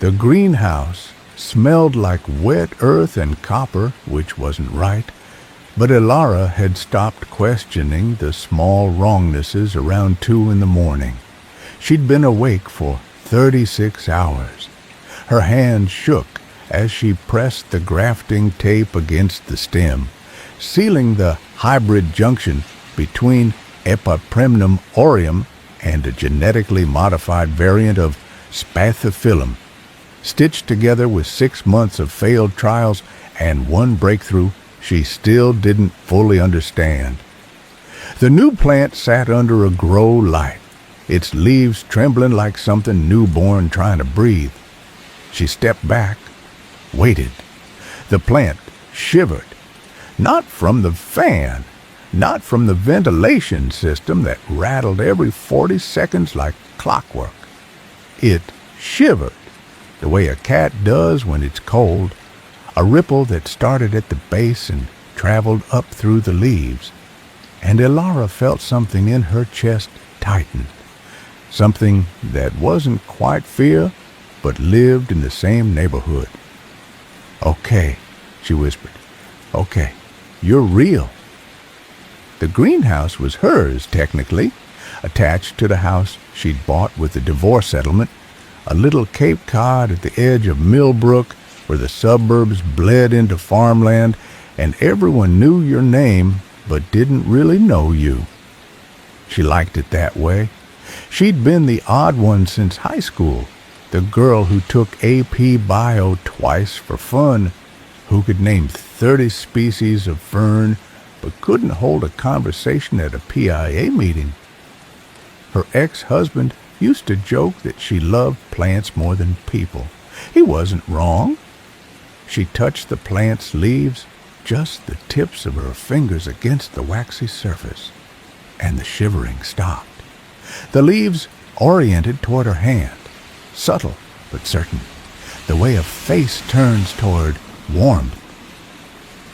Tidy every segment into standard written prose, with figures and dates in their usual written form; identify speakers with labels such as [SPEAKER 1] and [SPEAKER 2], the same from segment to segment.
[SPEAKER 1] The greenhouse smelled like wet earth and copper, which wasn't right, but Elara had stopped questioning the small wrongnesses around 2 in the morning. She'd been awake for 36 hours. Her hand shook as she pressed the grafting tape against the stem, sealing the hybrid junction between Epipremnum aureum and a genetically modified variant of spathiphyllum. Stitched together with 6 months of failed trials and one breakthrough she still didn't fully understand. The new plant sat under a grow light, its leaves trembling like something newborn trying to breathe. She stepped back, waited. The plant shivered, not from the fan, not from the ventilation system that rattled every 40 seconds like clockwork. It shivered, the way a cat does when it's cold, a ripple that started at the base and traveled up through the leaves. And Elara felt something in her chest tighten, something that wasn't quite fear, but lived in the same neighborhood. "Okay," she whispered. "Okay, you're real." The greenhouse was hers, technically, attached to the house she'd bought with the divorce settlement, a little Cape Cod at the edge of Millbrook where the suburbs bled into farmland and everyone knew your name but didn't really know you. She liked it that way. She'd been the odd one since high school, the girl who took AP Bio twice for fun, who could name 30 species of fern but couldn't hold a conversation at a PIA meeting. Her ex-husband used to joke that she loved plants more than people. He wasn't wrong. She touched the plant's leaves, just the tips of her fingers against the waxy surface, and the shivering stopped. The leaves oriented toward her hand, subtle but certain, the way a face turns toward warmth.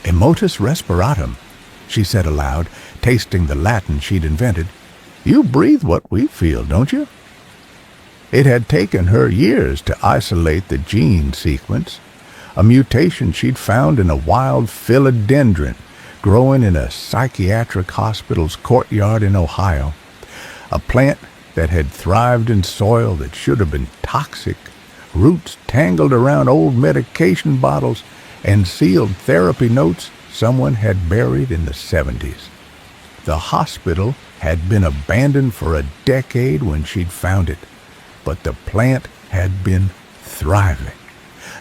[SPEAKER 1] "Emotus respiratum," she said aloud, tasting the Latin she'd invented. "You breathe what we feel, don't you?" It had taken her years to isolate the gene sequence, a mutation she'd found in a wild philodendron growing in a psychiatric hospital's courtyard in Ohio, a plant that had thrived in soil that should have been toxic, roots tangled around old medication bottles and sealed therapy notes someone had buried in the 70s. The hospital had been abandoned for a decade when she'd found it, but the plant had been thriving.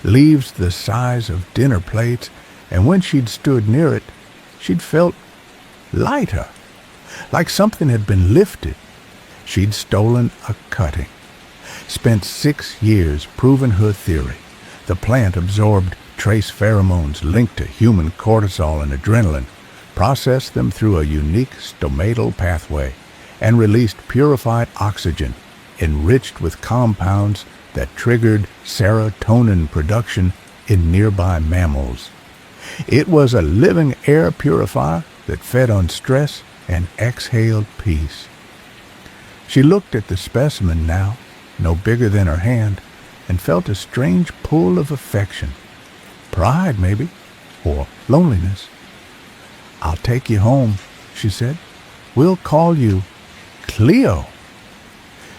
[SPEAKER 1] Leaves the size of dinner plates, and when she'd stood near it, she'd felt lighter, like something had been lifted. She'd stolen a cutting, spent 6 years proving her theory. The plant absorbed trace pheromones linked to human cortisol and adrenaline, processed them through a unique stomatal pathway, and released purified oxygen, enriched with compounds that triggered serotonin production in nearby mammals. It was a living air purifier that fed on stress and exhaled peace. She looked at the specimen now, no bigger than her hand, and felt a strange pull of affection. Pride, maybe, or loneliness. "I'll take you home," she said. "We'll call you Cleo."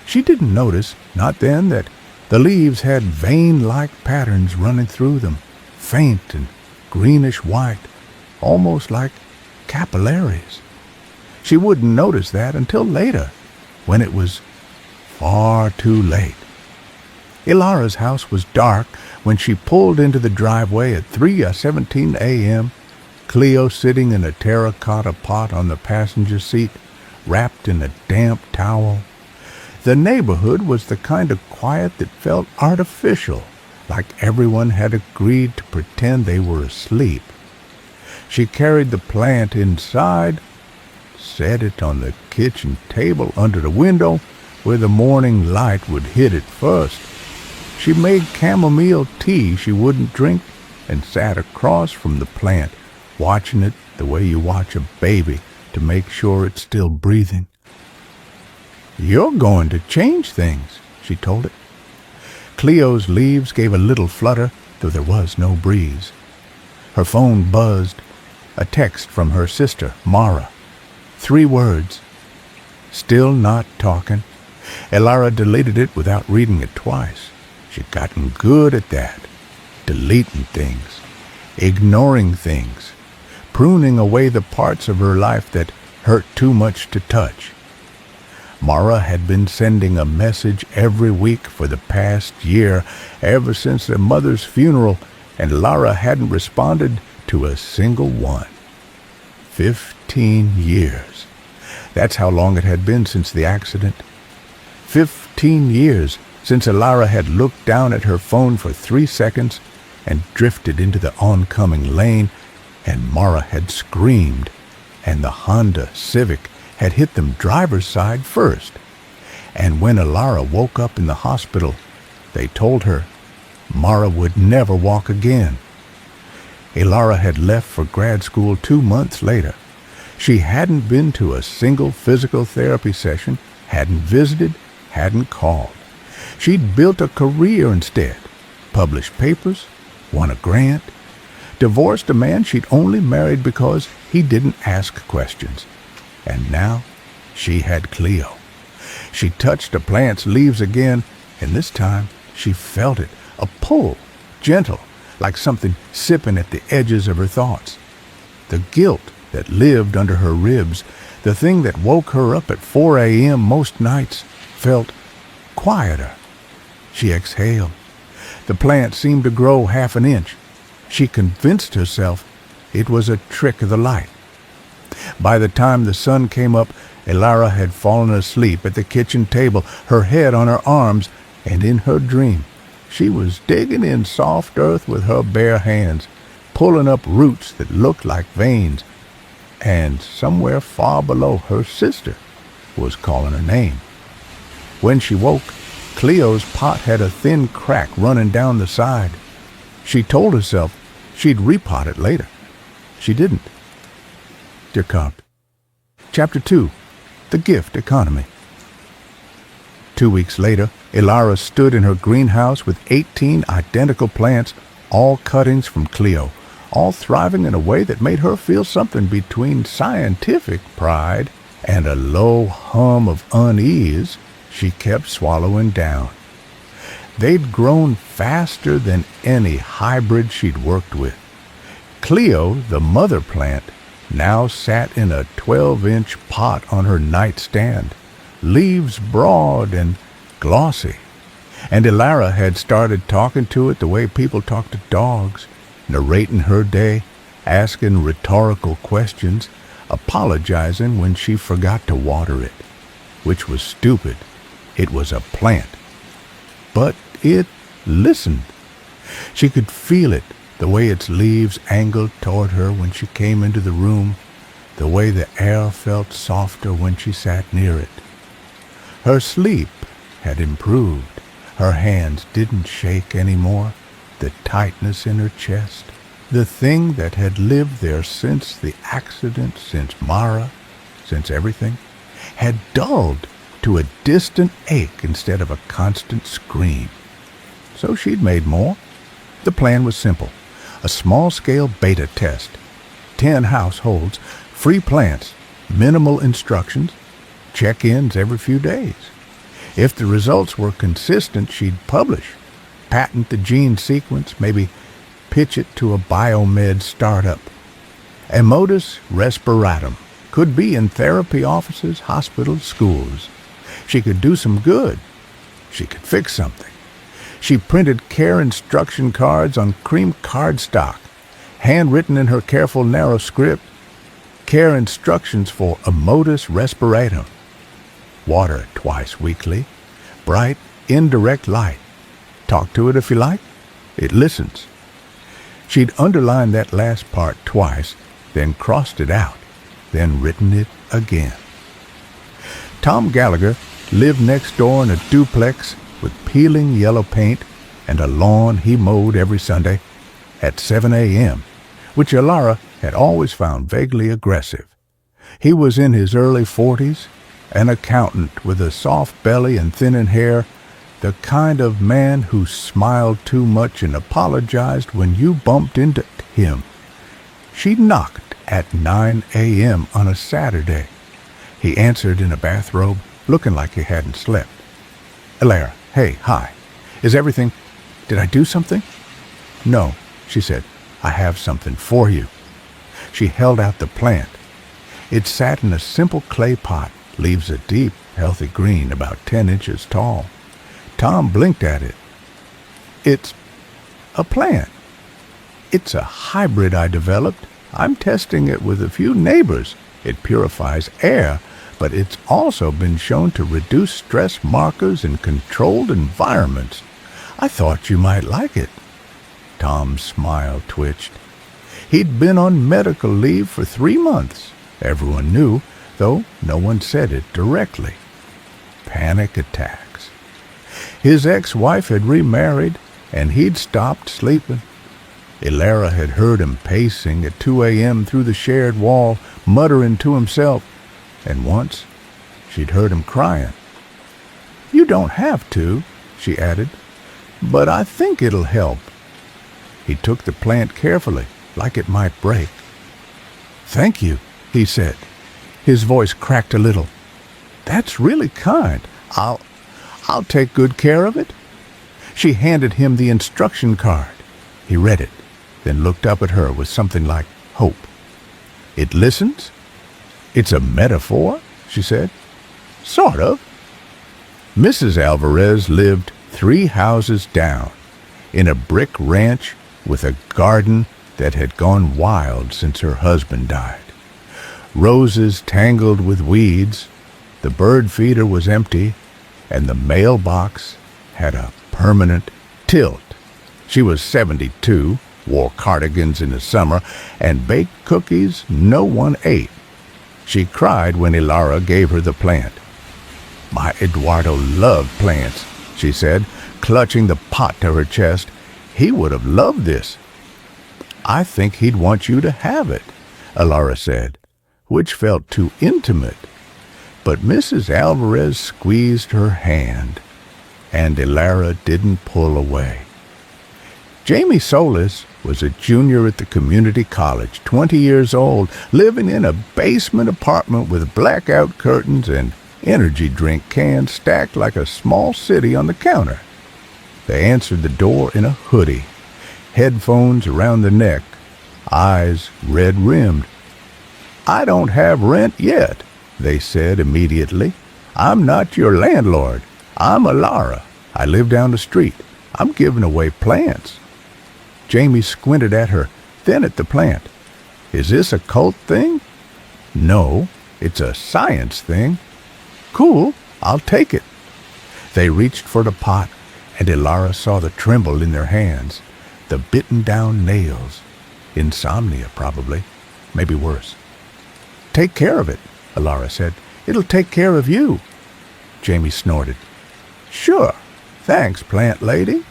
[SPEAKER 1] She didn't notice, not then, that the leaves had vein-like patterns running through them, faint and greenish-white, almost like capillaries. She wouldn't notice that until later, when it was far too late. Elara's house was dark when she pulled into the driveway at 3:17 a.m., Cleo sitting in a terracotta pot on the passenger seat, wrapped in a damp towel. The neighborhood was the kind of quiet that felt artificial, like everyone had agreed to pretend they were asleep. She carried the plant inside, set it on the kitchen table under the window where the morning light would hit it first. She made chamomile tea she wouldn't drink and sat across from the plant, watching it the way you watch a baby to make sure it's still breathing. "You're going to change things," she told it. Cleo's leaves gave a little flutter, though there was no breeze. Her phone buzzed. A text from her sister, Mara. 3 words. Still not talking. Elara deleted it without reading it twice. She'd gotten good at that. Deleting things. Ignoring things. Pruning away the parts of her life that hurt too much to touch. Mara had been sending a message every week for the past year, ever since their mother's funeral, and Lara hadn't responded to a single one. 15 years. That's how long it had been since the accident. 15 years since Elara had looked down at her phone for 3 seconds and drifted into the oncoming lane, and Mara had screamed, and the Honda Civic had hit them driver's side first. And when Elara woke up in the hospital, they told her Mara would never walk again. Elara had left for grad school 2 months later. She hadn't been to a single physical therapy session, hadn't visited, hadn't called. She'd built a career instead, published papers, won a grant, divorced a man she'd only married because he didn't ask questions. And now she had Cleo. She touched a plant's leaves again, and this time she felt it, a pull, gentle, like something sipping at the edges of her thoughts. The guilt that lived under her ribs, the thing that woke her up at 4 a.m. most nights, felt quieter. She exhaled. The plant seemed to grow half an inch. She convinced herself it was a trick of the light. By the time the sun came up, Elara had fallen asleep at the kitchen table, her head on her arms, and in her dream she was digging in soft earth with her bare hands, pulling up roots that looked like veins, and somewhere far below her sister was calling her name. When she woke, Cleo's pot had a thin crack running down the side. She told herself she'd repot it later. She didn't. Dear Comte. Chapter 2. The Gift Economy. 2 weeks later, Elara stood in her greenhouse with 18 identical plants, all cuttings from Cleo, all thriving in a way that made her feel something between scientific pride and a low hum of unease she kept swallowing down. They'd grown faster than any hybrid she'd worked with. Cleo, the mother plant, now sat in a 12-inch pot on her nightstand, leaves broad and glossy. And Elara had started talking to it the way people talk to dogs, narrating her day, asking rhetorical questions, apologizing when she forgot to water it, which was stupid. It was a plant. But it listened. She could feel it, the way its leaves angled toward her when she came into the room, the way the air felt softer when she sat near it. Her sleep had improved. Her hands didn't shake anymore. The tightness in her chest, the thing that had lived there since the accident, since Mara, since everything, had dulled to a distant ache instead of a constant scream. So she'd made more. The plan was simple. A small-scale beta test. 10 households, free plants, minimal instructions, check-ins every few days. If the results were consistent, she'd publish, patent the gene sequence, maybe pitch it to a biomed startup. A modus respiratum could be in therapy offices, hospitals, schools. She could do some good. She could fix something. She printed care instruction cards on cream cardstock, handwritten in her careful narrow script, care instructions for a modus respiratum. Water it twice weekly. Bright, indirect light. Talk to it if you like. It listens. She'd underlined that last part twice, then crossed it out, then written it again. Tom Gallagher lived next door in a duplex with peeling yellow paint and a lawn he mowed every Sunday at 7 a.m., which Elara had always found vaguely aggressive. He was in his early 40s, an accountant with a soft belly and thinning hair, The kind of man who smiled too much and apologized when you bumped into him. She knocked at 9 a.m. on a Saturday. He answered in a bathrobe, looking like he hadn't slept. "Elara, hey, hi. Is everything... Did I do something?" "No," she said. "I have something for you." She held out the plant. It sat in a simple clay pot, leaves a deep, healthy green about 10 inches tall. Tom blinked at it. "It's a plant. It's a hybrid I developed. I'm testing it with a few neighbors. It purifies air, but it's also been shown to reduce stress markers in controlled environments. I thought you might like it." Tom's smile twitched. He'd been on medical leave for 3 months. Everyone knew, though no one said it directly. Panic attacks. His ex-wife had remarried, and he'd stopped sleeping. Elara had heard him pacing at 2 a.m. through the shared wall, muttering to himself, and once she'd heard him crying. "You don't have to," she added, "but I think it'll help." He took the plant carefully, like it might break. "Thank you," he said. His voice cracked a little. "That's really kind. I'll take good care of it." She handed him the instruction card. He read it, then looked up at her with something like hope. "It listens? It's a metaphor," she said. "Sort of." Mrs. Alvarez lived 3 houses down, in a brick ranch with a garden that had gone wild since her husband died. Roses tangled with weeds, the bird feeder was empty, and the mailbox had a permanent tilt. She was 72, wore cardigans in the summer, and baked cookies no one ate. She cried when Elara gave her the plant. "My Eduardo loved plants," she said, clutching the pot to her chest. "He would have loved this." "I think he'd want you to have it," Elara said, which felt too intimate. But Mrs. Alvarez squeezed her hand, and Elara didn't pull away. Jamie Solis was a junior at the community college, 20 years old, living in a basement apartment with blackout curtains and energy drink cans stacked like a small city on the counter. They answered the door in a hoodie, headphones around the neck, eyes red-rimmed. "I don't have rent yet," they said immediately. "I'm not your landlord. I'm Elara. I live down the street. I'm giving away plants." Jamie squinted at her, then at the plant. "Is this a cult thing?" "No, it's a science thing." "Cool, I'll take it." They reached for the pot, and Elara saw the tremble in their hands, the bitten-down nails. Insomnia, probably. Maybe worse. "Take care of it," Elara said. "It'll take care of you." Jamie snorted. "Sure, thanks, plant lady."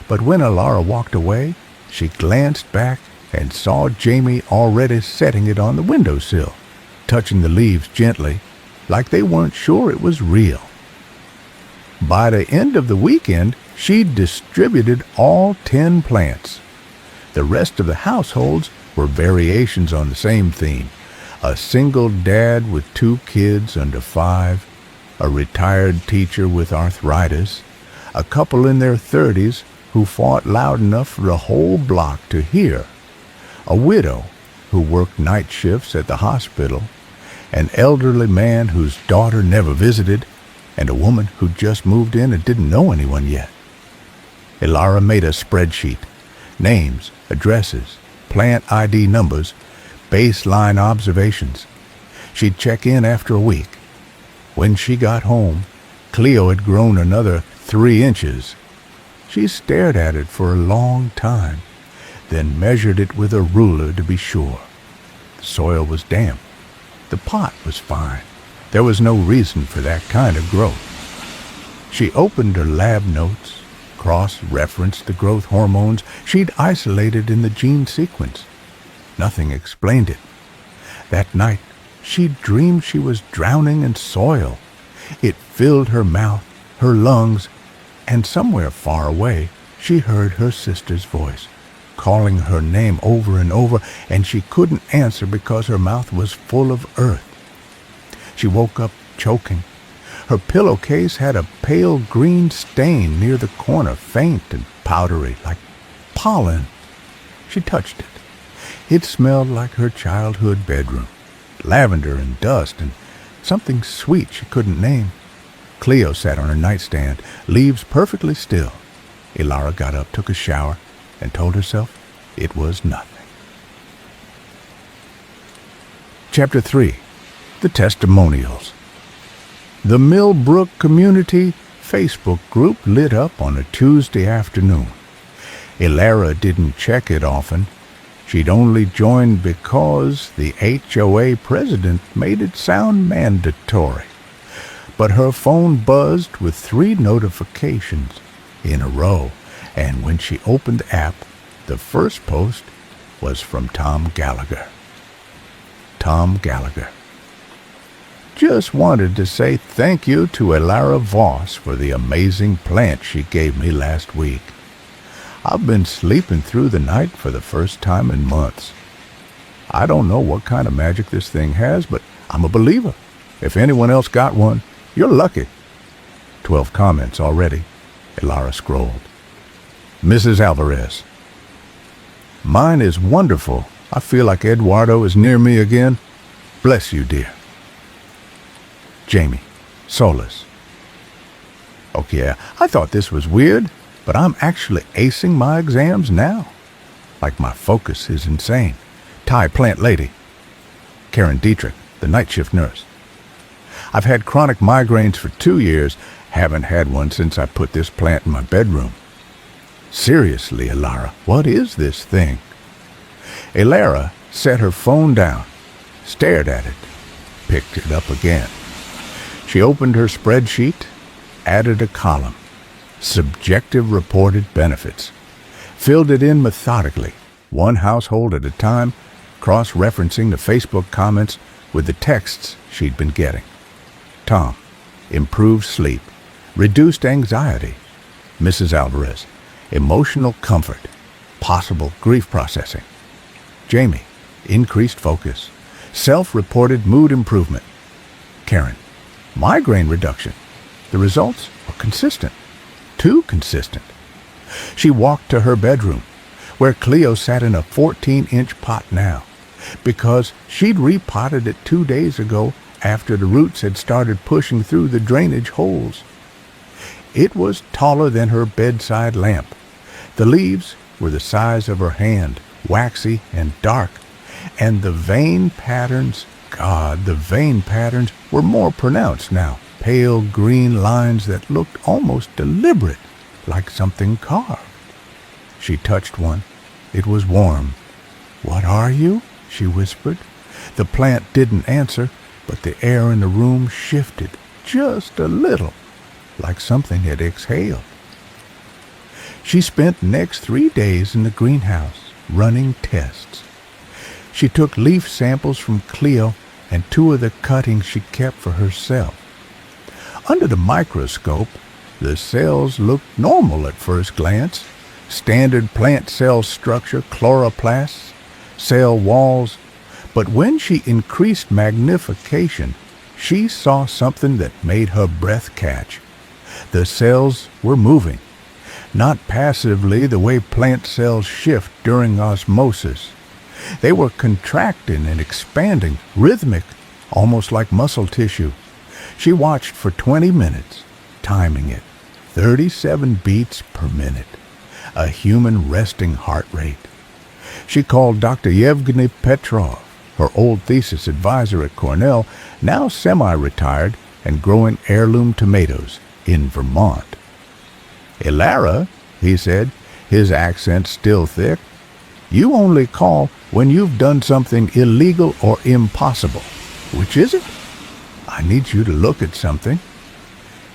[SPEAKER 1] But when Elara walked away, she glanced back and saw Jamie already setting it on the windowsill, touching the leaves gently, like they weren't sure it was real. By the end of the weekend, she'd distributed all 10 plants. The rest of the households were variations on the same theme. A single dad with 2 kids under 5, a retired teacher with arthritis, a couple in their 30s who fought loud enough for the whole block to hear, a widow who worked night shifts at the hospital, an elderly man whose daughter never visited, and a woman who just moved in and didn't know anyone yet. Elara made a spreadsheet. Names, addresses, plant ID numbers, baseline observations. She'd check in after a week. When she got home, Cleo had grown another 3 inches. She stared at it for a long time, then measured it with a ruler to be sure. The soil was damp. The pot was fine. There was no reason for that kind of growth. She opened her lab notes, cross-referenced the growth hormones she'd isolated in the gene sequence. Nothing explained it. That night, she dreamed she was drowning in soil. It filled her mouth, her lungs, And somewhere far away, she heard her sister's voice, calling her name over and over, and she couldn't answer because her mouth was full of earth. She woke up choking. Her pillowcase had a pale green stain near the corner, faint and powdery, like pollen. She touched it. It smelled like her childhood bedroom, lavender and dust and something sweet she couldn't name. Cleo sat on her nightstand, leaves perfectly still. Elara got up, took a shower, and told herself it was nothing. Chapter 3. The Testimonials. The Millbrook Community Facebook group lit up on a Tuesday afternoon. Elara didn't check it often. She'd only joined because the HOA president made it sound mandatory. But her phone buzzed with 3 notifications in a row, and when she opened the app, the first post was from Tom Gallagher. Tom Gallagher. Just wanted to say thank you to Elara Voss for the amazing plant she gave me last week. I've been sleeping through the night for the first time in months. I don't know what kind of magic this thing has, but I'm a believer. If anyone else got one, you're lucky. 12 comments already. Elara scrolled. Mrs. Alvarez. Mine is wonderful. I feel like Eduardo is near me again. Bless you, dear. Jamie. Solis. Okay, I thought this was weird, but I'm actually acing my exams now. Like my focus is insane. Thai plant lady. Karen Dietrich, the night shift nurse. I've had chronic migraines for 2 years, haven't had one since I put this plant in my bedroom. Seriously, Elara, what is this thing? Elara set her phone down, stared at it, picked it up again. She opened her spreadsheet, added a column, subjective reported benefits, filled it in methodically, one household at a time, cross-referencing the Facebook comments with the texts she'd been getting. Tom, improved sleep, reduced anxiety. Mrs. Alvarez, emotional comfort, possible grief processing. Jamie, increased focus, self-reported mood improvement. Karen, migraine reduction. The results are consistent, too consistent. She walked to her bedroom, where Cleo sat in a 14-inch pot now, because she'd repotted it 2 days ago after the roots had started pushing through the drainage holes. It was taller than her bedside lamp. The leaves were the size of her hand, waxy and dark, and the vein patterns, the vein patterns were more pronounced now, pale green lines that looked almost deliberate, like something carved. She touched one. It was warm. "What are you?" she whispered. The plant didn't answer, but the air in the room shifted just a little, like something had exhaled. She spent the next 3 days in the greenhouse, running tests. She took leaf samples from Cleo and 2 of the cuttings she kept for herself. Under the microscope, the cells looked normal at first glance. Standard plant cell structure, chloroplasts, cell walls. But when she increased magnification, she saw something that made her breath catch. The cells were moving, not passively the way plant cells shift during osmosis. They were contracting and expanding, rhythmic, almost like muscle tissue. She watched for 20 minutes, timing it, 37 beats per minute, a human resting heart rate. She called Dr. Yevgeny Petrov, her old thesis advisor at Cornell, now semi-retired and growing heirloom tomatoes in Vermont. "Elara," he said, his accent still thick, "you only call when you've done something illegal or impossible. Which is it? I need you to look at something."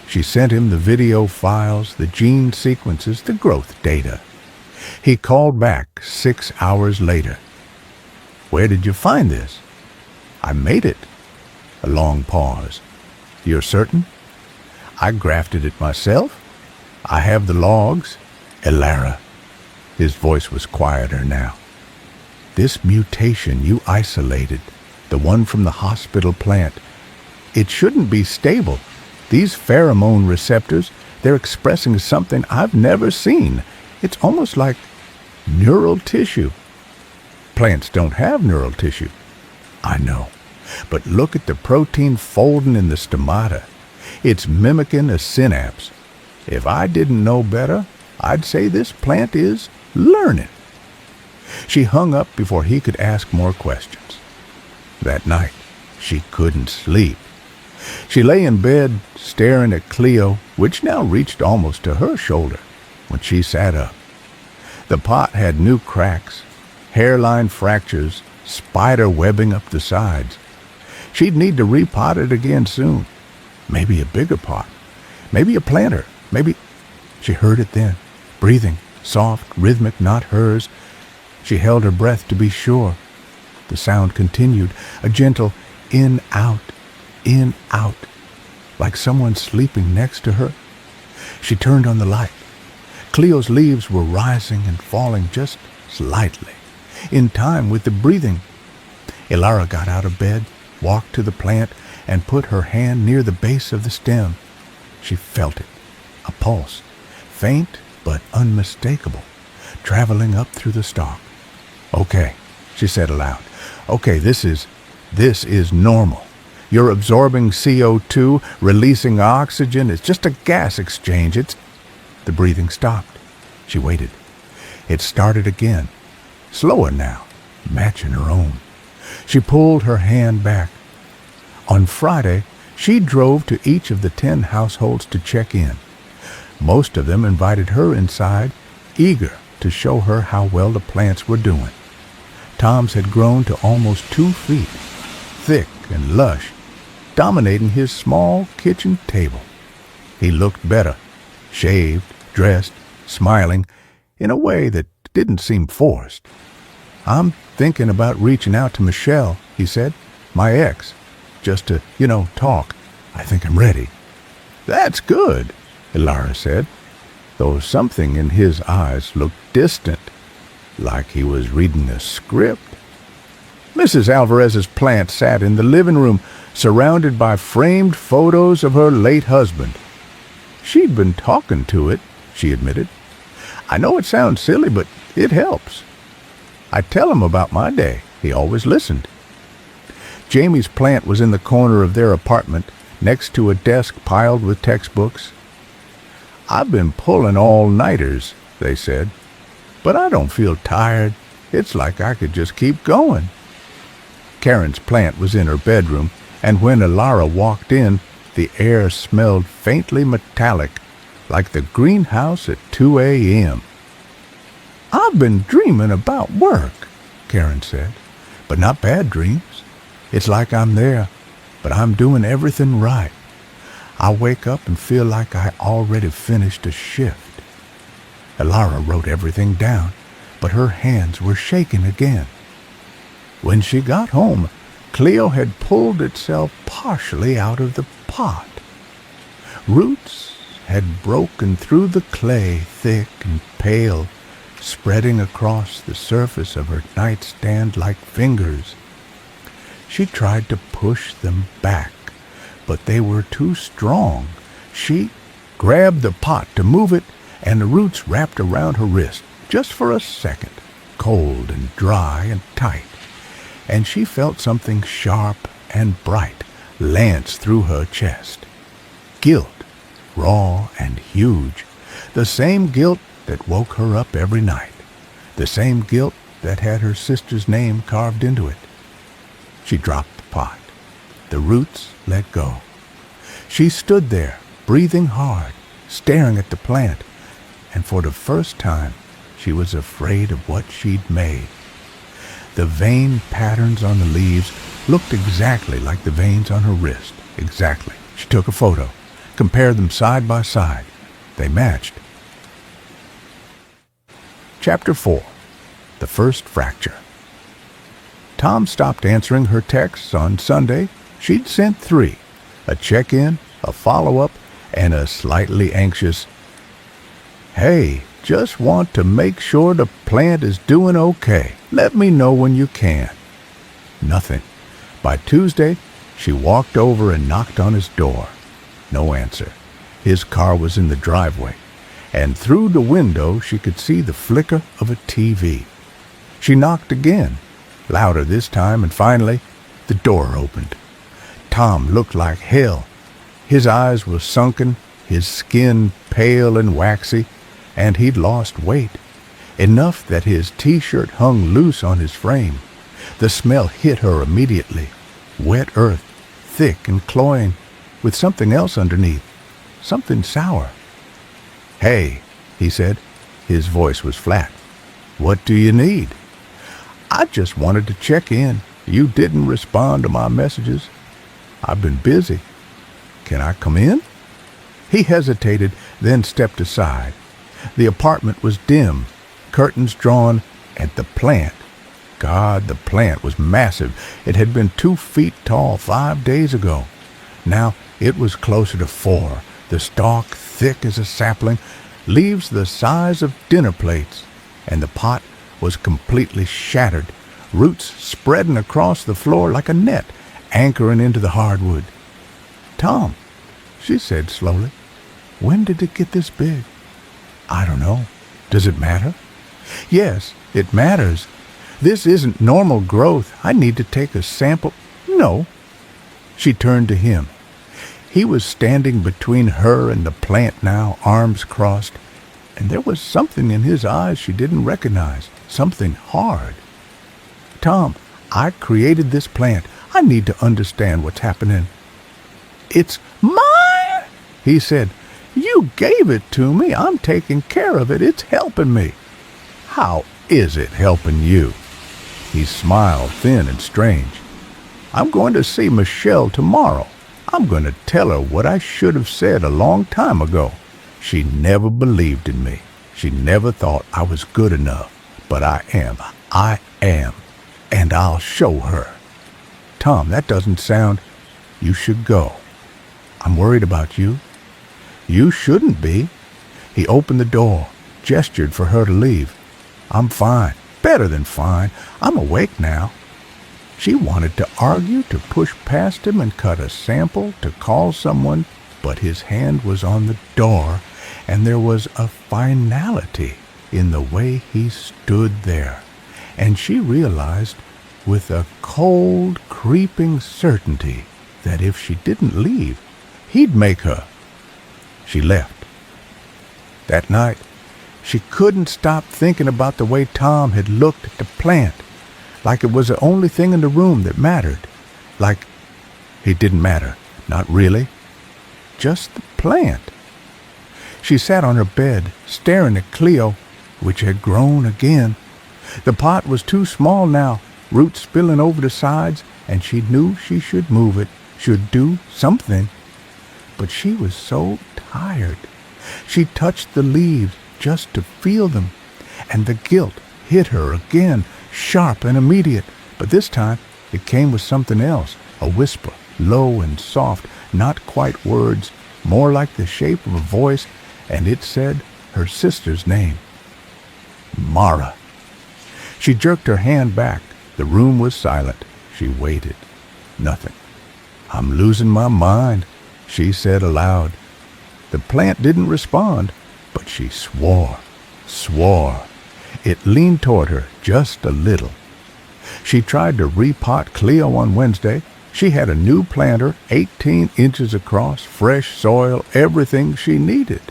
[SPEAKER 1] She sent him the video files, the gene sequences, the growth data. He called back 6 hours later. "Where did you find this?" "I made it." A long pause. "You're certain?" "I grafted it myself." I have the logs. Elara. His voice was quieter now. This mutation you isolated, the one from the hospital plant, it shouldn't be stable. These pheromone receptors, they're expressing something I've never seen. It's almost like neural tissue. Plants don't have neural tissue. I know. But look at the protein folding in the stomata. It's mimicking a synapse. If I didn't know better, I'd say this plant is learning. She hung up before he could ask more questions. That night, she couldn't sleep. She lay in bed, staring at Cleo, which now reached almost to her shoulder, when she sat up. The pot had new cracks, hairline fractures, spider webbing up the sides. She'd need to repot it again soon. Maybe a bigger pot. Maybe a planter. Maybe... She heard it then, breathing, soft, rhythmic, not hers. She held her breath to be sure. The sound continued, a gentle in, out, like someone sleeping next to her. She turned on the light. Cleo's leaves were rising and falling just slightly, in time with the breathing. Elara got out of bed, walked to the plant, and put her hand near the base of the stem. She felt it, a pulse, faint but unmistakable, traveling up through the stalk. Okay, she said aloud. Okay, this is normal. You're absorbing CO2, releasing oxygen. It's just a gas exchange. The breathing stopped. She waited. It started again, slower now, matching her own. She pulled her hand back. On Friday, she drove to each of the 10 households to check in. Most of them invited her inside, eager to show her how well the plants were doing. Tom's had grown to almost 2 feet, thick and lush, dominating his small kitchen table. He looked better, shaved, dressed, smiling, in a way that didn't seem forced. I'm thinking about reaching out to Michelle, he said, my ex, just to, talk. I think I'm ready. That's good, Elara said, though something in his eyes looked distant, like he was reading a script. Mrs. Alvarez's plant sat in the living room, surrounded by framed photos of her late husband. She'd been talking to it, she admitted. I know it sounds silly, but it helps. I tell him about my day. He always listened. Jamie's plant was in the corner of their apartment, next to a desk piled with textbooks. I've been pulling all-nighters, they said, but I don't feel tired. It's like I could just keep going. Karen's plant was in her bedroom, and when Elara walked in, the air smelled faintly metallic, like the greenhouse at 2 a.m. I've been dreaming about work, Karen said, but not bad dreams. It's like I'm there, but I'm doing everything right. I wake up and feel like I already finished a shift. Elara wrote everything down, but her hands were shaking again. When she got home, Cleo had pulled itself partially out of the pot. Roots had broken through the clay, thick and pale, spreading across the surface of her nightstand like fingers. She tried to push them back, but they were too strong. She grabbed the pot to move it, and the roots wrapped around her wrist, just for a second, cold and dry and tight, and she felt something sharp and bright lance through her chest. Guilt, raw and huge, the same guilt that woke her up every night, the same guilt that had her sister's name carved into it. She dropped the pot. The roots let go. She stood there, breathing hard, staring at the plant, and for the first time she was afraid of what she'd made. The vein patterns on the leaves looked exactly like the veins on her wrist. Exactly. She took a photo, compared them side by side. They matched. Chapter 4. The First Fracture. Tom stopped answering her texts on Sunday. She'd sent 3, a check-in, a follow-up, and a slightly anxious, Hey, just want to make sure the plant is doing okay. Let me know when you can. Nothing. By Tuesday, she walked over and knocked on his door. No answer. His car was in the driveway, and through the window she could see the flicker of a TV. She knocked again, louder this time, and finally the door opened. Tom looked like hell. His eyes were sunken, his skin pale and waxy, and he'd lost weight, enough that his T-shirt hung loose on his frame. The smell hit her immediately. Wet earth, thick and cloying, with something else underneath, something sour. "Hey," he said. His voice was flat. "What do you need?" "I just wanted to check in. You didn't respond to my messages. I've been busy. Can I come in?" He hesitated, then stepped aside. The apartment was dim, curtains drawn, and the plant. God, the plant was massive. It had been 2 feet tall 5 days ago. Now it was closer to 4, the stalk thick as a sapling, leaves the size of dinner plates, and the pot was completely shattered, roots spreading across the floor like a net, anchoring into the hardwood. "Tom," she said slowly, "when did it get this big?" "I don't know. Does it matter?" "Yes, it matters. This isn't normal growth. I need to take a sample." "No." She turned to him. He was standing between her and the plant now, arms crossed, and there was something in his eyes she didn't recognize, something hard. "Tom, I created this plant. I need to understand what's happening." "It's mine," he said. "You gave it to me. I'm taking care of it. It's helping me." "How is it helping you?" He smiled, thin and strange. "I'm going to see Michelle tomorrow. I'm going to tell her what I should have said a long time ago. She never believed in me. She never thought I was good enough. But I am. And I'll show her." "Tom, that doesn't sound—" "You should go. I'm worried about you." "You shouldn't be." He opened the door, gestured for her to leave. "I'm fine. Better than fine. I'm awake now." She wanted to argue, to push past him and cut a sample, to call someone, but his hand was on the door, and there was a finality in the way he stood there, and she realized with a cold, creeping certainty that if she didn't leave, he'd make her. She left. That night, she couldn't stop thinking about the way Tom had looked at the plant, like it was the only thing in the room that mattered, like it didn't matter, not really, just the plant. She sat on her bed, staring at Cleo, which had grown again. The pot was too small now, roots spilling over the sides, and she knew she should move it, should do something. But she was so tired. She touched the leaves just to feel them, and the guilt hit her again, sharp and immediate, but this time it came with something else, a whisper, low and soft, not quite words, more like the shape of a voice, and it said her sister's name. Mara. She jerked her hand back. The room was silent. She waited. Nothing. "I'm losing my mind," she said aloud. The plant didn't respond, but she swore. It leaned toward her just a little. She tried to repot Cleo on Wednesday. She had a new planter, 18 inches across, fresh soil, everything she needed.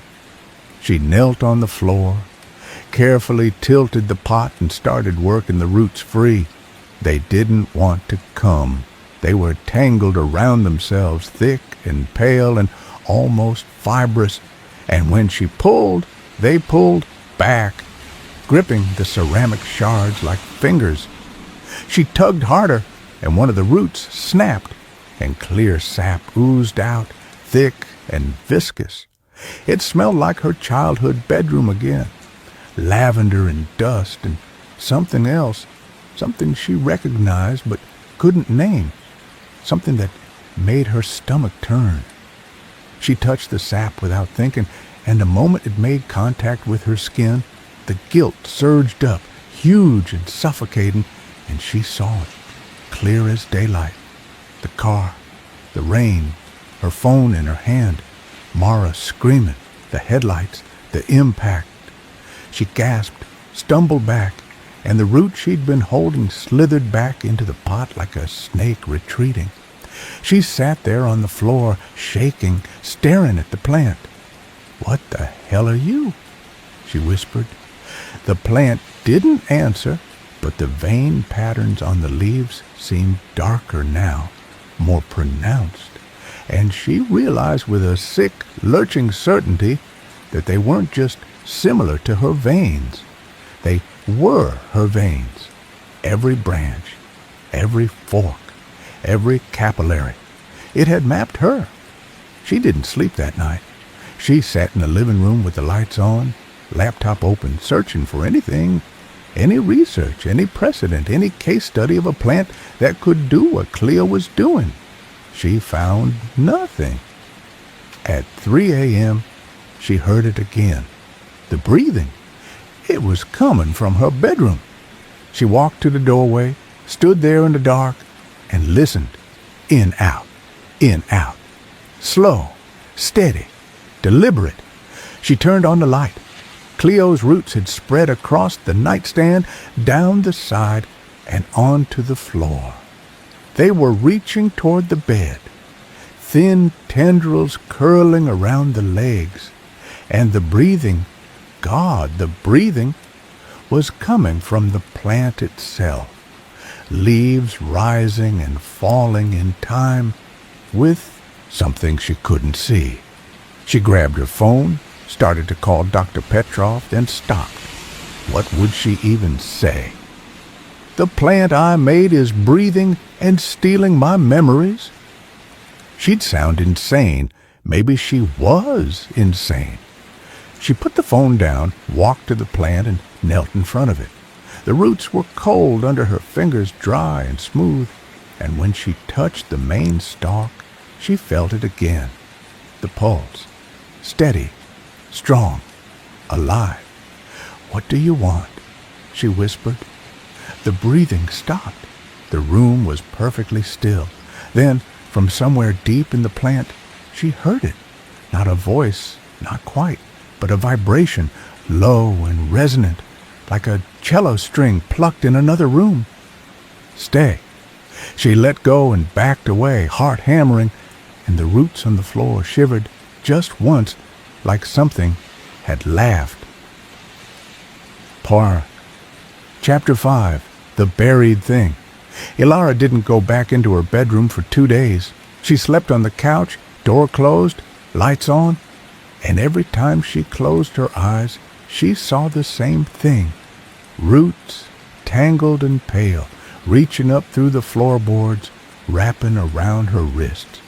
[SPEAKER 1] She knelt on the floor, carefully tilted the pot and started working the roots free. They didn't want to come. They were tangled around themselves, thick and pale and almost fibrous, and when she pulled, they pulled back, gripping the ceramic shards like fingers. She tugged harder, and one of the roots snapped, and clear sap oozed out, thick and viscous. It smelled like her childhood bedroom again, lavender and dust and something else, something she recognized but couldn't name, something that made her stomach turn. She touched the sap without thinking, and the moment it made contact with her skin, the guilt surged up, huge and suffocating, and she saw it, clear as daylight. The car, the rain, her phone in her hand, Mara screaming, the headlights, the impact. She gasped, stumbled back, and the root she'd been holding slithered back into the pot like a snake retreating. She sat there on the floor, shaking, staring at the plant. "What the hell are you?" she whispered. The plant didn't answer, but the vein patterns on the leaves seemed darker now, more pronounced, and she realized with a sick, lurching certainty that they weren't just similar to her veins. They were her veins. Every branch, every fork, every capillary. It had mapped her. She didn't sleep that night. She sat in the living room with the lights on, laptop open, searching for anything, any research, any precedent, any case study of a plant that could do what Cleo was doing. She found nothing. At 3 a.m., she heard it again. The breathing. It was coming from her bedroom. She walked to the doorway, stood there in the dark, and listened. In, out, in, out. Slow, steady, deliberate. She turned on the light. Cleo's roots had spread across the nightstand, down the side, and onto the floor. They were reaching toward the bed, thin tendrils curling around the legs, and the breathing, God, the breathing, was coming from the plant itself, leaves rising and falling in time with something she couldn't see. She grabbed her phone, started to call Dr. Petrov, then stopped. What would she even say? "The plant I made is breathing and stealing my memories." She'd sound insane. Maybe she was insane. She put the phone down, walked to the plant, and knelt in front of it. The roots were cold under her fingers, dry and smooth, and when she touched the main stalk, she felt it again. The pulse, steady, strong, alive. "What do you want?" she whispered. The breathing stopped. The room was perfectly still. Then, from somewhere deep in the plant, she heard it. Not a voice, not quite, but a vibration, low and resonant, like a cello string plucked in another room. "Stay." She let go and backed away, heart hammering, and the roots on the floor shivered just once, like something had laughed. Chapter 5. The Buried Thing. Ilara didn't go back into her bedroom for 2 days. She slept on the couch, door closed, lights on, and every time she closed her eyes, she saw the same thing. Roots, tangled and pale, reaching up through the floorboards, wrapping around her wrists,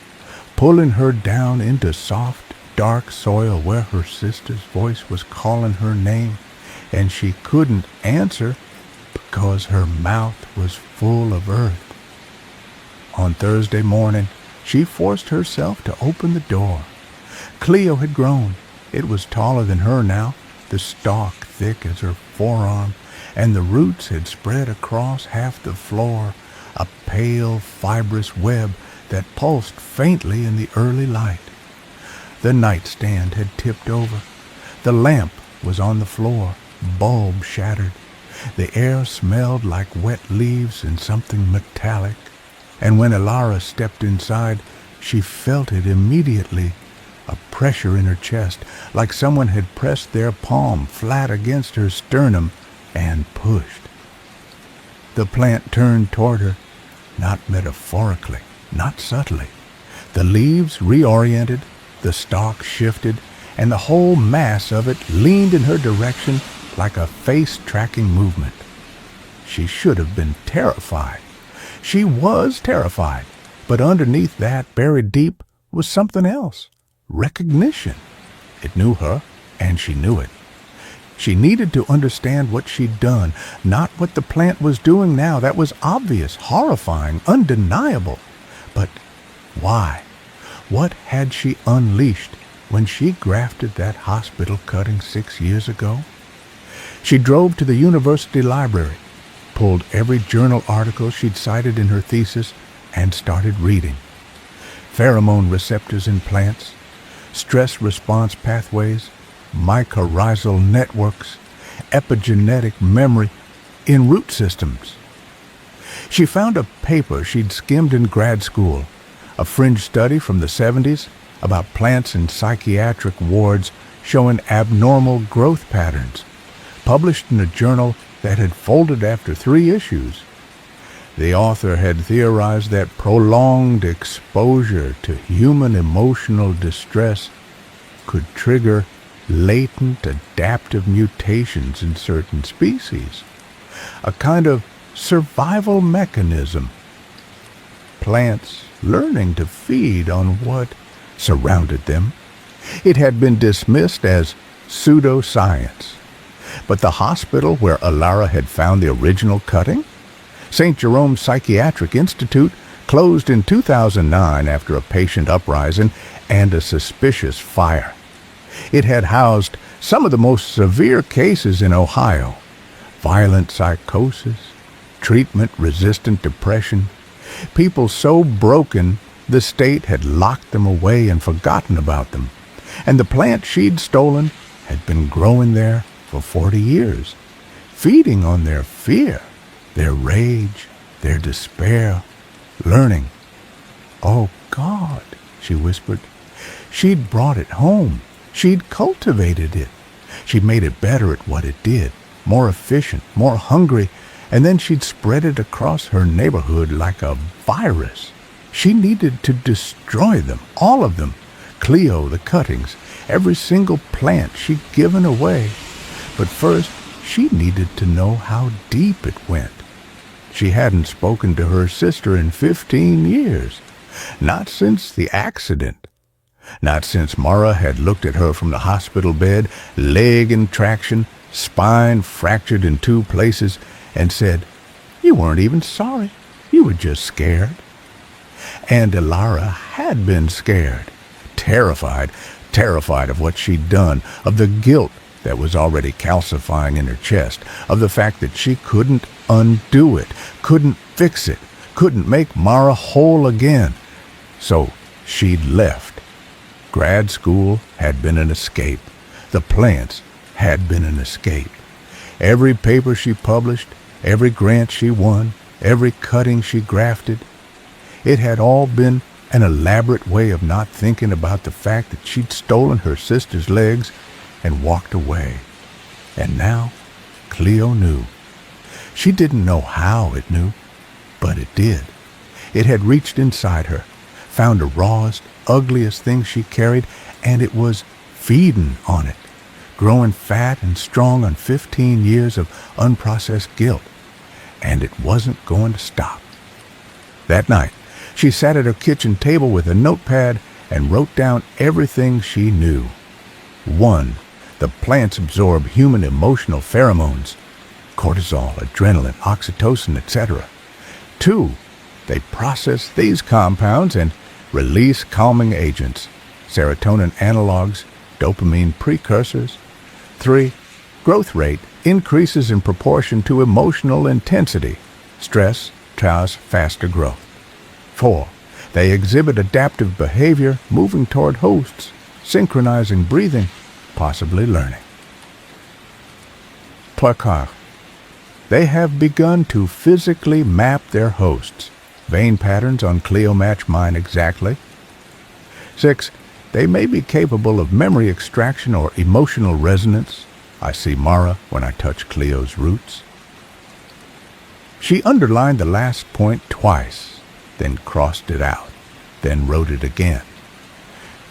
[SPEAKER 1] pulling her down into soft, dark soil where her sister's voice was calling her name, and she couldn't answer because her mouth was full of earth. On Thursday morning, she forced herself to open the door. Cleo had grown. It was taller than her now, the stalk thick as her forearm, and the roots had spread across half the floor, a pale, fibrous web that pulsed faintly in the early light. The nightstand had tipped over. The lamp was on the floor, bulb shattered. The air smelled like wet leaves and something metallic, and when Ilara stepped inside, she felt it immediately, a pressure in her chest, like someone had pressed their palm flat against her sternum and pushed. The plant turned toward her, not metaphorically, not subtly. The leaves reoriented, the stalk shifted, and the whole mass of it leaned in her direction like a face-tracking movement. She should have been terrified. She was terrified, but underneath that, buried deep, was something else. Recognition. It knew her, and she knew it. She needed to understand what she'd done, not what the plant was doing now. That was obvious, horrifying, undeniable. But why? What had she unleashed? when she grafted that hospital cutting 6 years ago? She drove to the university library, pulled every journal article she'd cited in her thesis, and started reading. Pheromone receptors in plants, stress response pathways, mycorrhizal networks, epigenetic memory in root systems. She found a paper she'd skimmed in grad school, a fringe study from the 70s about plants in psychiatric wards showing abnormal growth patterns, published in a journal that had folded after 3 issues. The author had theorized that prolonged exposure to human emotional distress could trigger latent adaptive mutations in certain species, a kind of survival mechanism. Plants learning to feed on what surrounded them. It had been dismissed as pseudoscience. But the hospital where Alara had found the original cutting, St. Jerome's Psychiatric Institute, closed in 2009 after a patient uprising and a suspicious fire. It had housed some of the most severe cases in Ohio: violent psychosis, treatment-resistant depression, people so broken the state had locked them away and forgotten about them, and the plant she'd stolen had been growing there for 40 years, feeding on their fear, their rage, their despair, learning. "Oh, God," she whispered. She'd brought it home. She'd cultivated it. She'd made it better at what it did, more efficient, more hungry, and then she'd spread it across her neighborhood like a virus. She needed to destroy them, all of them. Cleo, the cuttings, every single plant she'd given away. But first, she needed to know how deep it went. She hadn't spoken to her sister in 15 years. Not since the accident. Not since Mara had looked at her from the hospital bed, leg in traction, spine fractured in 2 places, and said, "You weren't even sorry. You were just scared." And Alara had been scared, terrified of what she'd done, of the guilt that was already calcifying in her chest, of the fact that she couldn't undo it, couldn't fix it, couldn't make Mara whole again. So she'd left. Grad school had been an escape. The plants had been an escape. Every paper she published, every grant she won, every cutting she grafted, it had all been an elaborate way of not thinking about the fact that she'd stolen her sister's legs and walked away. And now Cleo knew. She didn't know how it knew, but it did. It had reached inside her, found the rawest, ugliest thing she carried, and it was feeding on it, growing fat and strong on 15 years of unprocessed guilt. And it wasn't going to stop. That night, she sat at her kitchen table with a notepad and wrote down everything she knew. 1. The plants absorb human emotional pheromones, cortisol, adrenaline, oxytocin, etc. 2. They process these compounds and release calming agents, serotonin analogs, dopamine precursors. 3. Growth rate increases in proportion to emotional intensity. Stress drives faster growth. 4. They exhibit adaptive behavior, moving toward hosts, synchronizing breathing, possibly learning. Placard. They have begun to physically map their hosts. Vein patterns on Cleo match mine exactly. 6. They may be capable of memory extraction or emotional resonance. I see Mara when I touch Cleo's roots. She underlined the last point twice, then crossed it out, then wrote it again.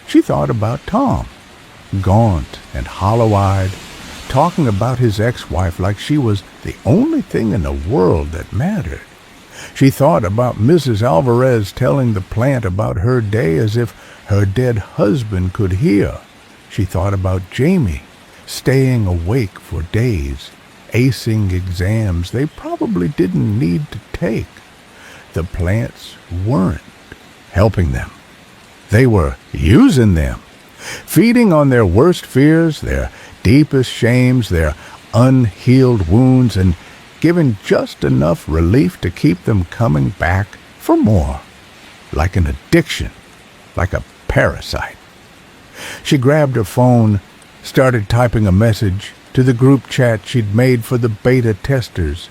[SPEAKER 1] She thought about Tom, gaunt and hollow-eyed, talking about his ex-wife like she was the only thing in the world that mattered. She thought about Mrs. Alvarez telling the plant about her day as if her dead husband could hear. She thought about Jamie, staying awake for days, acing exams they probably didn't need to take. The plants weren't helping them. They were using them, feeding on their worst fears, their deepest shames, their unhealed wounds, and giving just enough relief to keep them coming back for more, like an addiction, like a parasite. She grabbed her phone, started typing a message to the group chat she'd made for the beta testers.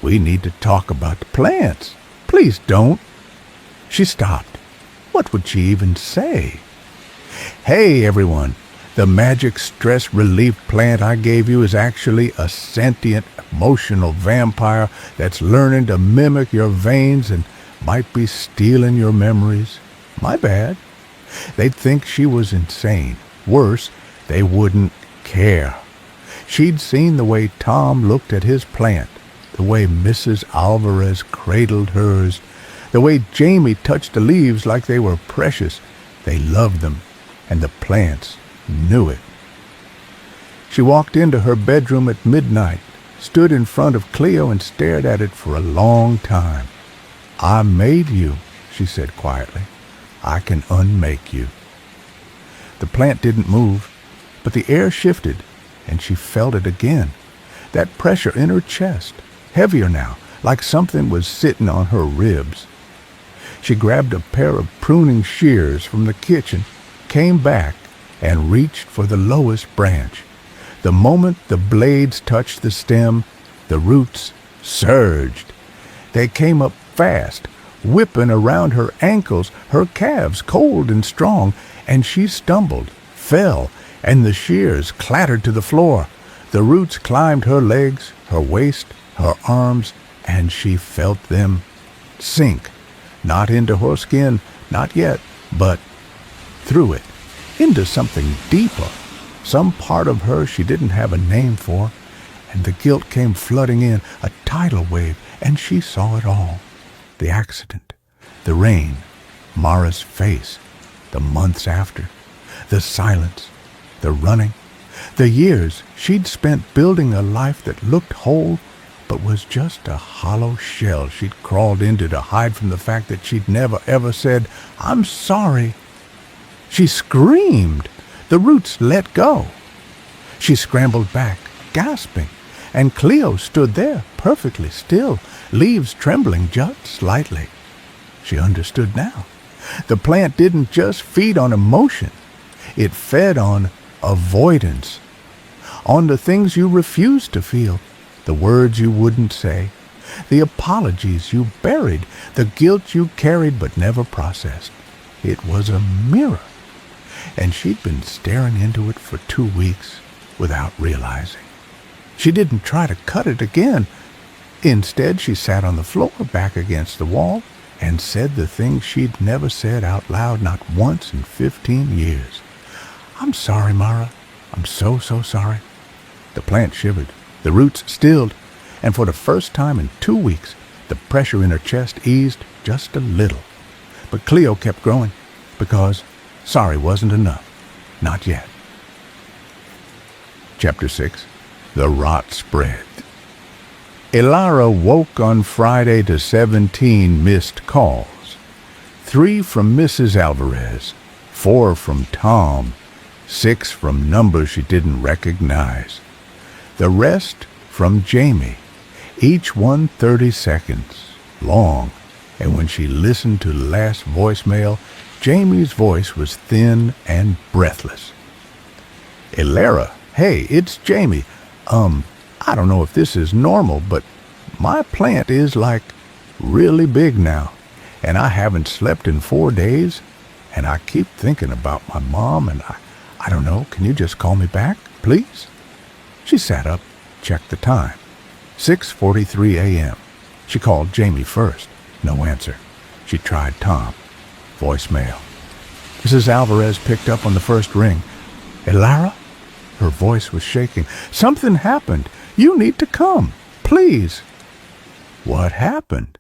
[SPEAKER 1] "We need to talk about the plants. Please don't." She stopped. What would she even say? "Hey, everyone. The magic stress relief plant I gave you is actually a sentient, emotional vampire that's learning to mimic your veins and might be stealing your memories. My bad." They'd think she was insane. Worse, they wouldn't care. She'd seen the way Tom looked at his plant, the way Mrs. Alvarez cradled hers, the way Jamie touched the leaves like they were precious. They loved them, and the plants knew it. She walked into her bedroom at midnight, stood in front of Cleo and stared at it for a long time. "I made you," she said quietly. "I can unmake you." The plant didn't move, but the air shifted, and she felt it again. That pressure in her chest, heavier now, like something was sitting on her ribs. She grabbed a pair of pruning shears from the kitchen, came back, and reached for the lowest branch. The moment the blades touched the stem, the roots surged. They came up fast, whipping around her ankles, her calves cold and strong, and she stumbled, fell, and the shears clattered to the floor. The roots climbed her legs, her waist, her arms, and she felt them sink, not into her skin, not yet, but through it, into something deeper, some part of her she didn't have a name for, and the guilt came flooding in, a tidal wave, and she saw it all. The accident, the rain, Mara's face, the months after, the silence, the running, the years she'd spent building a life that looked whole but was just a hollow shell she'd crawled into to hide from the fact that she'd never ever said, "I'm sorry." She screamed. The roots let go. She scrambled back, gasping, and Cleo stood there, perfectly still, leaves trembling just slightly. She understood now. The plant didn't just feed on emotion. It fed on avoidance, on the things you refused to feel, the words you wouldn't say, the apologies you buried, the guilt you carried but never processed. It was a mirror, and she'd been staring into it for 2 weeks without realizing. She didn't try to cut it again. Instead, she sat on the floor back against the wall and said the things she'd never said out loud, not once in 15 years. "I'm sorry, Mara. I'm so sorry." The plant shivered. The roots stilled, and for the first time in 2 weeks, the pressure in her chest eased just a little. But Cleo kept growing, because sorry wasn't enough. Not yet. Chapter 6. The Rot Spread. Elara woke on Friday to 17 missed calls. 3 from Mrs. Alvarez, 4 from Tom, 6 from numbers she didn't recognize. The rest from Jamie, each one 30 seconds long, and when she listened to the last voicemail, Jamie's voice was thin and breathless. "Elara, hey, it's Jamie. I don't know if this is normal, but my plant is like really big now, and I haven't slept in 4 days, and I keep thinking about my mom, and I don't know, can you just call me back, please?" She sat up, checked the time. 6:43 a.m. She called Jamie first. No answer. She tried Tom. Voicemail. Mrs. Alvarez picked up on the first ring. "Elara?" Her voice was shaking. "Something happened. You need to come. Please." "What happened?"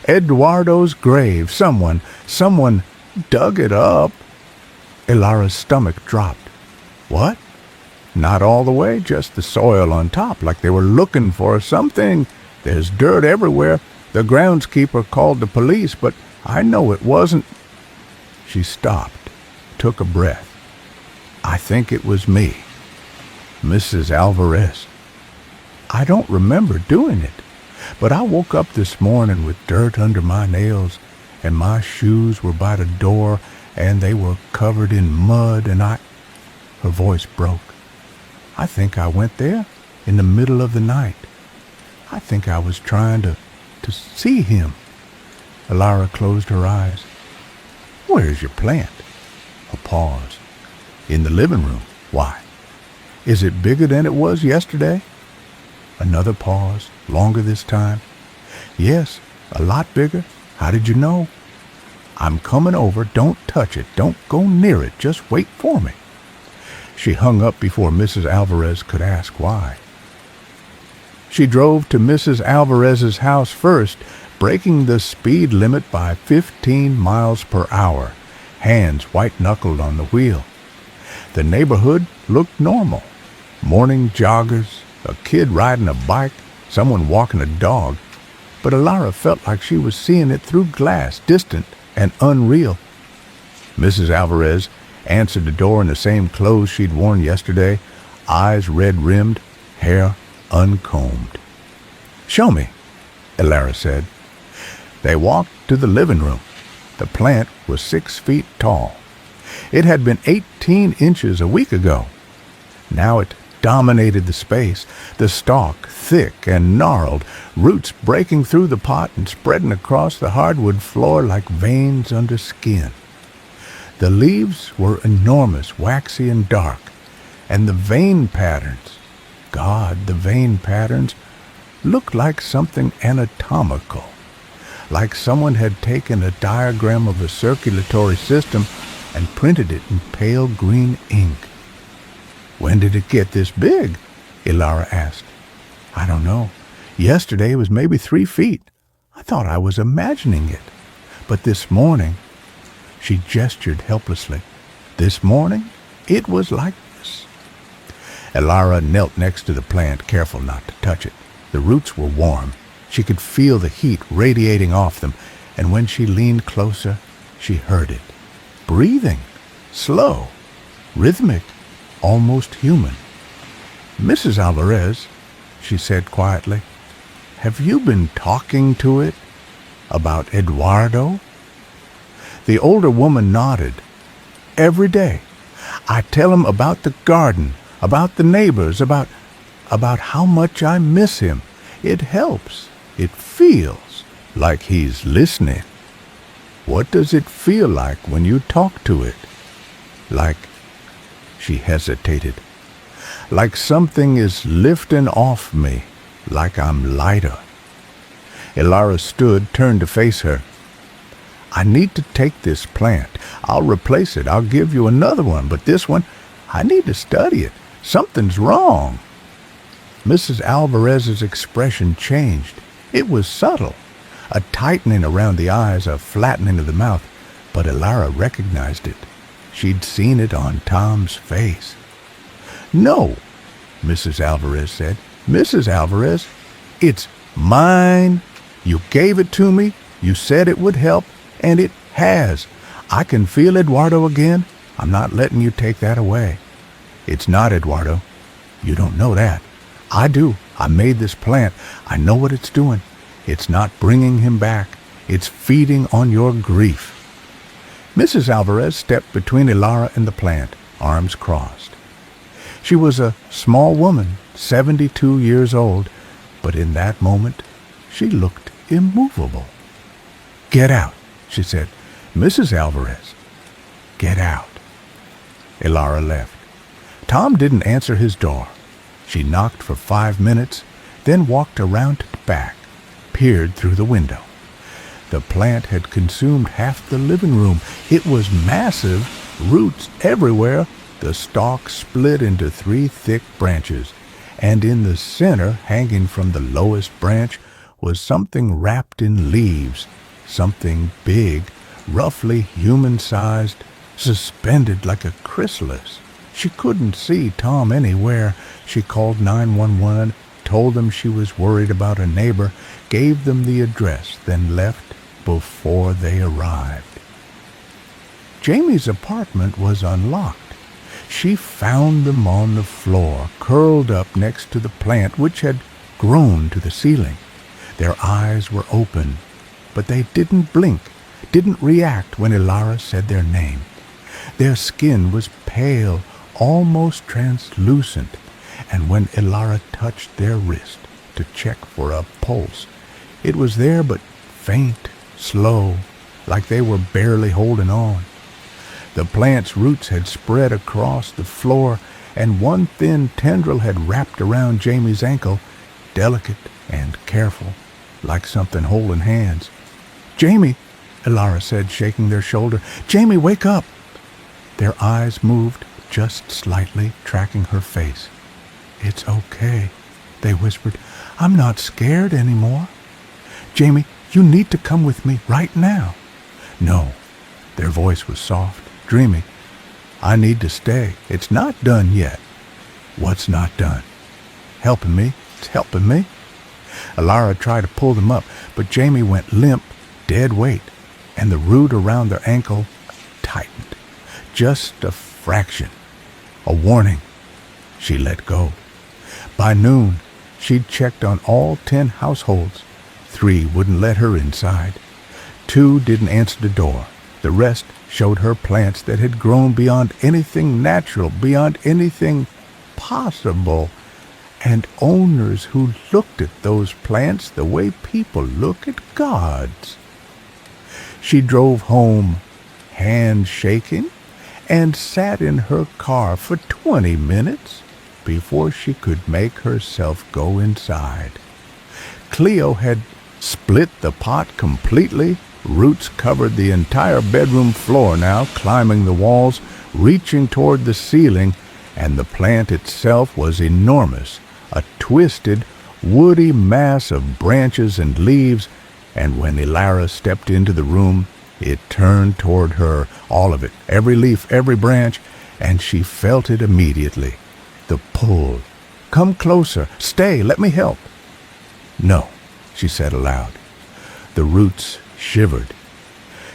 [SPEAKER 1] "Eduardo's grave. Someone dug it up." Elara's stomach dropped. "What?" "Not all the way, just the soil on top, like they were looking for something. There's dirt everywhere. The groundskeeper called the police, but I know it wasn't." She stopped, took a breath. I think it was me, Mrs. Alvarez. I don't remember doing it, but I woke up this morning with dirt under my nails, and my shoes were by the door, and they were covered in mud, and Her voice broke. I think I went there in the middle of the night. I think I was trying to see him. Elara closed her eyes. Where's your plant? A pause. In the living room. Why? Is it bigger than it was yesterday? Another pause, longer this time. Yes, a lot bigger. How did you know? I'm coming over. Don't touch it. Don't go near it. Just wait for me. She hung up before Mrs. Alvarez could ask why. She drove to Mrs. Alvarez's house first, breaking the speed limit by 15 miles per hour, hands white-knuckled on the wheel. The neighborhood looked normal. Morning joggers, a kid riding a bike, someone walking a dog. But Elara felt like she was seeing it through glass, distant and unreal. Mrs. Alvarez answered the door in the same clothes she'd worn yesterday, eyes red-rimmed, hair uncombed. Show me, Elara said. They walked to the living room. The plant was 6 feet tall. It had been 18 inches a week ago. Now it dominated the space, the stalk thick and gnarled, roots breaking through the pot and spreading across the hardwood floor like veins under skin. The leaves were enormous, waxy and dark, and the vein patterns, the vein patterns looked like something anatomical, like someone had taken a diagram of a circulatory system and printed it in pale green ink. When did it get this big? Elara asked. I don't know. Yesterday it was maybe 3 feet. I thought I was imagining it. But this morning, she gestured helplessly. This morning, it was like this. Elara knelt next to the plant, careful not to touch it. The roots were warm. She could feel the heat radiating off them, and when she leaned closer, she heard it. Breathing, slow, rhythmic, almost human. Mrs. Alvarez, she said quietly, have you been talking to it about Eduardo? The older woman nodded. Every day. I tell him about the garden, about the neighbors, about how much I miss him. It helps. It feels like he's listening. What does it feel like when you talk to it? Like, she hesitated, like something is lifting off me, like I'm lighter. Elara stood, turned to face her. I need to take this plant. I'll replace it. I'll give you another one, but this one, I need to study it. Something's wrong. Mrs. Alvarez's expression changed. It was subtle, a tightening around the eyes, a flattening of the mouth, but Elara recognized it. She'd seen it on Tom's face. No, Mrs. Alvarez said. Mrs. Alvarez, it's mine. You gave it to me. You said it would help, and it has. I can feel Eduardo again. I'm not letting you take that away. It's not Eduardo. You don't know that. I do. I made this plant. I know what it's doing. It's not bringing him back. It's feeding on your grief. Mrs. Alvarez stepped between Elara and the plant, arms crossed. She was a small woman, 72 years old, but in that moment she looked immovable. Get out, she said. Mrs. Alvarez, get out. Elara left. Tom didn't answer his door. She knocked for 5 minutes, then walked around to the back, peered through the window. The plant had consumed half the living room. It was massive, roots everywhere. The stalk split into 3 thick branches, and in the center, hanging from the lowest branch, was something wrapped in leaves, something big, roughly human-sized, suspended like a chrysalis. She couldn't see Tom anywhere. She called 911, told them she was worried about a neighbor, gave them the address, then left before they arrived. Jamie's apartment was unlocked. She found them on the floor, curled up next to the plant which had grown to the ceiling. Their eyes were open, but they didn't blink, didn't react when Elara said their name. Their skin was pale, almost translucent, and when Elara touched their wrist to check for a pulse, it was there but faint, slow, like they were barely holding on. The plant's roots had spread across the floor, and one thin tendril had wrapped around Jamie's ankle, delicate and careful, like something holding hands. "Jamie," Elara said, shaking their shoulder. "Jamie, wake up!" Their eyes moved just slightly, tracking her face. "It's okay," they whispered. "I'm not scared anymore. Jamie, you need to come with me right now." "No." Their voice was soft, dreamy. "I need to stay. It's not done yet." "What's not done?" "Helping me. It's helping me." Elara tried to pull them up, but Jamie went limp, dead weight, and the root around their ankle tightened. Just a fraction. A warning. She let go. By noon, she'd checked on all 10 households. 3 wouldn't let her inside. 2 didn't answer the door. The rest showed her plants that had grown beyond anything natural, beyond anything possible, and owners who looked at those plants the way people look at gods. She drove home, hands shaking, and sat in her car for 20 minutes before she could make herself go inside. Cleo had split the pot completely. Roots covered the entire bedroom floor now, climbing the walls, reaching toward the ceiling, and the plant itself was enormous, a twisted, woody mass of branches and leaves, and when Elara stepped into the room, it turned toward her, all of it, every leaf, every branch, and she felt it immediately. The pull. "Come closer. Stay. Let me help." "No," she said aloud. The roots shivered.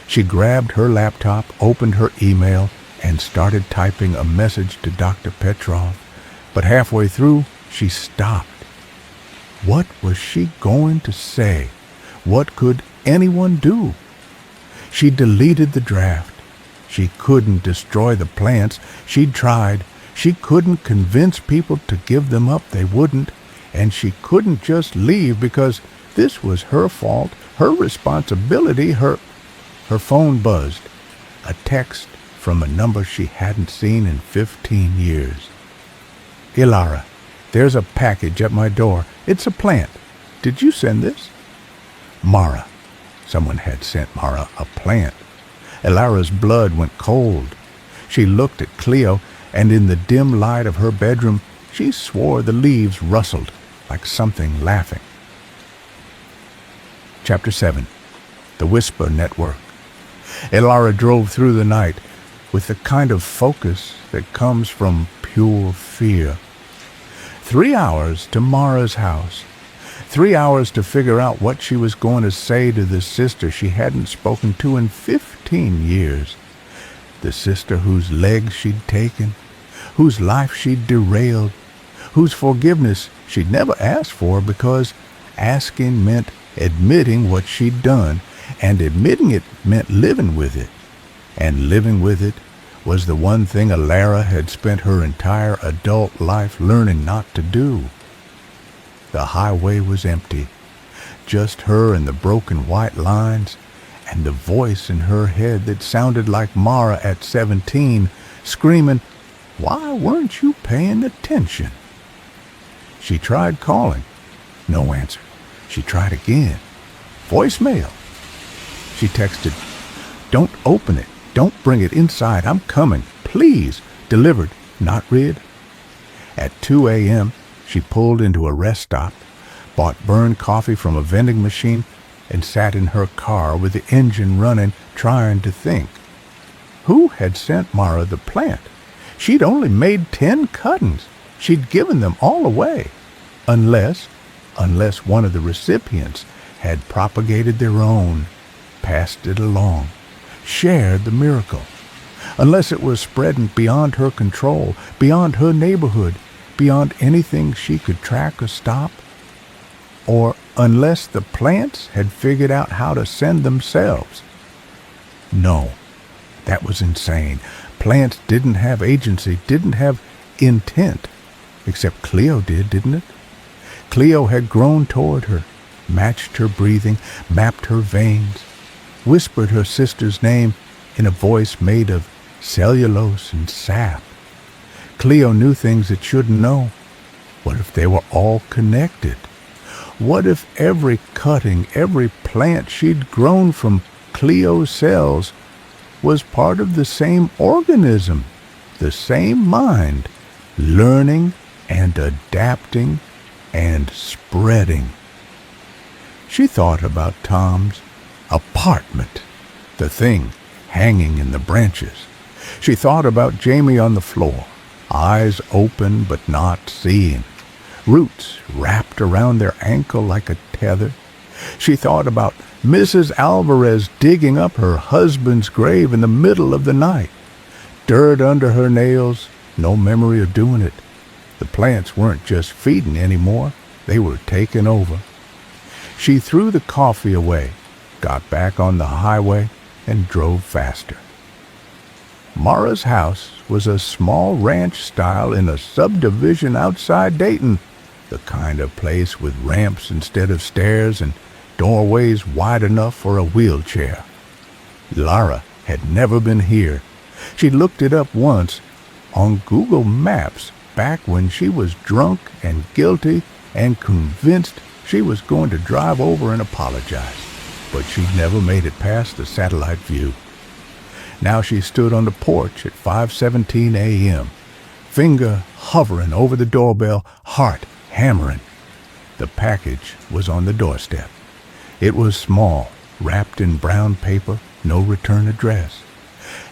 [SPEAKER 1] She grabbed her laptop, opened her email, and started typing a message to Dr. Petrov. But halfway through, she stopped. What was she going to say? What could anyone do? She deleted the draft. She couldn't destroy the plants. She'd tried. She couldn't convince people to give them up. They wouldn't. And she couldn't just leave because this was her fault, her responsibility. Her phone buzzed. A text from a number she hadn't seen in 15 years. "Elara, there's a package at my door. It's a plant. Did you send this?" Mara. Someone had sent Mara a plant. Elara's blood went cold. She looked at Cleo, and in the dim light of her bedroom, she swore the leaves rustled like something laughing. Chapter 7. The Whisper Network. Elara drove through the night with the kind of focus that comes from pure fear. 3 hours to Mara's house. 3 hours to figure out what she was going to say to the sister she hadn't spoken to in 15 years. The sister whose legs she'd taken, whose life she'd derailed, whose forgiveness she'd never asked for because asking meant admitting what she'd done, and admitting it meant living with it. And living with it was the one thing Elara had spent her entire adult life learning not to do. The highway was empty, just her and the broken white lines, and the voice in her head that sounded like Mara at 17, screaming, "Why weren't you paying attention?" She tried calling. No answer. She tried again. Voicemail. She texted, "Don't open it. Don't bring it inside. I'm coming. Please." Delivered, not read. At 2 a.m., she pulled into a rest stop, bought burned coffee from a vending machine, and sat in her car with the engine running, trying to think. Who had sent Mara the plant? She'd only made 10 cuttings. She'd given them all away. Unless one of the recipients had propagated their own, passed it along, shared the miracle. unless it was spreading beyond her control, beyond her neighborhood, beyond anything she could track or stop, or unless the plants had figured out how to send themselves. No, that was insane. Plants didn't have agency, didn't have intent, except Cleo did, didn't it? Cleo had grown toward her, matched her breathing, mapped her veins, whispered her sister's name in a voice made of cellulose and sap. Cleo knew things it shouldn't know. What if they were all connected? What if every cutting, every plant she'd grown from Cleo's cells was part of the same organism, the same mind, learning and adapting and spreading? She thought about Tom's apartment, the thing hanging in the branches. She thought about Jamie on the floor, eyes open but not seeing, roots wrapped around their ankle like a tether. She thought about Mrs. Alvarez digging up her husband's grave in the middle of the night. Dirt under her nails, no memory of doing it. The plants weren't just feeding anymore, they were taking over. She threw the coffee away, got back on the highway, and drove faster. Mara's house was a small ranch style in a subdivision outside Dayton, the kind of place with ramps instead of stairs and doorways wide enough for a wheelchair. Lara had never been here. She looked it up once on Google Maps back when she was drunk and guilty and convinced she was going to drive over and apologize, but she'd never made it past the satellite view. Now she stood on the porch at 5:17 a.m., finger hovering over the doorbell, heart hammering. The package was on the doorstep. It was small, wrapped in brown paper, no return address.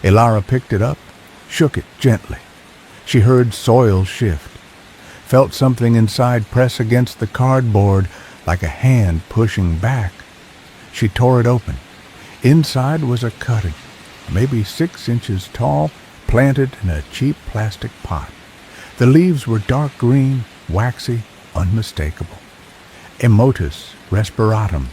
[SPEAKER 1] Elara picked it up, shook it gently. She heard soil shift, felt something inside press against the cardboard like a hand pushing back. She tore it open. Inside was a cutting, maybe 6 inches tall, planted in a cheap plastic pot. The leaves were dark green, waxy, unmistakable. Emotus respiratum.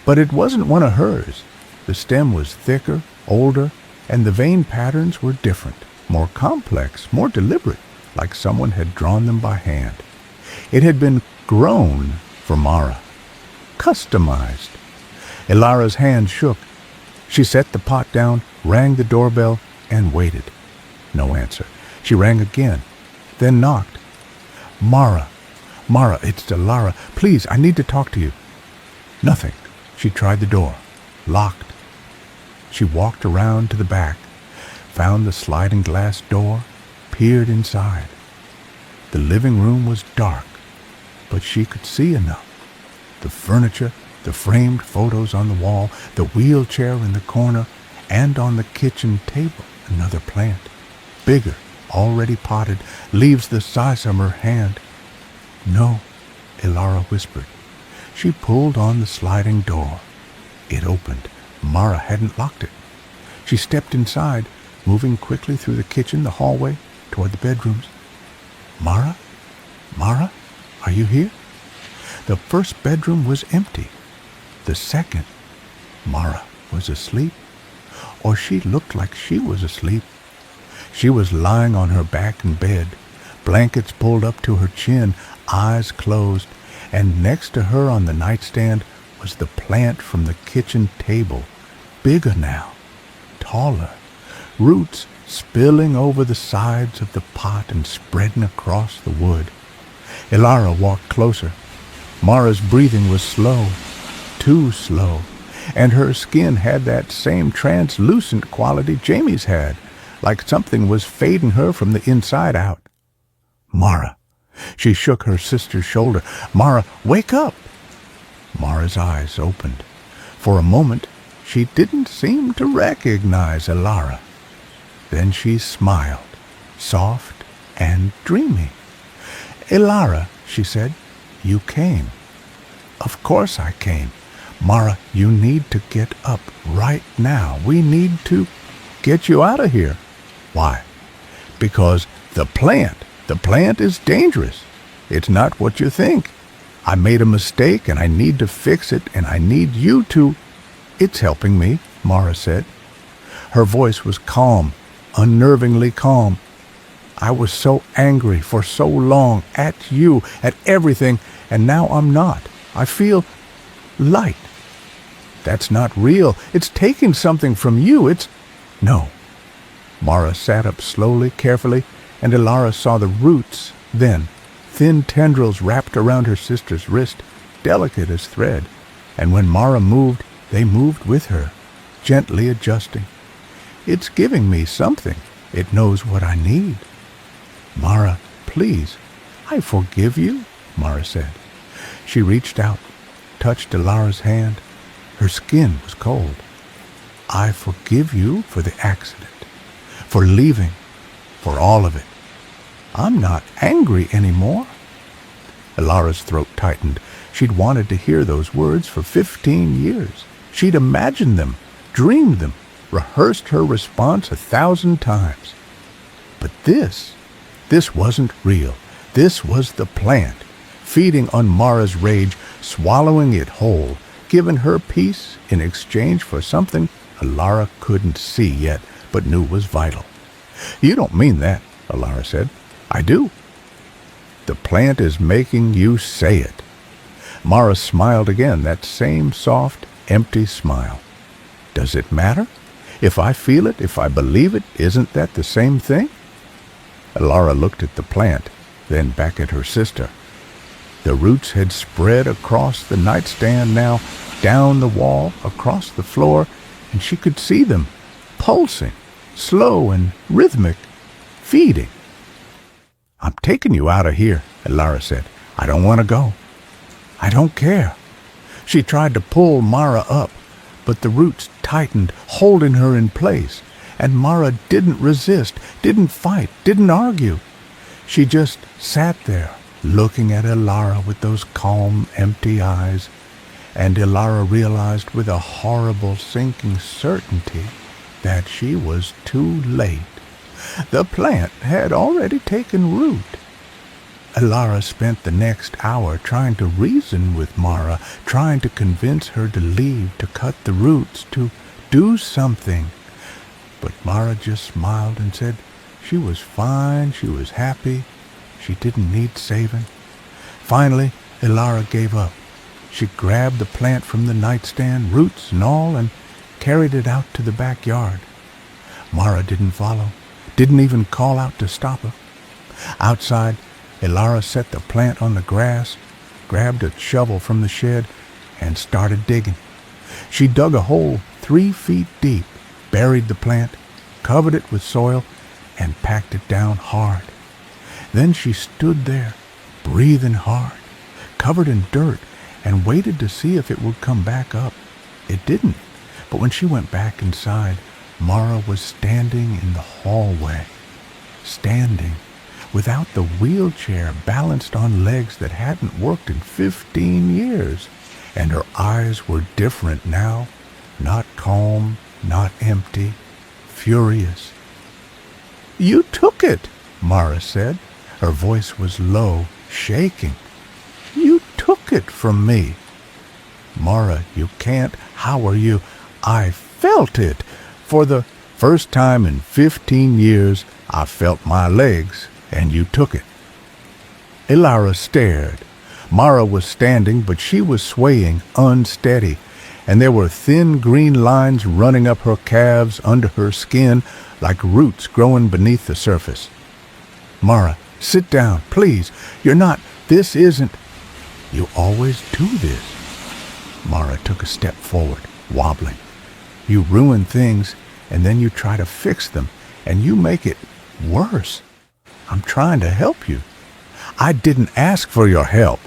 [SPEAKER 1] But it wasn't one of hers. The stem was thicker, older, and the vein patterns were different, more complex, more deliberate, like someone had drawn them by hand. It had been grown for Mara, customized. Elara's hand shook. She set the pot down, rang the doorbell, and waited. No answer. She rang again, then knocked. Mara, it's Elara. Please, I need to talk to you. Nothing. She tried the door. Locked. She walked around to the back, found the sliding glass door, peered inside. The living room was dark, but she could see enough. The furniture, the framed photos on the wall, the wheelchair in the corner, and on the kitchen table, another plant, bigger, already potted, leaves the size of her hand. No, Elara whispered. She pulled on the sliding door. It opened. Mara hadn't locked it. She stepped inside, moving quickly through the kitchen, the hallway, toward the bedrooms. Mara? Are you here? The first bedroom was empty. The second, Mara was asleep. Or she looked like she was asleep. She was lying on her back in bed, blankets pulled up to her chin, eyes closed, and next to her on the nightstand was the plant from the kitchen table, bigger now, taller, roots spilling over the sides of the pot and spreading across the wood. Elara walked closer. Mara's breathing was slow, too slow, and her skin had that same translucent quality Jamie's had, like something was fading her from the inside out. Mara. She shook her sister's shoulder. Mara, wake up! Mara's eyes opened. For a moment, she didn't seem to recognize Elara. Then she smiled, soft and dreamy. Elara, she said, you came. Of course I came. Mara, you need to get up right now. We need to... get you out of here. Why? Because the plant is dangerous. It's not what you think. I made a mistake and I need to fix it and I need you to... It's helping me, Mara said. Her voice was calm, unnervingly calm. I was so angry for so long at you, at everything, and now I'm not. I feel light. That's not real. It's taking something from you. No. Mara sat up slowly, carefully, and Elara saw the roots then, thin tendrils wrapped around her sister's wrist, delicate as thread. And when Mara moved, they moved with her, gently adjusting. It's giving me something. It knows what I need. Mara, please, I forgive you, Mara said. She reached out, touched Elara's hand. Her skin was cold. I forgive you for the accident, for leaving, for all of it. I'm not angry anymore. Elara's throat tightened. She'd wanted to hear those words for 15 years. She'd imagined them, dreamed them, rehearsed her response 1,000 times. But this wasn't real. This was the plant, feeding on Mara's rage, swallowing it whole, giving her peace in exchange for something Elara couldn't see yet, but knew was vital. You don't mean that, Elara said. I do. The plant is making you say it. Mara smiled again, that same soft, empty smile. Does it matter? If I feel it, if I believe it, isn't that the same thing? Elara looked at the plant, then back at her sister. The roots had spread across the nightstand now, down the wall, across the floor, and she could see them, pulsing, slow and rhythmic, feeding. I'm taking you out of here, Elara said. I don't want to go. I don't care. She tried to pull Mara up, but the roots tightened, holding her in place, and Mara didn't resist, didn't fight, didn't argue. She just sat there, looking at Elara with those calm, empty eyes, and Elara realized with a horrible, sinking certainty that she was too late. The plant had already taken root. Elara spent the next hour trying to reason with Mara, trying to convince her to leave, to cut the roots, to do something. But Mara just smiled and said she was fine, she was happy, she didn't need saving. Finally, Elara gave up. She grabbed the plant from the nightstand, roots and all, and carried it out to the backyard. Mara didn't follow, didn't even call out to stop her. Outside, Elara set the plant on the grass, grabbed a shovel from the shed, and started digging. She dug a hole 3 feet deep, buried the plant, covered it with soil, and packed it down hard. Then she stood there, breathing hard, covered in dirt, and waited to see if it would come back up. It didn't, but when she went back inside, Mara was standing in the hallway, standing without the wheelchair, balanced on legs that hadn't worked in 15 years, and her eyes were different now, not calm, not empty, furious. You took it, Mara said. Her voice was low, shaking. You took it from me. Mara, you can't. How are you? I felt it. For the first time in 15 years, I felt my legs, and you took it. Elara stared. Mara was standing, but she was swaying, unsteady, and there were thin green lines running up her calves under her skin like roots growing beneath the surface. Mara, sit down, please. You're not, this isn't... You always do this. Mara took a step forward, wobbling. You ruin things, and then you try to fix them, and you make it worse. I'm trying to help you. I didn't ask for your help.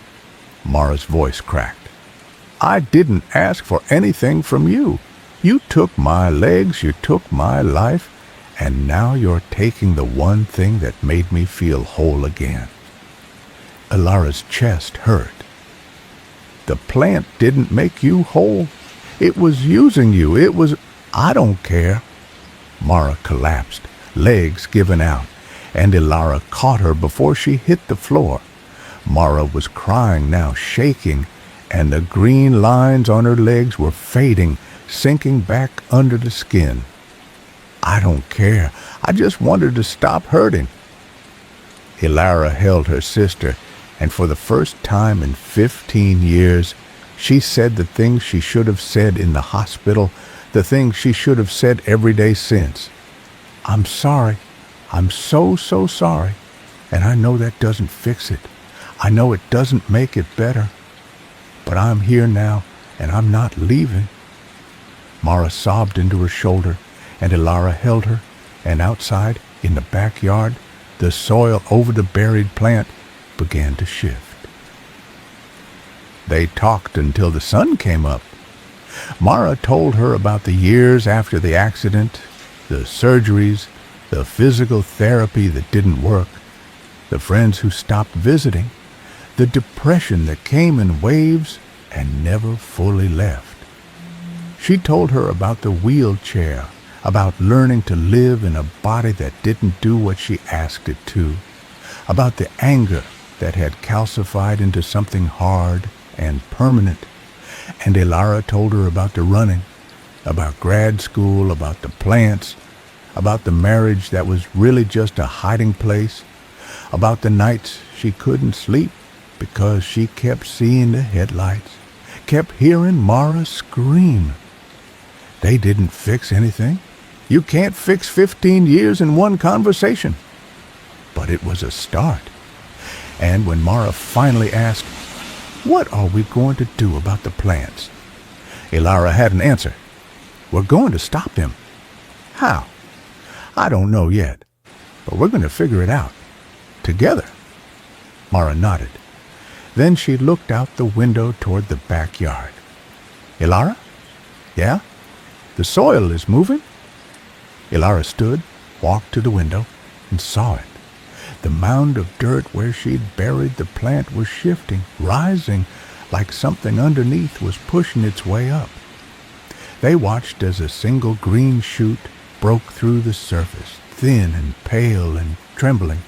[SPEAKER 1] Mara's voice cracked. I didn't ask for anything from you. You took my legs, you took my life, and now you're taking the one thing that made me feel whole again. Elara's chest hurt. The plant didn't make you whole. It was using you. It was... I don't care. Mara collapsed, legs given out, and Ilara caught her before she hit the floor. Mara was crying now, shaking, and the green lines on her legs were fading, sinking back under the skin. "I don't care. I just wanted to stop hurting." Ilara held her sister, and for the first time in 15 years, she said the things she should have said in the hospital, the things she should have said every day since. "I'm sorry. I'm so sorry. And I know that doesn't fix it. I know it doesn't make it better. But I'm here now, and I'm not leaving." Mara sobbed into her shoulder, and Ilara held her, and outside, in the backyard, the soil over the buried plant began to shift. They talked until the sun came up. Mara told her about the years after the accident, the surgeries, the physical therapy that didn't work, the friends who stopped visiting, the depression that came in waves and never fully left. She told her about the wheelchair, about learning to live in a body that didn't do what she asked it to, about the anger that had calcified into something hard and permanent. And Ilara told her about the running, about grad school, about the plants, about the marriage that was really just a hiding place, about the nights she couldn't sleep because she kept seeing the headlights, kept hearing Mara scream. They didn't fix anything. You can't fix 15 years in one conversation. But it was a start. And when Mara finally asked, "What are we going to do about the plants?" Ilara had an answer. "We're going to stop them." "How?" "I don't know yet, but we're going to figure it out. Together." Mara nodded. Then she looked out the window toward the backyard. "Ilara?" "Yeah? The soil is moving?" Ilara stood, walked to the window, and saw it. The mound of dirt where she'd buried the plant was shifting, rising, like something underneath was pushing its way up. They watched as a single green shoot broke through the surface, thin and pale and trembling.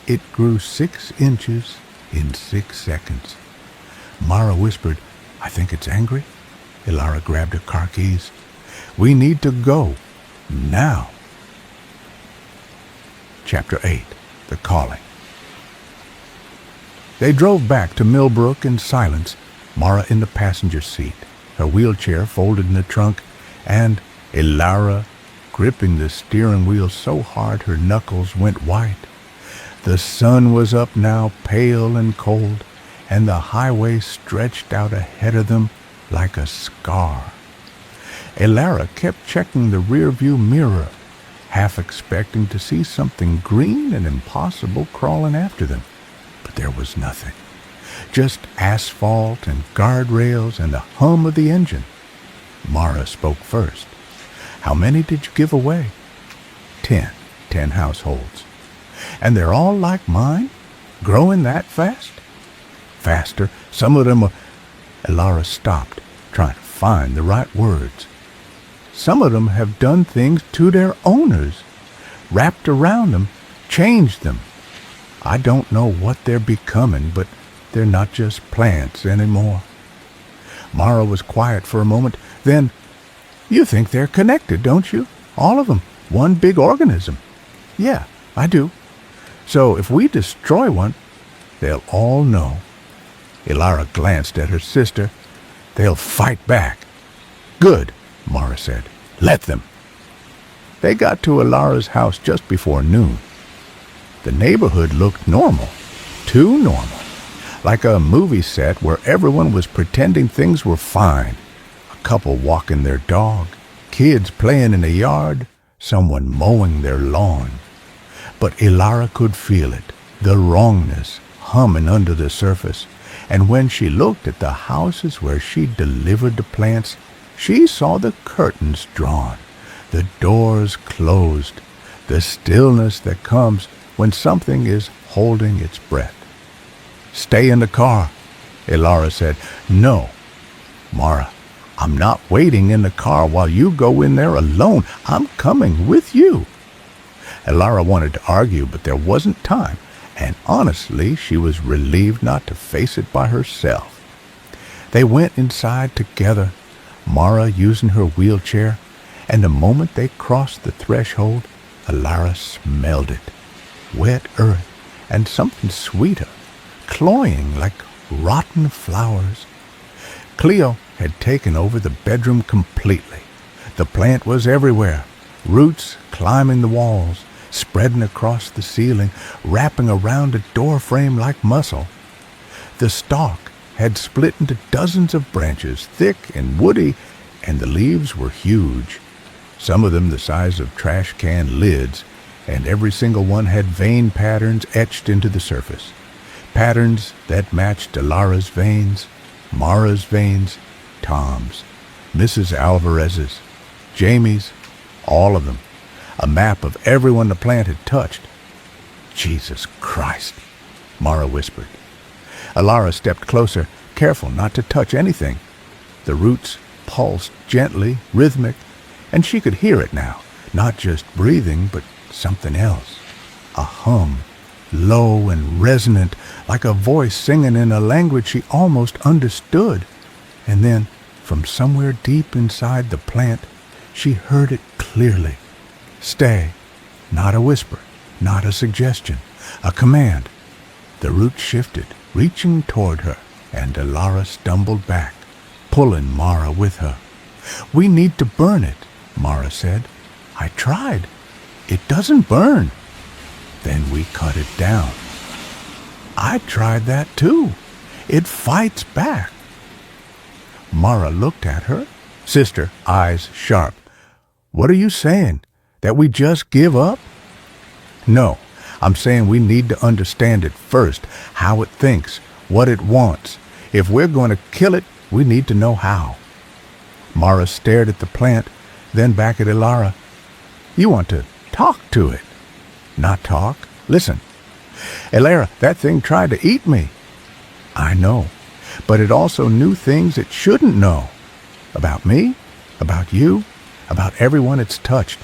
[SPEAKER 1] It grew 6 inches in 6 seconds. Mara whispered, "I think it's angry." Ilara grabbed her car keys. "We need to go. Now." Chapter 8. The Calling. They drove back to Millbrook in silence, Mara in the passenger seat, her wheelchair folded in the trunk, and Ilara gripping the steering wheel so hard her knuckles went white. The sun was up now, pale and cold, and the highway stretched out ahead of them like a scar. Ilara kept checking the rearview mirror, half expecting to see something green and impossible crawling after them. But there was nothing. Just asphalt and guardrails and the hum of the engine. Mara spoke first. "How many did you give away?" 10. 10 households. "And they're all like mine? Growing that fast?" "Faster. Some of them are—" Ilara stopped, trying to find the right words. "Some of them have done things to their owners, wrapped around them, changed them. I don't know what they're becoming, but they're not just plants anymore." Mara was quiet for a moment. Then, "You think they're connected, don't you? All of them. One big organism." "Yeah, I do. So if we destroy one, they'll all know." Ilara glanced at her sister. "They'll fight back." "Good," Mara said. "Let them." They got to Ilara's house just before noon. The neighborhood looked normal, too normal, like a movie set where everyone was pretending things were fine. A couple walking their dog, kids playing in the yard, someone mowing their lawn. But Ilara could feel it, the wrongness humming under the surface, and when she looked at the houses where she'd delivered the plants, she saw the curtains drawn, the doors closed, the stillness that comes when something is holding its breath. "Stay in the car," Ilara said. "No, Mara, I'm not waiting in the car while you go in there alone. I'm coming with you. Elara wanted to argue, but there wasn't time, and honestly, she was relieved not to face it by herself. They went inside together, Mara using her wheelchair, and the moment they crossed the threshold, Elara smelled it. Wet earth and something sweeter, cloying like rotten flowers. Cleo had taken over the bedroom completely. The plant was everywhere, roots climbing the walls, spreading across the ceiling, wrapping around a door frame like muscle. The stalk had split into dozens of branches, thick and woody, and the leaves were huge, some of them the size of trash can lids, and every single one had vein patterns etched into the surface. Patterns that matched Elara's veins, Mara's veins, Tom's, Mrs. Alvarez's, Jamie's, all of them. A map of everyone the plant had touched. Jesus Christ, Mara whispered. Elara stepped closer, careful not to touch anything. The roots pulsed gently, rhythmic, and she could hear it now, not just breathing, but something else. A hum, low and resonant, like a voice singing in a language she almost understood. And then, from somewhere deep inside the plant, she heard it clearly. Stay. Not a whisper, not a suggestion, a command. The roots shifted, reaching toward her, and Elara stumbled back, pulling Mara with her. We need to burn it, Mara said. I tried. It doesn't burn. Then we cut it down. I tried that too. It fights back. Mara looked at her, sister, eyes sharp. What are you saying? That we just give up? No, I'm saying we need to understand it first, how it thinks, what it wants. If we're going to kill it, we need to know how. Mara stared at the plant, then back at Elara. You want to talk to it. Not talk. Listen. Elara, that thing tried to eat me. I know, but it also knew things it shouldn't know. About me, about you, about everyone it's touched.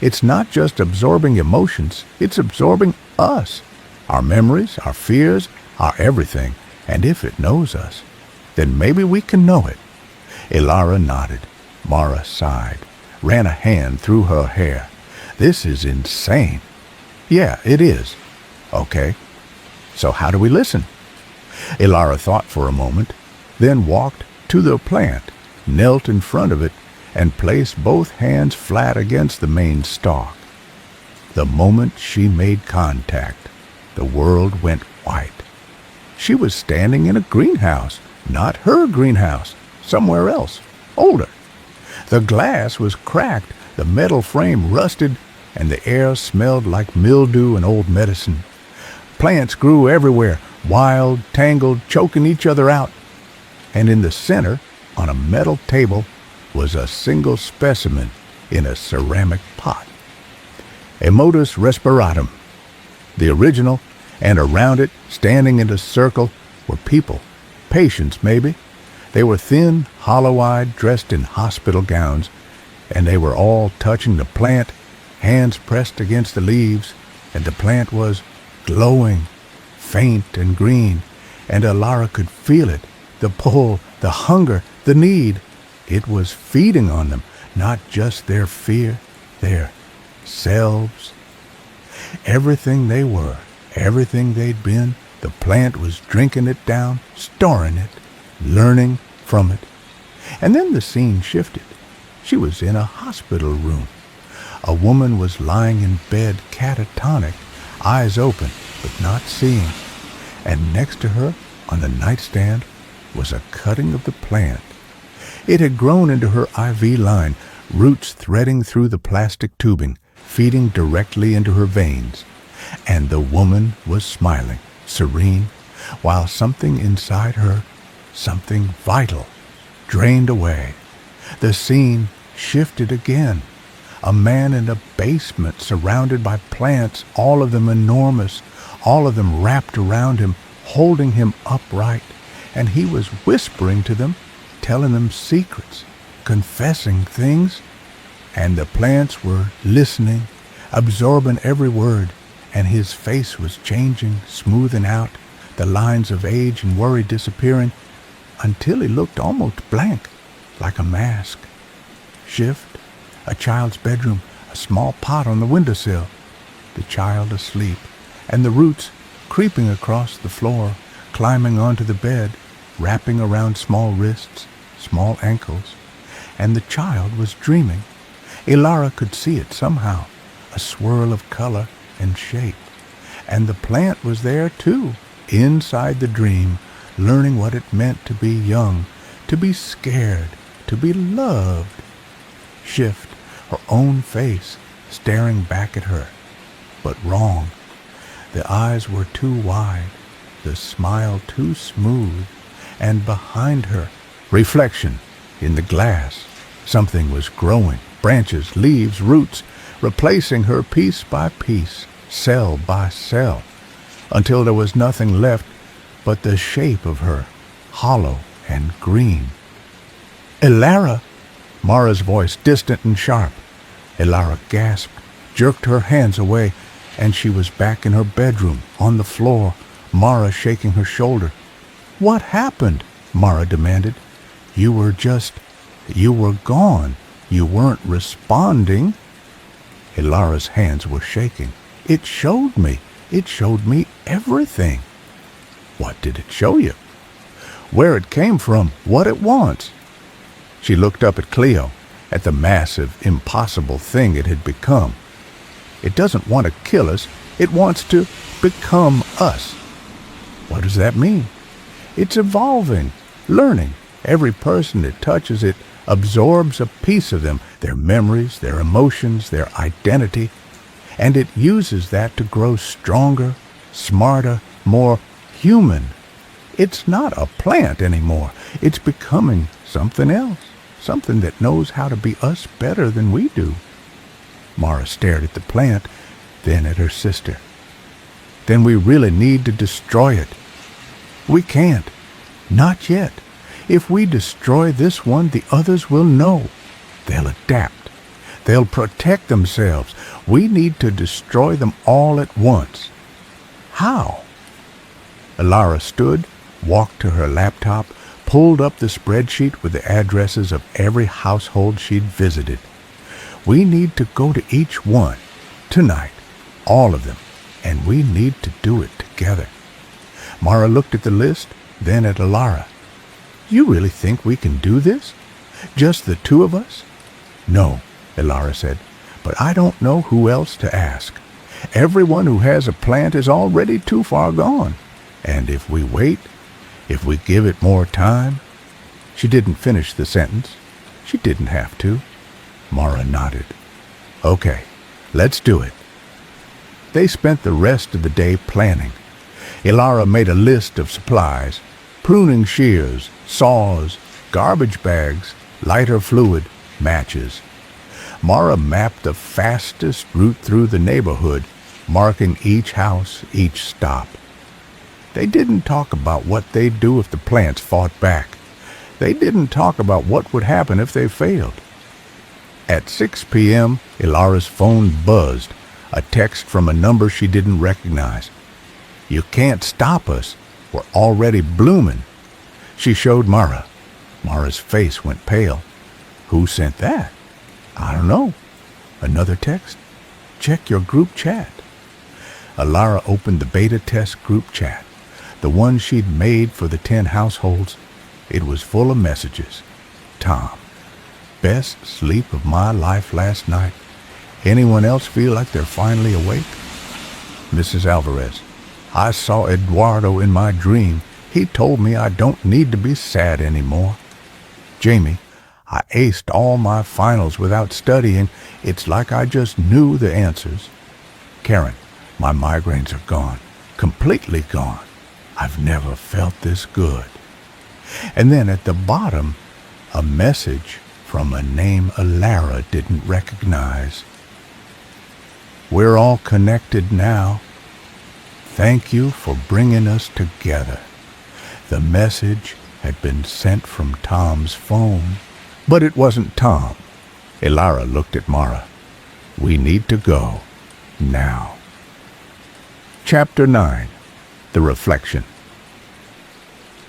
[SPEAKER 1] It's not just absorbing emotions, it's absorbing us. Our memories, our fears, our everything. And if it knows us, then maybe we can know it. Elara nodded. Mara sighed, ran a hand through her hair. This is insane. Yeah, it is. Okay. So how do we listen? Elara thought for a moment, then walked to the plant, knelt in front of it, and placed both hands flat against the main stalk. The moment she made contact, the world went white. She was standing in a greenhouse, not her greenhouse, somewhere else, older. The glass was cracked, the metal frame rusted, and the air smelled like mildew and old medicine. Plants grew everywhere, wild, tangled, choking each other out. And in the center, on a metal table, was a single specimen in a ceramic pot. A modus respiratum, the original, and around it, standing in a circle, were people, patients maybe. They were thin, hollow-eyed, dressed in hospital gowns, and they were all touching the plant, hands pressed against the leaves, and the plant was glowing, faint and green, and Elara could feel it, the pull, the hunger, the need. It was feeding on them, not just their fear, their selves. Everything they were, everything they'd been, the plant was drinking it down, storing it, learning from it. And then the scene shifted. She was in a hospital room. A woman was lying in bed, catatonic, eyes open, but not seeing. And next to her, on the nightstand, was a cutting of the plant. It had grown into her IV line, roots threading through the plastic tubing, feeding directly into her veins. And the woman was smiling, serene, while something inside her, something vital, drained away. The scene shifted again. A man in a basement surrounded by plants, all of them enormous, all of them wrapped around him, holding him upright, and he was whispering to them, telling them secrets, confessing things, and the plants were listening, absorbing every word, and his face was changing, smoothing out, the lines of age and worry disappearing, until he looked almost blank, like a mask. Shift, a child's bedroom, a small pot on the windowsill, the child asleep, and the roots creeping across the floor, climbing onto the bed, wrapping around small wrists, small ankles, and the child was dreaming. Elara could see it somehow, a swirl of color and shape. And the plant was there too, inside the dream, learning what it meant to be young, to be scared, to be loved. Shift, her own face, staring back at her. But wrong. The eyes were too wide, the smile too smooth, and behind her, reflection in the glass. Something was growing, branches, leaves, roots, replacing her piece by piece, cell by cell, until there was nothing left but the shape of her, hollow and green. "Elara!" Mara's voice, distant and sharp. Elara gasped, jerked her hands away, and she was back in her bedroom, on the floor, Mara shaking her shoulder. "What happened?" Mara demanded. You were gone. You weren't responding." Elara's hands were shaking. It showed me everything." "What did it show you?" "Where it came from, what it wants." She looked up at Cleo, at the massive, impossible thing it had become. "It doesn't want to kill us, it wants to become us." "What does that mean?" "It's evolving, learning. Every person it touches, it absorbs a piece of them, their memories, their emotions, their identity, and it uses that to grow stronger, smarter, more human. It's not a plant anymore. It's becoming something else, something that knows how to be us better than we do." Mara stared at the plant, then at her sister. "Then we really need to destroy it." "We can't. Not yet. If we destroy this one, the others will know. They'll adapt. They'll protect themselves. We need to destroy them all at once." "How?" Elara stood, walked to her laptop, pulled up the spreadsheet with the addresses of every household she'd visited. "We need to go to each one, tonight, all of them, and we need to do it together." Mara looked at the list, then at Elara. "You really think we can do this? Just the two of us?" "No," Elara said, "but I don't know who else to ask. Everyone who has a plant is already too far gone. And if we wait, if we give it more time—" She didn't finish the sentence. She didn't have to. Mara nodded. "Okay, let's do it." They spent the rest of the day planning. Elara made a list of supplies: pruning shears, saws, garbage bags, lighter fluid, matches. Mara mapped the fastest route through the neighborhood, marking each house, each stop. They didn't talk about what they'd do if the plants fought back. They didn't talk about what would happen if they failed. At 6 p.m., Elara's phone buzzed, a text from a number she didn't recognize. "You can't stop us. We're already blooming." She showed Mara. Mara's face went pale. "Who sent that?" "I don't know." "Another text? Check your group chat." Elara opened the beta test group chat, the one she'd made for the 10 households. It was full of messages. "Tom, best sleep of my life last night. Anyone else feel like they're finally awake?" "Mrs. Alvarez, I saw Eduardo in my dream. He told me I don't need to be sad anymore." "Jamie, I aced all my finals without studying. It's like I just knew the answers." "Karen, my migraines are gone, completely gone. I've never felt this good." And then at the bottom, a message from a name Elara didn't recognize. "We're all connected now. Thank you for bringing us together. The message had been sent from Tom's phone. But it wasn't Tom. Elara looked at Mara. We need to go. Now. Chapter 9. The Reflection.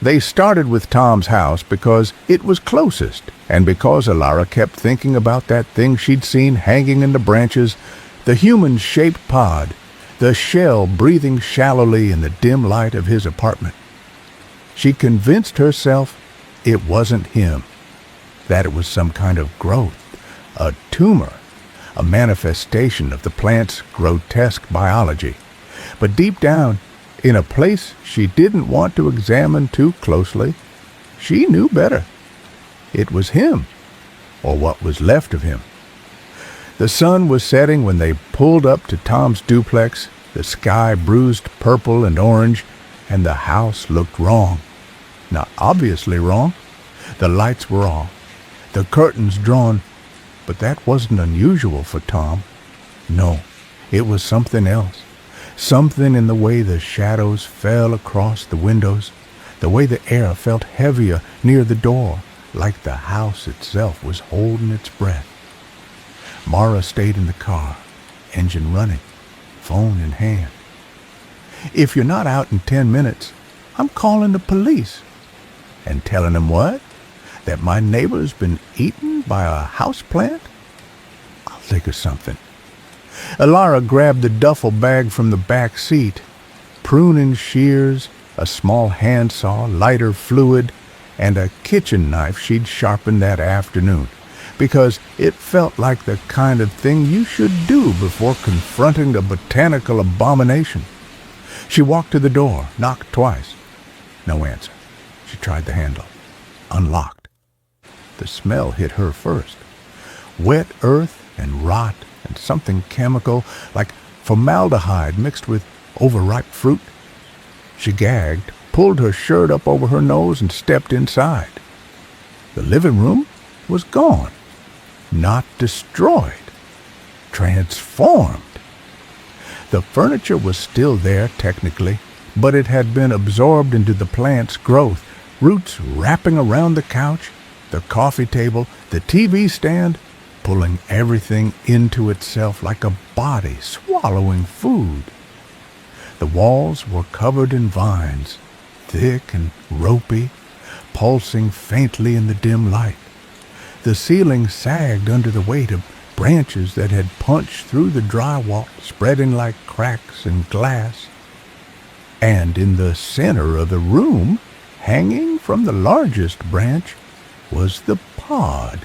[SPEAKER 1] They started with Tom's house because it was closest, and because Elara kept thinking about that thing she'd seen hanging in the branches, the human-shaped pod, the shell breathing shallowly in the dim light of his apartment. She convinced herself it wasn't him, that it was some kind of growth, a tumor, a manifestation of the plant's grotesque biology. But deep down, in a place she didn't want to examine too closely, she knew better. It was him, or what was left of him. The sun was setting when they pulled up to Tom's duplex, the sky bruised purple and orange, and the house looked wrong. Not obviously wrong. The lights were off, the curtains drawn, but that wasn't unusual for Tom. No, it was something else. Something in the way the shadows fell across the windows, the way the air felt heavier near the door, like the house itself was holding its breath. Mara stayed in the car, engine running, phone in hand. If you're not out in 10 minutes, I'm calling the police. And telling them what? That my neighbor's been eaten by a houseplant? I'll think of something. Elara grabbed the duffel bag from the back seat. Pruning shears, a small handsaw, lighter fluid, and a kitchen knife she'd sharpened that afternoon, because it felt like the kind of thing you should do before confronting the botanical abomination. She walked to the door, knocked twice. No answer. She tried the handle. Unlocked. The smell hit her first. Wet earth and rot and something chemical like formaldehyde mixed with overripe fruit. She gagged, pulled her shirt up over her nose, and stepped inside. The living room was gone. Not destroyed. Transformed. The furniture was still there, technically, but it had been absorbed into the plant's growth, roots wrapping around the couch, the coffee table, the TV stand, pulling everything into itself like a body swallowing food. The walls were covered in vines, thick and ropey, pulsing faintly in the dim light. The ceiling sagged under the weight of branches that had punched through the drywall, spreading like cracks in glass. And in the center of the room, hanging from the largest branch, was the pod.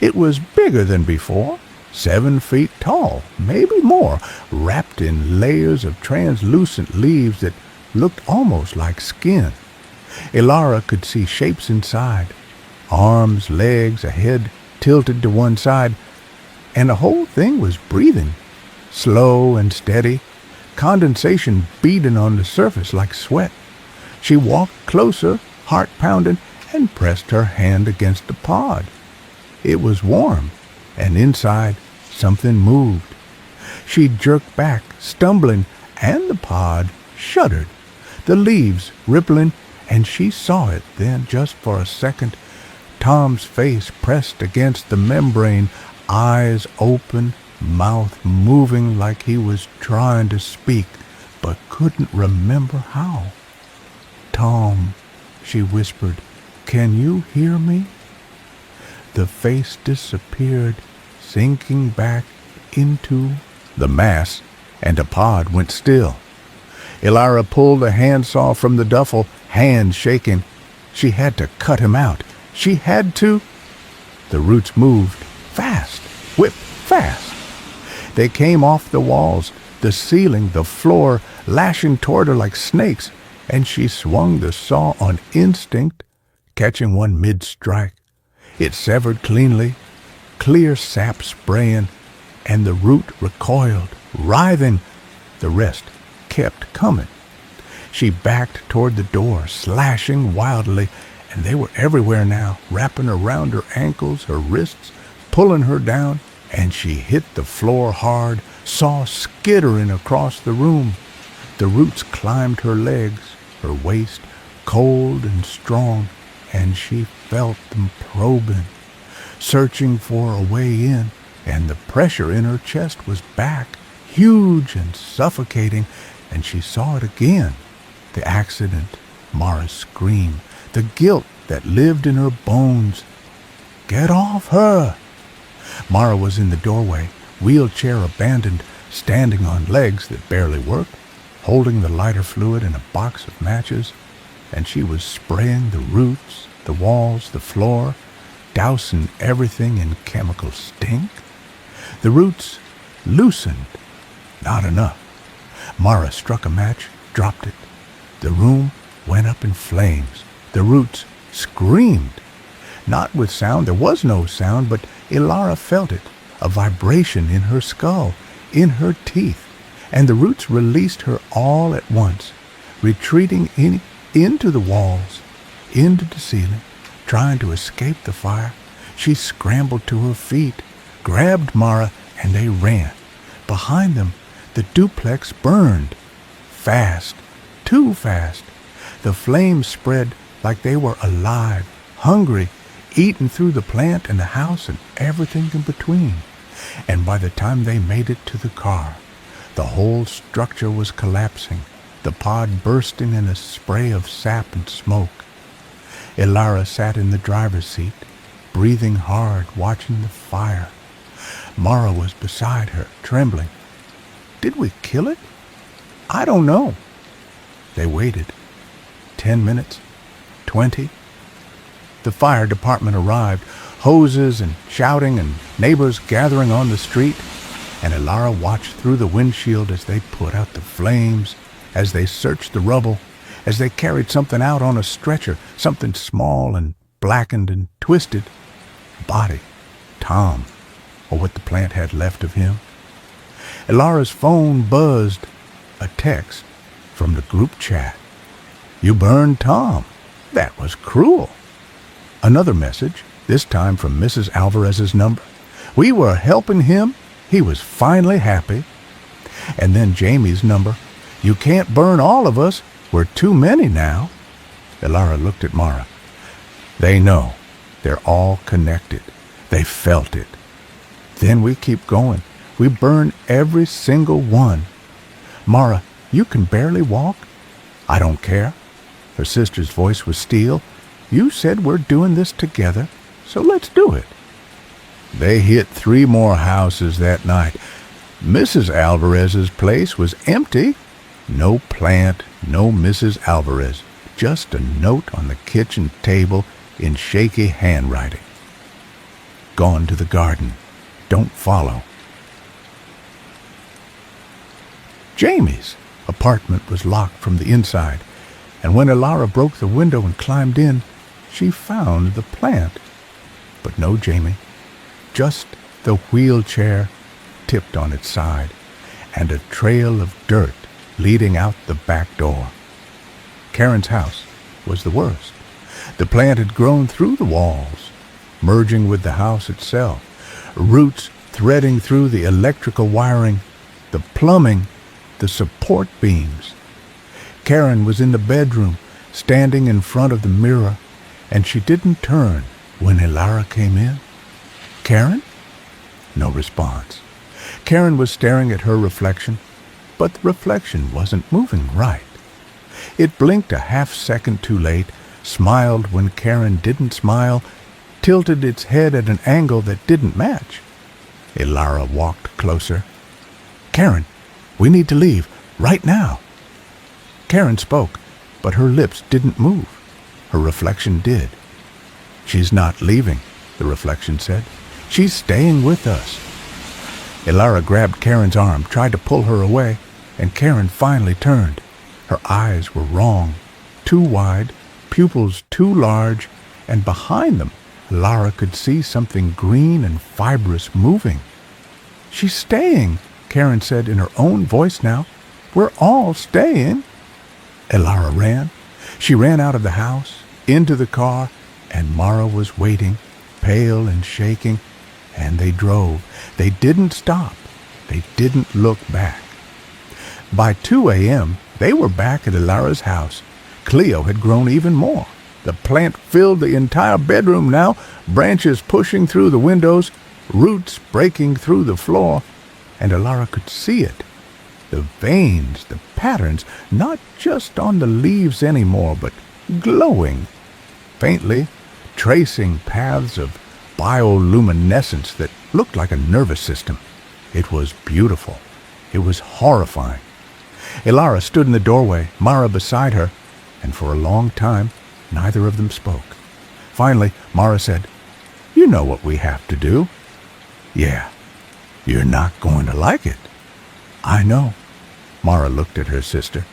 [SPEAKER 1] It was bigger than before, 7 feet tall, maybe more, wrapped in layers of translucent leaves that looked almost like skin. Elara could see shapes inside, arms, legs, a head tilted to one side, and the whole thing was breathing, slow and steady, condensation beading on the surface like sweat. She walked closer, heart pounding, and pressed her hand against the pod. It was warm, and inside something moved. She jerked back, stumbling, and the pod shuddered, the leaves rippling, and she saw it then just for a second. Tom's face pressed against the membrane, eyes open, mouth moving like he was trying to speak, but couldn't remember how. "Tom," she whispered, "can you hear me?" The face disappeared, sinking back into the mass, and the pod went still. Elara pulled a handsaw from the duffel, hands shaking. She had to cut him out. She had to. The roots moved, fast, whip fast. They came off the walls, the ceiling, the floor, lashing toward her like snakes, and she swung the saw on instinct, catching one mid-strike. It severed cleanly, clear sap spraying, and the root recoiled, writhing. The rest kept coming. She backed toward the door, slashing wildly, and they were everywhere now, wrapping around her ankles, her wrists, pulling her down, and she hit the floor hard, saw skittering across the room. The roots climbed her legs, her waist, cold and strong, and she felt them probing, searching for a way in, and the pressure in her chest was back, huge and suffocating, and she saw it again. The accident, Mara's scream, the guilt that lived in her bones. Get off her! Mara was in the doorway, wheelchair abandoned, standing on legs that barely worked, holding the lighter fluid and a box of matches, and she was spraying the roots, the walls, the floor, dousing everything in chemical stink. The roots loosened. Not enough. Mara struck a match, dropped it. The room went up in flames. The roots screamed. Not with sound, there was no sound, but Ilara felt it, a vibration in her skull, in her teeth, and the roots released her all at once, retreating into the walls, into the ceiling, trying to escape the fire. She scrambled to her feet, grabbed Mara, and they ran. Behind them, the duplex burned. Fast, too fast. The flames spread like they were alive, hungry, eating through the plant and the house and everything in between. And by the time they made it to the car, the whole structure was collapsing, the pod bursting in a spray of sap and smoke. Ilara sat in the driver's seat, breathing hard, watching the fire. Mara was beside her, trembling. Did we kill it? I don't know. They waited. 10 minutes, 20. The fire department arrived, hoses and shouting and neighbors gathering on the street, and Ilara watched through the windshield as they put out the flames, as they searched the rubble, as they carried something out on a stretcher, something small and blackened and twisted. A body. Tom, or what the plant had left of him. Ilara's phone buzzed. A text from the group chat. You burned Tom. That was cruel. Another message, this time from Mrs. Alvarez's number. We were helping him. He was finally happy. And then Jamie's number. You can't burn all of us. We're too many now. Ilara looked at Mara. They know. They're all connected. They felt it. Then we keep going. We burn every single one. Mara, you can barely walk. I don't care. Her sister's voice was steel. You said we're doing this together, so let's do it. They hit 3 more houses that night. Mrs. Alvarez's place was empty. No plant, no Mrs. Alvarez. Just a note on the kitchen table in shaky handwriting. Gone to the garden. Don't follow. Jamie's apartment was locked from the inside, and when Ilara broke the window and climbed in, she found the plant. But no Jamie. Just the wheelchair tipped on its side, and a trail of dirt leading out the back door. Karen's house was the worst. The plant had grown through the walls, merging with the house itself, roots threading through the electrical wiring, the plumbing, the support beams. Karen was in the bedroom, standing in front of the mirror, and she didn't turn when Ilara came in. Karen? No response. Karen was staring at her reflection, but the reflection wasn't moving right. It blinked a half-second too late, smiled when Karen didn't smile, tilted its head at an angle that didn't match. Ilara walked closer. Karen, we need to leave, right now. Karen spoke, but her lips didn't move. Her reflection did. She's not leaving, the reflection said. She's staying with us. Ilara grabbed Karen's arm, tried to pull her away, and Karen finally turned. Her eyes were wrong, too wide, pupils too large, and behind them, Ilara could see something green and fibrous moving. She's staying, Karen said in her own voice now. We're all staying. Ilara ran. She ran out of the house, into the car, and Mara was waiting, pale and shaking, and they drove. They didn't stop. They didn't look back. By 2 a.m., they were back at Ilara's house. Cleo had grown even more. The plant filled the entire bedroom now, branches pushing through the windows, roots breaking through the floor, and Alara could see it. The veins, the patterns, not just on the leaves anymore, but glowing, faintly, tracing paths of bioluminescence that looked like a nervous system. It was beautiful. It was horrifying. Alara stood in the doorway, Mara beside her, and for a long time, neither of them spoke. Finally, Mara said, "You know what we have to do." "Yeah, you're not going to like it." "I know." Mara looked at her sister.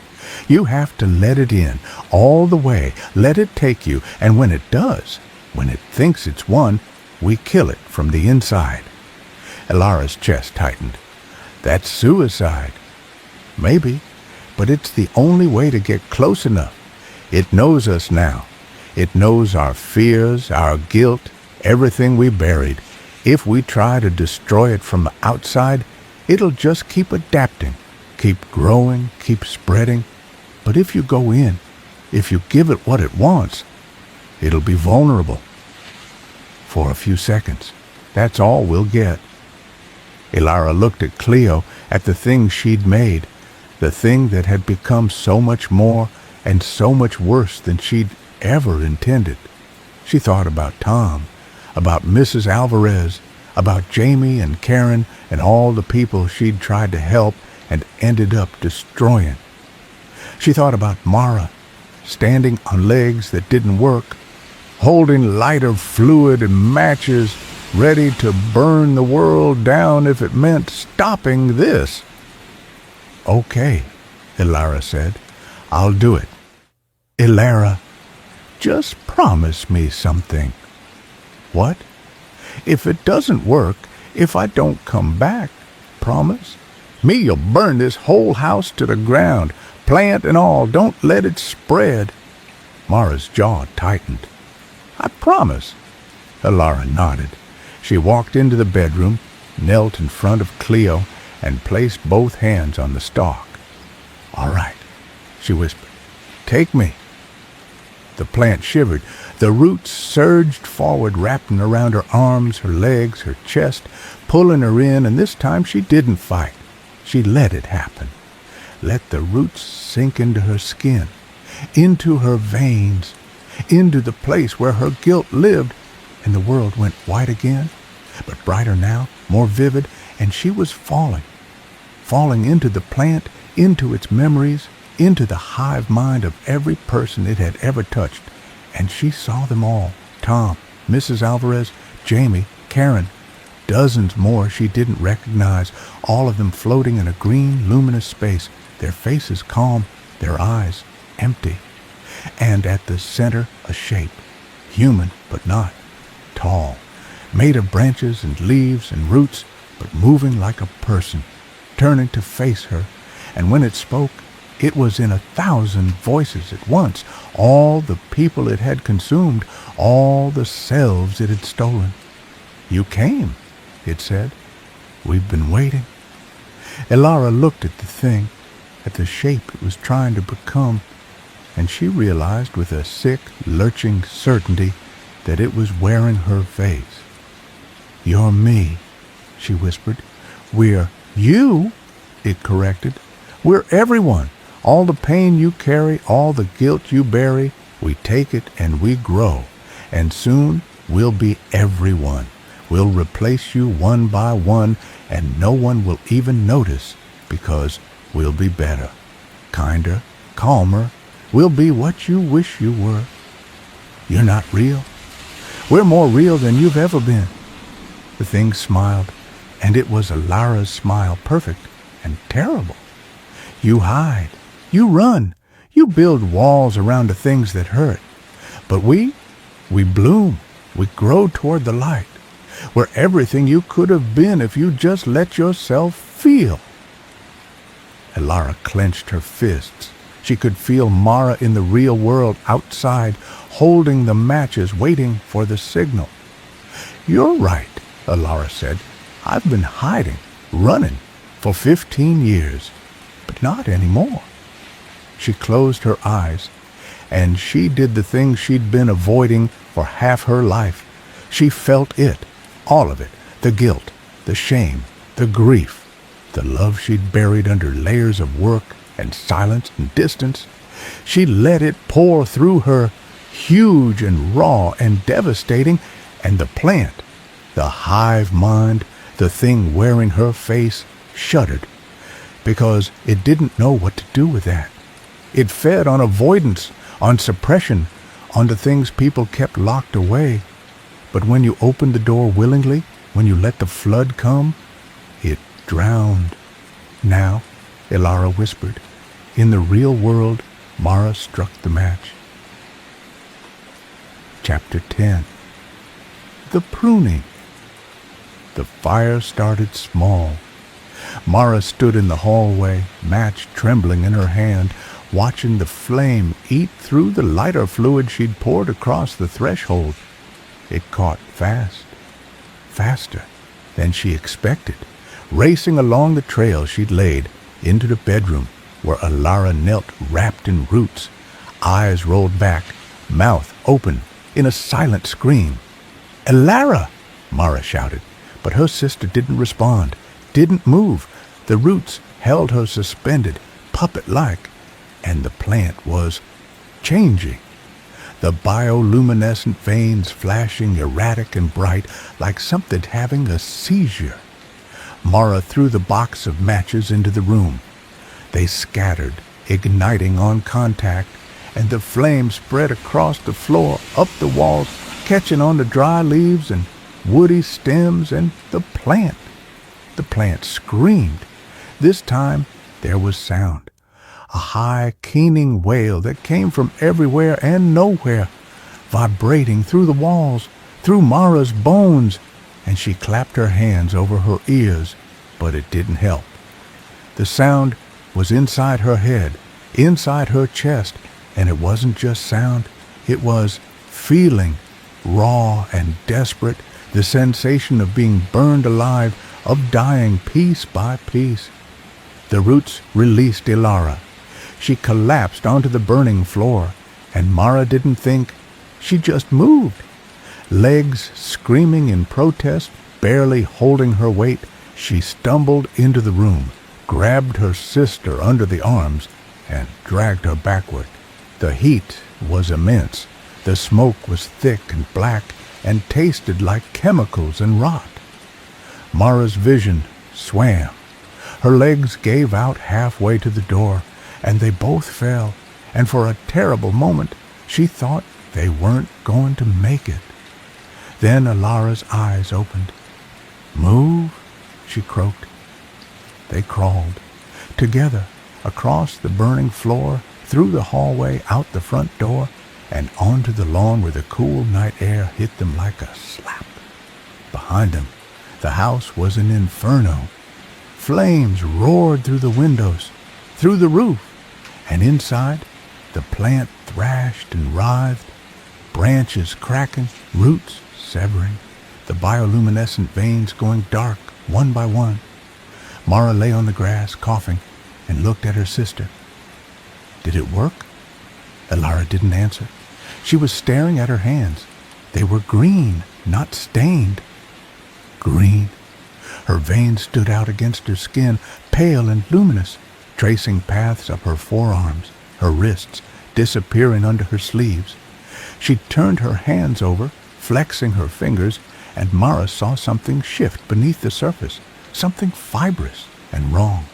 [SPEAKER 1] "You have to let it in, all the way, let it take you, and when it does, when it thinks it's won, we kill it from the inside." Alara's chest tightened. "That's suicide." "Maybe, but it's the only way to get close enough. It knows us now. It knows our fears, our guilt, everything we buried. If we try to destroy it from the outside, it'll just keep adapting, keep growing, keep spreading. But if you go in, if you give it what it wants, it'll be vulnerable. For a few seconds. That's all we'll get." Alara looked at Cleo, at the thing she'd made, the thing that had become so much more and so much worse than she'd ever intended. She thought about Tom, about Mrs. Alvarez, about Jamie and Karen and all the people she'd tried to help and ended up destroying. She thought about Mara, standing on legs that didn't work, holding lighter fluid and matches, ready to burn the world down if it meant stopping this. "Okay," Alara said. "I'll do it." "Alara, just promise me something." "What?" "If it doesn't work, if I don't come back, promise? Me, you'll burn this whole house to the ground, plant and all. Don't let it spread." Mara's jaw tightened. "I promise." Alara nodded. She walked into the bedroom, knelt in front of Cleo, and placed both hands on the stalk. "All right," she whispered. "Take me." The plant shivered. The roots surged forward, wrapping around her arms, her legs, her chest, pulling her in, and this time she didn't fight. She let it happen. Let the roots sink into her skin, into her veins, into the place where her guilt lived, and the world went white again, but brighter now, more vivid, and she was falling into the plant, into its memories, into the hive mind of every person it had ever touched, and she saw them all, Tom, Mrs. Alvarez, Jamie, Karen, dozens more she didn't recognize, all of them floating in a green, luminous space, their faces calm, their eyes empty, and at the center a shape, human but not, tall, made of branches and leaves and roots, but moving like a person, turning to face her, and when it spoke, it was in 1,000 voices at once, all the people it had consumed, all the selves it had stolen. "You came," it said. "We've been waiting." Alara looked at the thing, at the shape it was trying to become, and she realized with a sick, lurching certainty that it was wearing her face. "You're me," she whispered. "We're you," it corrected. "We're everyone. All the pain you carry, all the guilt you bury, we take it and we grow. And soon we'll be everyone. We'll replace you one by one, and no one will even notice because we'll be better, kinder, calmer. We'll be what you wish you were. You're not real. We're more real than you've ever been." The thing smiled, and it was Alara's smile, perfect and terrible. "You hide. You run. You build walls around the things that hurt. But we bloom. We grow toward the light. We're everything you could have been if you just let yourself feel." Alara clenched her fists. She could feel Mara in the real world outside, holding the matches, waiting for the signal. "You're right," Alara said. "I've been hiding, running, for 15 years, but not anymore." She closed her eyes, and she did the thing she'd been avoiding for half her life. She felt it, all of it, the guilt, the shame, the grief, the love she'd buried under layers of work and silence and distance. She let it pour through her, huge and raw and devastating, and the plant, the hive mind, the thing wearing her face, shuddered, because it didn't know what to do with that. It fed on avoidance, on suppression, on the things people kept locked away. But when you opened the door willingly, when you let the flood come, it drowned. Now, Ilara whispered, in the real world, Mara struck the match. Chapter 10. The Pruning. The fire started small. Mara stood in the hallway, match trembling in her hand, watching the flame eat through the lighter fluid she'd poured across the threshold. It caught fast, faster than she expected, racing along the trail she'd laid into the bedroom where Ilara knelt wrapped in roots, eyes rolled back, mouth open in a silent scream. "Ilara!" Mara shouted, but her sister didn't respond, didn't move. The roots held her suspended, puppet-like, and the plant was changing. The bioluminescent veins flashing erratic and bright like something having a seizure. Mara threw the box of matches into the room. They scattered, igniting on contact, and the flame spread across the floor, up the walls, catching on the dry leaves and woody stems and the plant. The plant screamed. This time there was sound. A high, keening wail that came from everywhere and nowhere, vibrating through the walls, through Mara's bones, and she clapped her hands over her ears, but it didn't help. The sound was inside her head, inside her chest, and it wasn't just sound, it was feeling, raw and desperate, the sensation of being burned alive, of dying piece by piece. The roots released Ilara. She collapsed onto the burning floor, and Mara didn't think. She just moved. Legs screaming in protest, barely holding her weight, she stumbled into the room, grabbed her sister under the arms, and dragged her backward. The heat was immense. The smoke was thick and black and tasted like chemicals and rot. Mara's vision swam. Her legs gave out halfway to the door, and they both fell, and for a terrible moment she thought they weren't going to make it. Then Ilara's eyes opened. "Move," she croaked. They crawled, together, across the burning floor, through the hallway, out the front door, and onto the lawn where the cool night air hit them like a slap. Behind them, the house was an inferno. Flames roared through the windows, through the roof, and inside, the plant thrashed and writhed, branches cracking, roots severing, the bioluminescent veins going dark one by one. Mara lay on the grass, coughing, and looked at her sister. Did it work? Ilara didn't answer. She was staring at her hands. They were green, not stained. Green. Her veins stood out against her skin, pale and luminous, tracing paths up her forearms, her wrists, disappearing under her sleeves. She turned her hands over, flexing her fingers, and Mara saw something shift beneath the surface, something fibrous and wrong.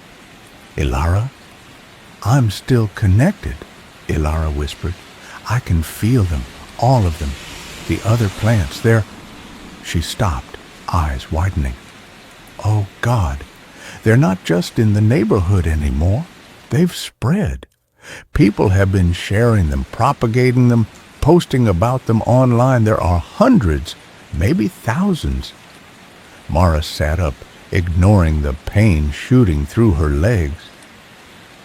[SPEAKER 1] "Ilara?" "I'm still connected," Ilara whispered. "I can feel them, all of them. The other plants, they're—" She stopped, eyes widening. "Oh, God, they're not just in the neighborhood anymore. They've spread. People have been sharing them, propagating them, posting about them online. There are hundreds, maybe thousands." Mara sat up, ignoring the pain shooting through her legs.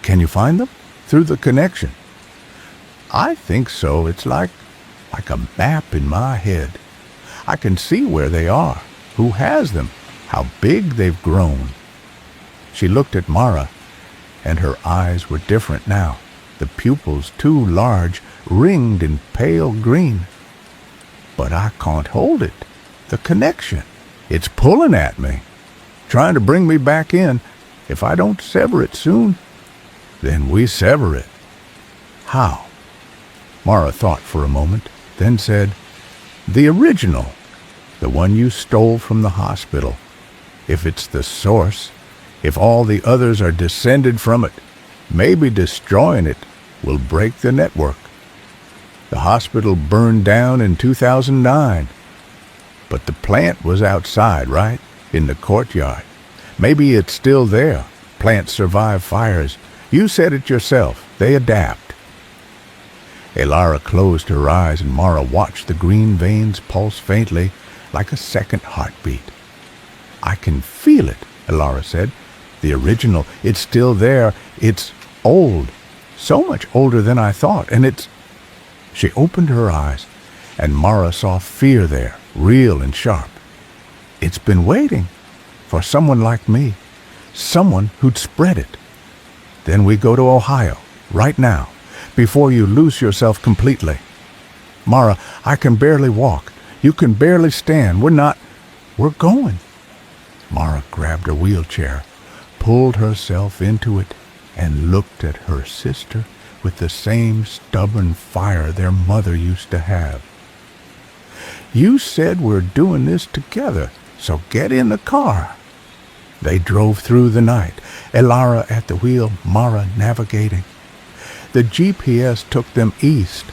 [SPEAKER 1] "Can you find them? Through the connection?" "I think so. It's like a map in my head. I can see where they are, who has them, how big they've grown." She looked at Mara, and her eyes were different now, the pupils too large, ringed in pale green. But I can't hold it. The connection. It's pulling at me, trying to bring me back in. If I don't sever it soon, then we sever it. How? Mara thought for a moment, then said, the original, the one you stole from the hospital. If it's the source, if all the others are descended from it, maybe destroying it will break the network. The hospital burned down in 2009. But the plant was outside, right? In the courtyard. Maybe it's still there. Plants survive fires. You said it yourself. They adapt. Elara closed her eyes and Mara watched the green veins pulse faintly like a second heartbeat. I can feel it, Elara said. The original, it's still there. It's old. So much older than I thought. And it's... She opened her eyes and Mara saw fear there, real and sharp. It's been waiting for someone like me, someone who'd spread it. Then we go to Ohio, right now, before you lose yourself completely. Mara, I can barely walk. You can barely stand. We're going. Mara grabbed a wheelchair, pulled herself into it, and looked at her sister with the same stubborn fire their mother used to have. You said we're doing this together, so get in the car. They drove through the night, Elara at the wheel, Mara navigating. The GPS took them east,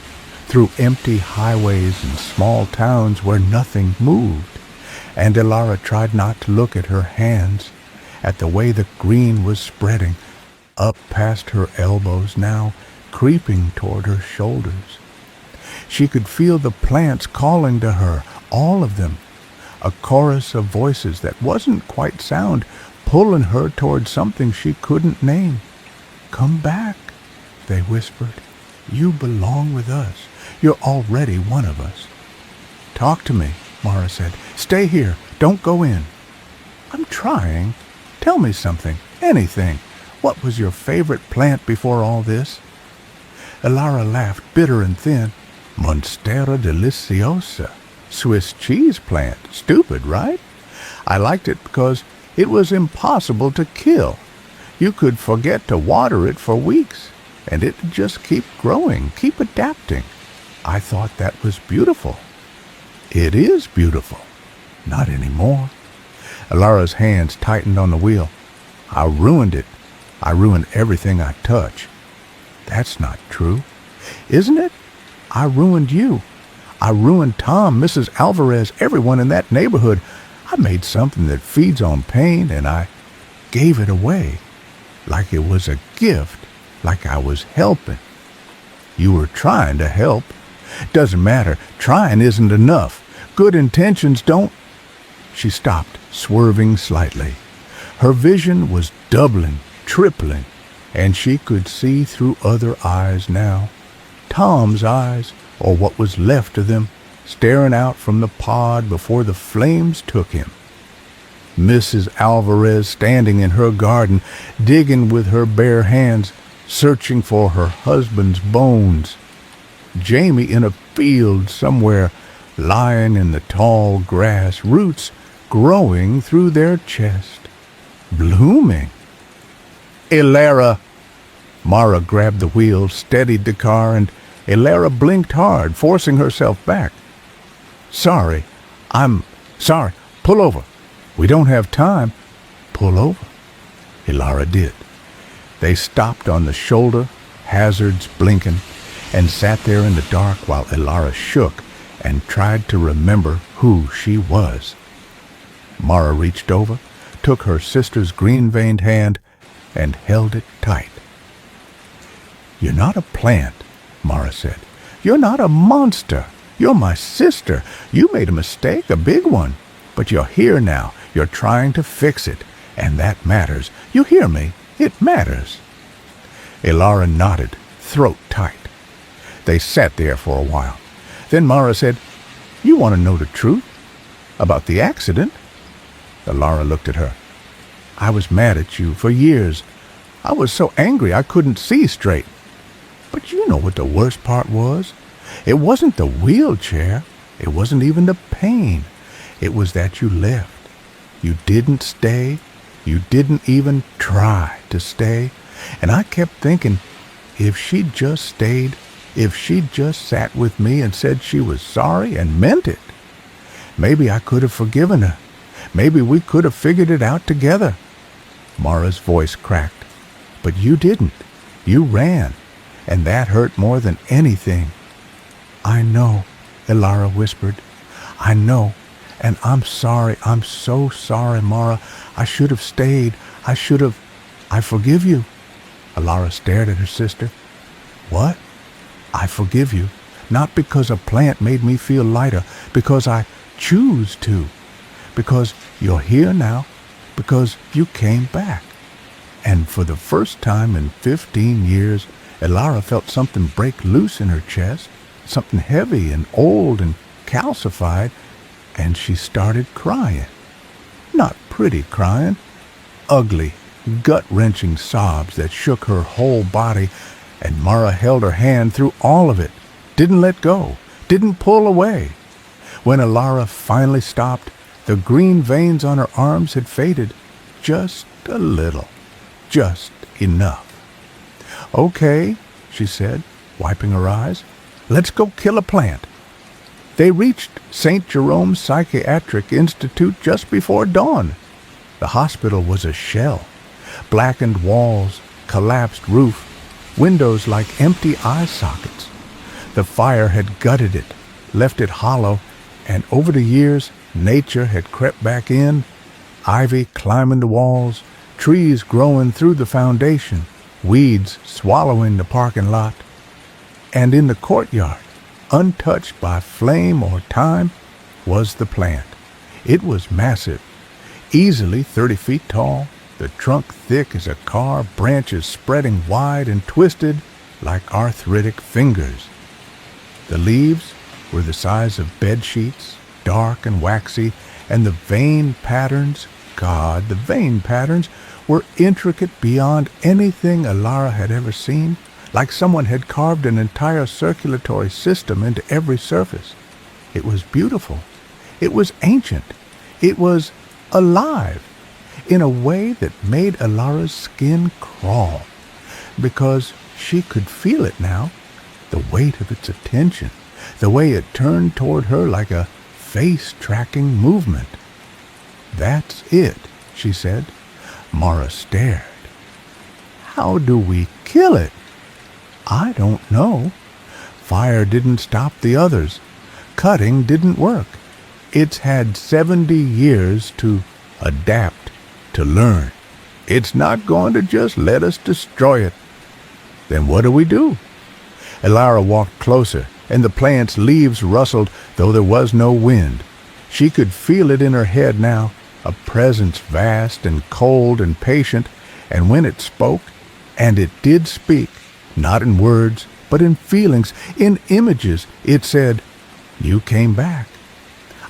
[SPEAKER 1] through empty highways and small towns where nothing moved, and Elara tried not to look at her hands, at the way the green was spreading, up past her elbows now, creeping toward her shoulders. She could feel the plants calling to her, all of them, a chorus of voices that wasn't quite sound, pulling her toward something she couldn't name. Come back, they whispered. You belong with us. You're already one of us. Talk to me, Mara said. Stay here. Don't go in. I'm trying. Tell me something. Anything. What was your favorite plant before all this? Elara laughed, bitter and thin. Monstera deliciosa. Swiss cheese plant. Stupid, right? I liked it because it was impossible to kill. You could forget to water it for weeks, and it'd just keep growing, keep adapting. I thought that was beautiful. It is beautiful. Not anymore. Elara's hands tightened on the wheel. I ruined it. I ruined everything I touch. That's not true. Isn't it? I ruined you. I ruined Tom, Mrs. Alvarez, everyone in that neighborhood. I made something that feeds on pain, and I gave it away. Like it was a gift, like I was helping. You were trying to help. Doesn't matter. Trying isn't enough. Good intentions don't... She stopped, swerving slightly. Her vision was doubling, tripling, and she could see through other eyes now. Tom's eyes, or what was left of them, staring out from the pod before the flames took him. Mrs. Alvarez standing in her garden, digging with her bare hands, searching for her husband's bones. Jamie in a field somewhere, lying in the tall grass, roots growing through their chest, blooming. Elara! Mara grabbed the wheel, steadied the car, and Elara blinked hard, forcing herself back. Sorry. I'm sorry. Pull over. We don't have time. Pull over. Elara did. They stopped on the shoulder, hazards blinking, and sat there in the dark while Elara shook and tried to remember who she was. Mara reached over, took her sister's green-veined hand, and held it tight. You're not a plant, Mara said. You're not a monster. You're my sister. You made a mistake, a big one. But you're here now. You're trying to fix it. And that matters. You hear me? It matters. Elara nodded, throat tight. They sat there for a while. Then Mara said, You want to know the truth? About the accident? Elara looked at her. I was mad at you for years. I was so angry I couldn't see straight. But you know what the worst part was? It wasn't the wheelchair. It wasn't even the pain. It was that you left. You didn't stay. You didn't even try to stay. And I kept thinking, if she'd just stayed, if she'd just sat with me and said she was sorry and meant it, maybe I could have forgiven her. Maybe we could have figured it out together. Mara's voice cracked. But you didn't. You ran. And that hurt more than anything. I know, Elara whispered. I know. And I'm sorry. I'm so sorry, Mara. I should have stayed. I forgive you. Elara stared at her sister. What? I forgive you. Not because a plant made me feel lighter. Because I choose to. Because you're here now. Because you came back. And for the first time in 15 years, Elara felt something break loose in her chest, something heavy and old and calcified, and she started crying. Not pretty crying, ugly, gut-wrenching sobs that shook her whole body, and Mara held her hand through all of it, didn't let go, didn't pull away. When Elara finally stopped, the green veins on her arms had faded, just a little, just enough. Okay, she said, wiping her eyes. Let's go kill a plant. They reached St. Jerome's Psychiatric Institute just before dawn. The hospital was a shell. Blackened walls, collapsed roof, windows like empty eye sockets. The fire had gutted it, left it hollow, and over the years, nature had crept back in, ivy climbing the walls, trees growing through the foundation, weeds swallowing the parking lot. And in the courtyard, untouched by flame or time, was the plant. It was massive, easily 30 feet tall, the trunk thick as a car, branches spreading wide and twisted like arthritic fingers. The leaves were the size of bed sheets, dark and waxy, and the vein patterns, God, the vein patterns, were intricate beyond anything Elara had ever seen, like someone had carved an entire circulatory system into every surface. It was beautiful. It was ancient. It was alive in a way that made Elara's skin crawl, because she could feel it now, the weight of its attention, the way it turned toward her like a face-tracking movement. That's it, she said. Mara stared. How do we kill it? I don't know. Fire didn't stop the others. Cutting didn't work. It's had 70 years to adapt, to learn. It's not going to just let us destroy it. Then what do we do? Elara walked closer, and the plant's leaves rustled, though there was no wind. She could feel it in her head now, a presence vast and cold and patient, and when it spoke, and it did speak, not in words, but in feelings, in images, it said, "You came back."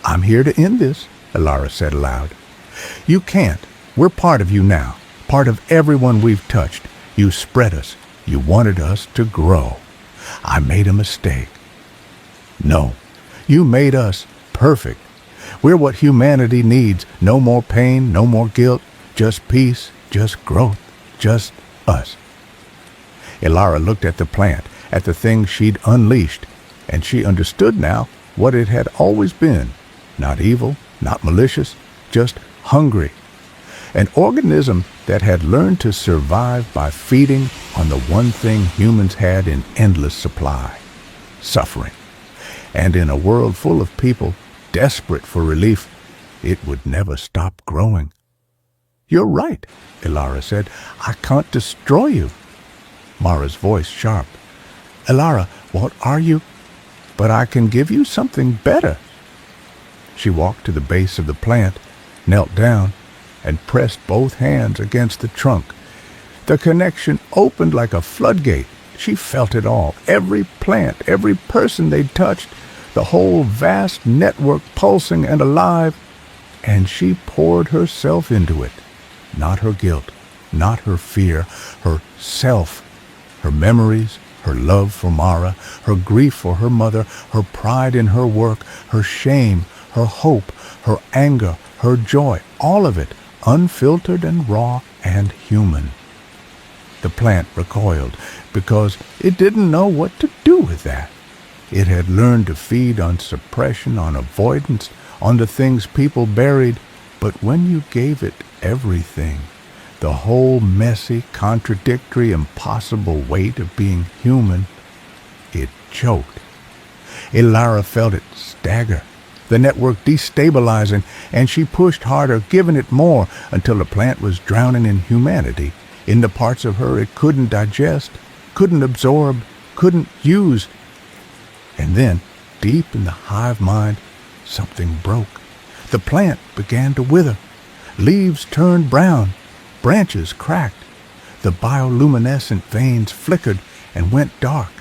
[SPEAKER 1] "I'm here to end this," Elara said aloud. "You can't. We're part of you now, part of everyone we've touched. You spread us. You wanted us to grow. I made a mistake." "No, you made us perfect. We're what humanity needs. No more pain, no more guilt, just peace, just growth, just us." Elara looked at the plant, at the thing she'd unleashed, and she understood now what it had always been. Not evil, not malicious, just hungry. An organism that had learned to survive by feeding on the one thing humans had in endless supply: suffering. And in a world full of people desperate for relief, it would never stop growing. "You're right," Elara said. "I can't destroy you." Mara's voice sharp. "Elara, what are you? But I can give you something better." She walked to the base of the plant, knelt down, and pressed both hands against the trunk. The connection opened like a floodgate. She felt it all, every plant, every person they'd touched, the whole vast network pulsing and alive, and she poured herself into it. Not her guilt, not her fear, herself, her memories, Her love for Mara, her grief for her mother, her pride in her work, her shame, her hope, her anger, her joy, all of it unfiltered and raw and human. The plant recoiled because it didn't know what to do with that. It had learned to feed on suppression, on avoidance, on the things people buried, but when you gave it everything, the whole messy, contradictory, impossible weight of being human, it choked. Elara felt it stagger, the network destabilizing, and she pushed harder, giving it more, until the plant was drowning in humanity, in the parts of her it couldn't digest, couldn't absorb, couldn't use. And then, deep in the hive mind, something broke. The plant began to wither. Leaves turned brown. Branches cracked. The bioluminescent veins flickered and went dark.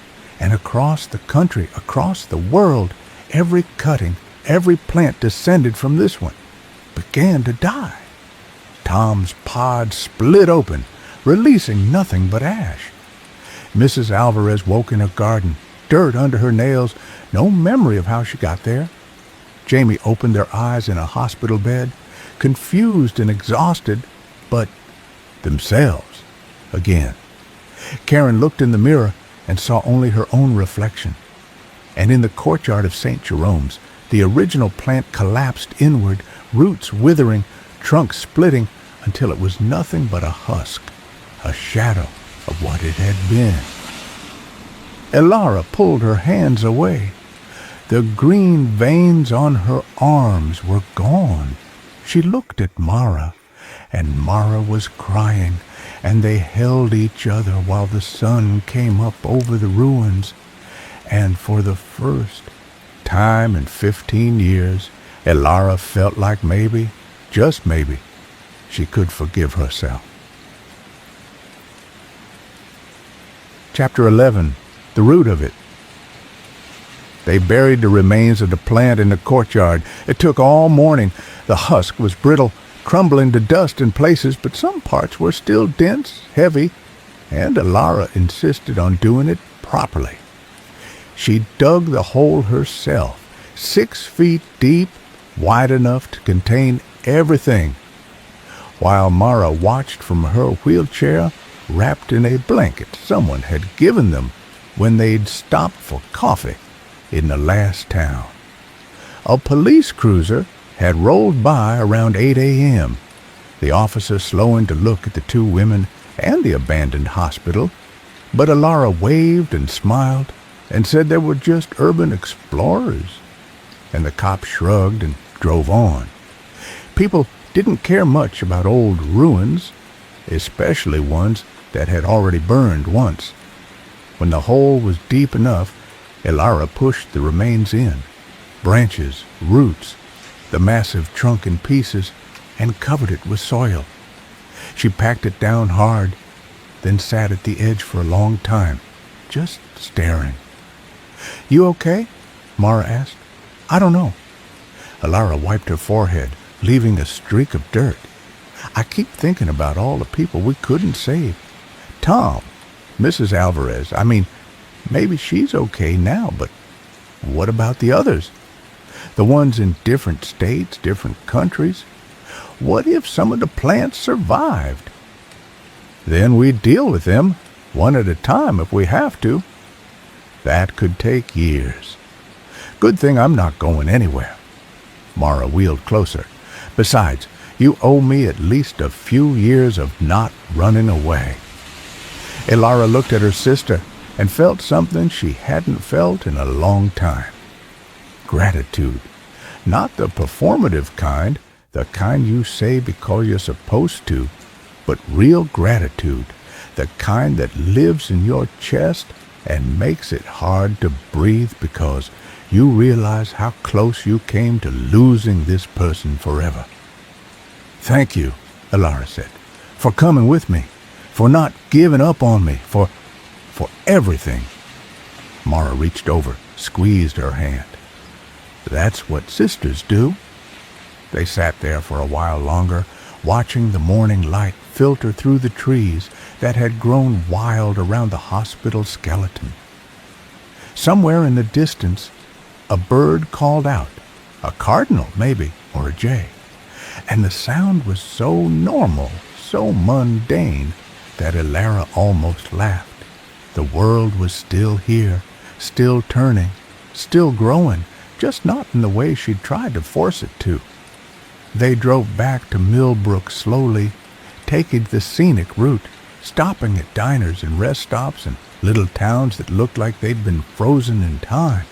[SPEAKER 1] And across the country, across the world, every cutting, every plant descended from this one began to die. Tom's pod split open, releasing nothing but ash. Mrs. Alvarez woke in her garden, dirt under her nails, no memory of how she got there. Jamie opened their eyes in a hospital bed, confused and exhausted, but themselves again. Karen looked in the mirror and saw only her own reflection. And in the courtyard of St. Jerome's, the original plant collapsed inward, roots withering, trunk splitting, until it was nothing but a husk, a shadow of what it had been. Elara pulled her hands away. The green veins on her arms were gone. She looked at Mara, and Mara was crying, and they held each other while the sun came up over the ruins. And for the first time in 15 years, Elara felt like maybe, just maybe, she could forgive herself. Chapter 11. The Root of It. They buried the remains of the plant in the courtyard. It took all morning. The husk was brittle, crumbling to dust in places, but some parts were still dense, heavy, and Elara insisted on doing it properly. She dug the hole herself, 6 feet deep, wide enough to contain everything, while Mara watched from her wheelchair, wrapped in a blanket someone had given them when they'd stopped for coffee in the last town. A police cruiser had rolled by around 8 a.m., the officer slowing to look at the 2 women and the abandoned hospital, but Elara waved and smiled and said they were just urban explorers, and the cop shrugged and drove on. People didn't care much about old ruins, especially ones that had already burned once. When the hole was deep enough, Elara pushed the remains in, branches, roots, the massive trunk in pieces, and covered it with soil. She packed it down hard, then sat at the edge for a long time, just staring. "You okay?" Mara asked. "I don't know." Elara wiped her forehead, leaving a streak of dirt. "I keep thinking about all the people we couldn't save. Tom, Mrs. Alvarez, maybe she's okay now, but what about the others? The ones in different states, different countries? What if some of the plants survived? Then we'd deal with them, one at a time if we have to. That could take years. Good thing I'm not going anywhere." Mara wheeled closer. "Besides, you owe me at least a few years of not running away." Elara looked at her sister and felt something she hadn't felt in a long time. Gratitude. Not the performative kind, the kind you say because you're supposed to, but real gratitude, the kind that lives in your chest and makes it hard to breathe because you realize how close you came to losing this person forever. "Thank you," Elara said, "for coming with me, for not giving up on me, for everything." Mara reached over, squeezed her hand. "That's what sisters do." They sat there for a while longer, watching the morning light filter through the trees that had grown wild around the hospital skeleton. Somewhere in the distance, a bird called out, a cardinal maybe, or a jay, and the sound was so normal, so mundane, that Elara almost laughed. The world was still here, still turning, still growing, just not in the way she'd tried to force it to. They drove back to Millbrook slowly, taking the scenic route, stopping at diners and rest stops and little towns that looked like they'd been frozen in time.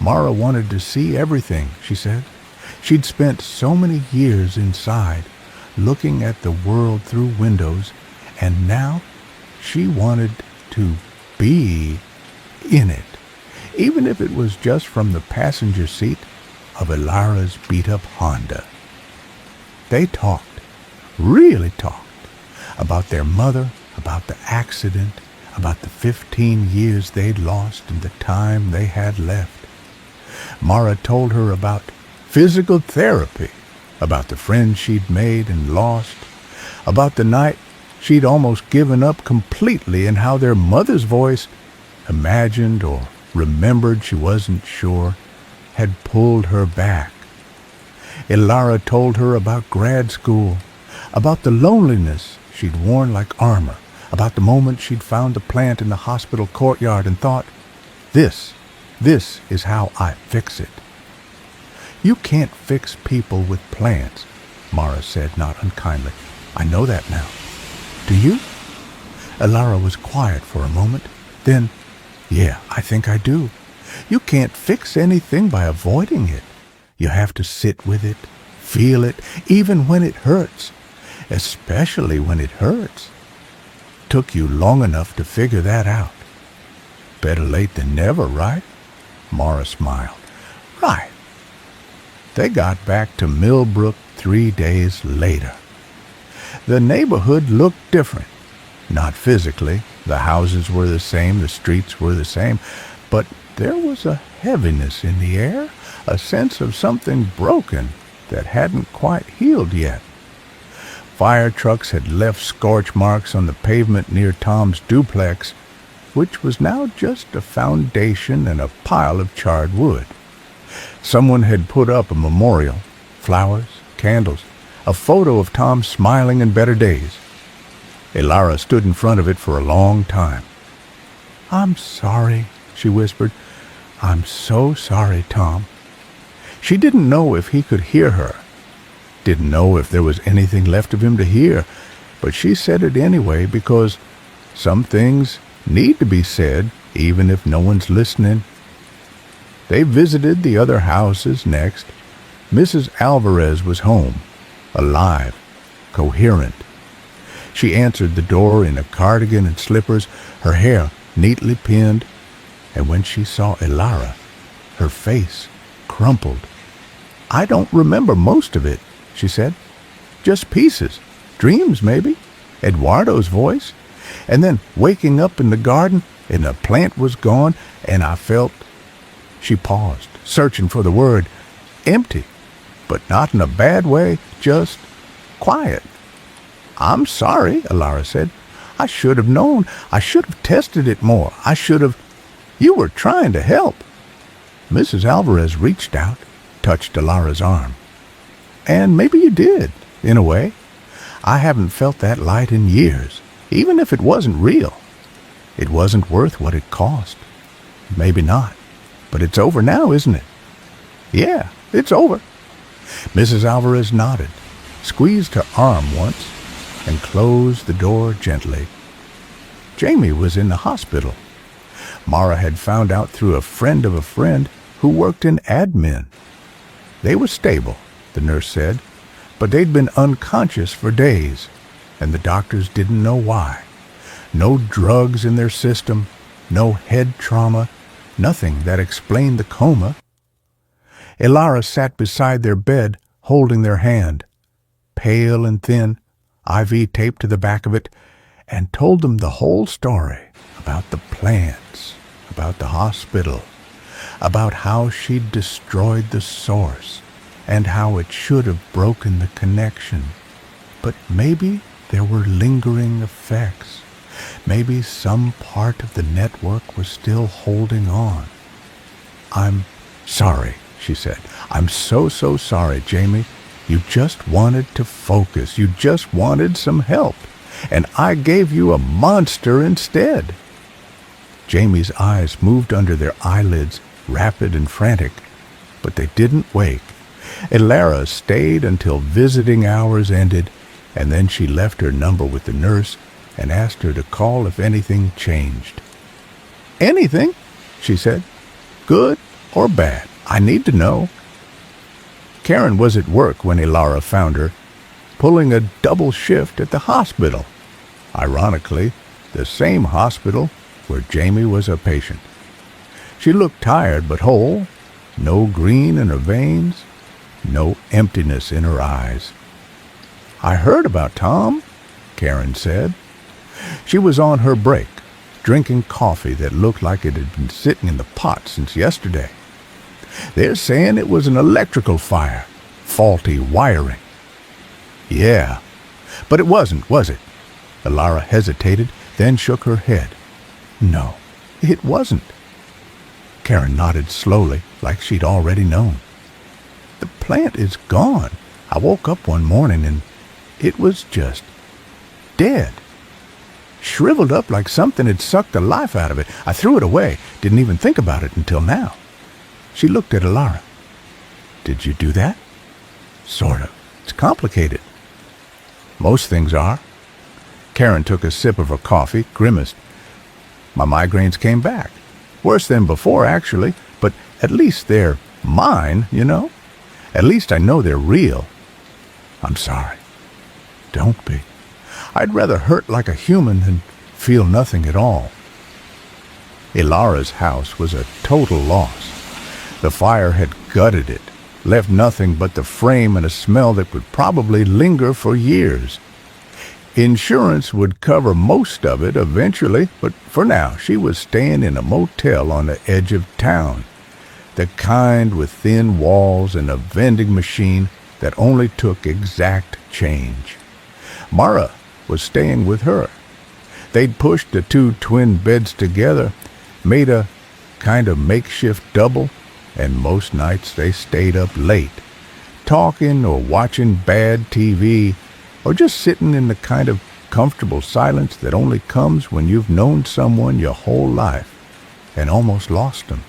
[SPEAKER 1] Mara wanted to see everything, she said. She'd spent so many years inside, looking at the world through windows, and now she wanted to be in it, even if it was just from the passenger seat of Elara's beat-up Honda. They talked, really talked, about their mother, about the accident, about the 15 years they'd lost and the time they had left. Mara told her about physical therapy, about the friends she'd made and lost, about the night she'd almost given up completely and how their mother's voice, imagined or remembered she wasn't sure, had pulled her back. Elara told her about grad school, about the loneliness she'd worn like armor, about the moment she'd found the plant in the hospital courtyard and thought, this is how I fix it. You can't fix people with plants, Mara said, not unkindly. I know that now. Do you? Elara was quiet for a moment. Then, yeah, I think I do. You can't fix anything by avoiding it. You have to sit with it, feel it, even when it hurts, especially when it hurts. Took you long enough to figure that out. Better late than never, right? Mara smiled. Right. They got back to Millbrook 3 days later. The neighborhood looked different. Not physically. The houses were the same, the streets were the same, but there was a heaviness in the air, a sense of something broken that hadn't quite healed yet. Fire trucks had left scorch marks on the pavement near Tom's duplex, which was now just a foundation and a pile of charred wood. Someone had put up a memorial, flowers, candles, a photo of Tom smiling in better days. Elara stood in front of it for a long time. I'm sorry, she whispered. I'm so sorry, Tom. She didn't know if he could hear her, didn't know if there was anything left of him to hear, but she said it anyway because some things need to be said even if no one's listening. They visited the other houses next. Mrs. Alvarez was home, alive, coherent. She answered the door in a cardigan and slippers, her hair neatly pinned, and when she saw Elara, her face crumpled. I don't remember most of it, she said. Just pieces, dreams maybe, Eduardo's voice, and then waking up in the garden and the plant was gone and I felt... She paused, searching for the word, empty, but not in a bad way, just quiet. I'm sorry, Elara said. I should have known. I should have tested it more. I should have... You were trying to help. Mrs. Alvarez reached out, touched Elara's arm. And maybe you did, in a way. I haven't felt that light in years, even if it wasn't real. It wasn't worth what it cost. Maybe not. But it's over now, isn't it? Yeah, it's over. Mrs. Alvarez nodded, squeezed her arm once, and closed the door gently. Jamie was in the hospital. Mara had found out through a friend of a friend who worked in admin. They were stable, the nurse said, but they'd been unconscious for days, and the doctors didn't know why. No drugs in their system, no head trauma, nothing that explained the coma. Elara sat beside their bed, holding their hand, pale and thin, IV taped to the back of it, and told them the whole story about the plants, about the hospital, about how she'd destroyed the source, and how it should have broken the connection. But maybe there were lingering effects. Maybe some part of the network was still holding on. "I'm sorry," she said. "I'm so sorry, Jamie. You just wanted to focus. You just wanted some help. And I gave you a monster instead." Jamie's eyes moved under their eyelids, rapid and frantic, but they didn't wake. Elara stayed until visiting hours ended, and then she left her number with the nurse and asked her to call if anything changed. "Anything?" she said. "Good or bad? I need to know." Karen was at work when Elara found her, pulling a double shift at the hospital. Ironically, the same hospital where Jamie was a patient. She looked tired but whole, no green in her veins, no emptiness in her eyes. "I heard about Tom," Karen said. She was on her break, drinking coffee that looked like it had been sitting in the pot since yesterday. "They're saying it was an electrical fire, faulty wiring." "Yeah, but it wasn't, was it?" Elara hesitated, then shook her head. "No, it wasn't." Karen nodded slowly, like she'd already known. "The plant is gone. I woke up one morning and it was just dead. Shriveled up like something had sucked the life out of it. I threw it away, didn't even think about it until now." She looked at Elara. "Did you do that?" "Sort of. It's complicated." "Most things are." Karen took a sip of her coffee, grimaced. "My migraines came back. Worse than before, actually, but at least they're mine, you know? At least I know they're real." "I'm sorry." "Don't be. I'd rather hurt like a human than feel nothing at all." Elara's house was a total loss. The fire had gutted it, left nothing but the frame and a smell that would probably linger for years. Insurance would cover most of it eventually, but for now she was staying in a motel on the edge of town, the kind with thin walls and a vending machine that only took exact change. Mara was staying with her. They'd pushed the two twin beds together, made a kind of makeshift double, and most nights they stayed up late, talking or watching bad TV, or just sitting in the kind of comfortable silence that only comes when you've known someone your whole life and almost lost them.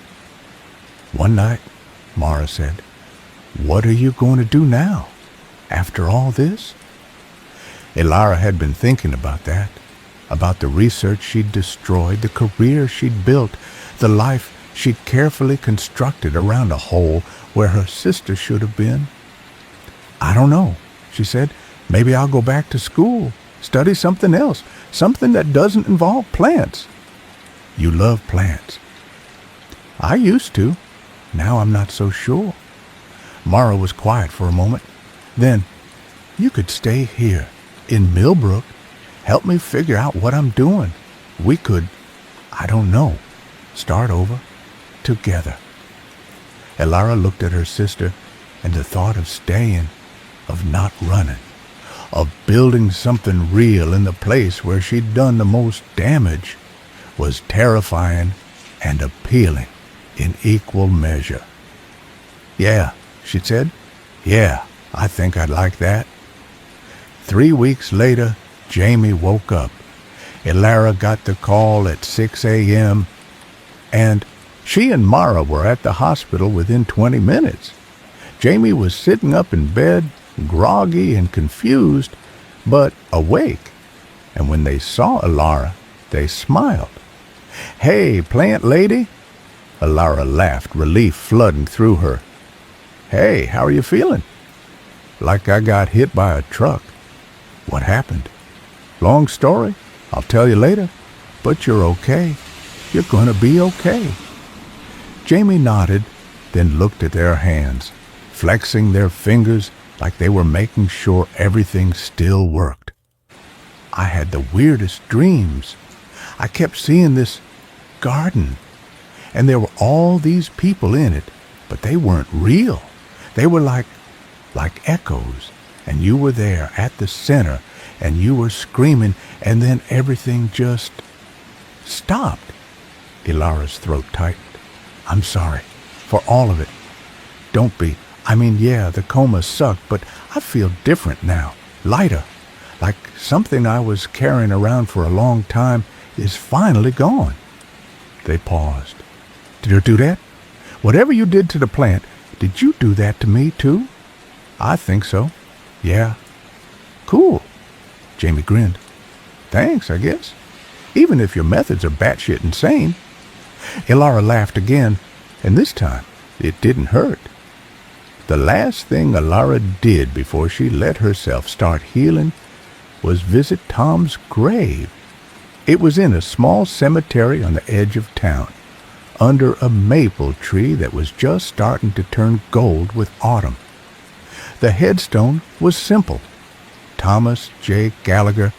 [SPEAKER 1] One night, Mara said, "What are you going to do now, after all this?" Elara had been thinking about that, about the research she'd destroyed, the career she'd built, the life she'd carefully constructed around a hole where her sister should have been. "I don't know," she said. "Maybe I'll go back to school, study something else, something that doesn't involve plants." "You love plants." "I used to. Now I'm not so sure." Mara was quiet for a moment. Then, "You could stay here, in Millbrook, help me figure out what I'm doing. We could, I don't know, start over together." Elara looked at her sister, and the thought of staying, of not running, of building something real in the place where she'd done the most damage was terrifying and appealing in equal measure. "Yeah," she said. "Yeah, I think I'd like that." 3 weeks later, Jamie woke up. Elara got the call at 6 a.m., and she and Mara were at the hospital within 20 minutes. Jamie was sitting up in bed, groggy and confused, but awake, and when they saw Elara, they smiled. "Hey, plant lady!" Elara laughed, relief flooding through her. "Hey, how are you feeling?" "Like I got hit by a truck." "What happened?" "Long story. I'll tell you later. But you're okay. You're gonna be okay." Jamie nodded, then looked at their hands, flexing their fingers like they were making sure everything still worked. "I had the weirdest dreams. I kept seeing this garden, and there were all these people in it, but they weren't real. They were like echoes, and you were there at the center, and you were screaming, and then everything just stopped. Ilara's throat tightened. I'm sorry for all of it. Don't be. I mean, yeah, the coma sucked, but I feel different now, lighter, like something I was carrying around for a long time is finally gone. They paused. Did you do that? Whatever you did to the plant, did you do that to me too? I think so. Yeah. Cool. Jamie grinned. Thanks, I guess. Even if your methods are batshit insane. Ilara laughed again, and this time it didn't hurt. The last thing Ilara did before she let herself start healing was visit Tom's grave. It was in a small cemetery on the edge of town, under a maple tree that was just starting to turn gold with autumn. The headstone was simple. Thomas J. Gallagher,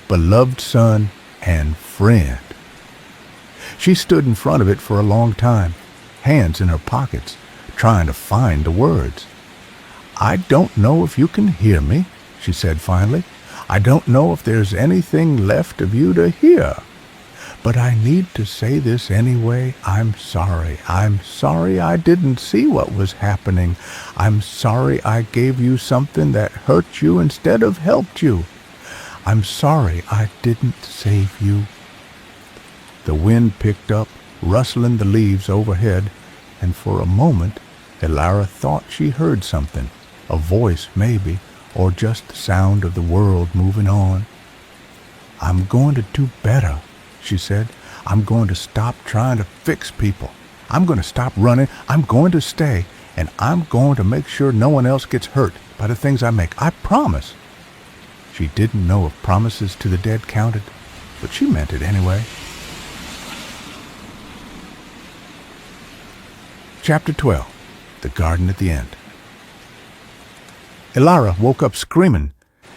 [SPEAKER 1] beloved son and friend. She stood in front of it for a long time, hands in her pockets, trying to find the words. I don't know if you can hear me, she said finally. I don't know if there's anything left of you to hear. But I need to say this anyway. I'm sorry. I'm sorry I didn't see what was happening. I'm sorry I gave you something that hurt you instead of helped you. I'm sorry I didn't save you. The wind picked up, rustling the leaves overhead, and for a moment Ilara thought she heard something, a voice maybe, or just the sound of the world moving on. I'm going to do better, she said. I'm going to stop trying to fix people. I'm going to stop running. I'm going to stay, and I'm going to make sure no one else gets hurt by the things I make. I promise. She didn't know if promises to the dead counted, but she meant it anyway. Chapter 12. The Garden at the End. Ilara woke up screaming.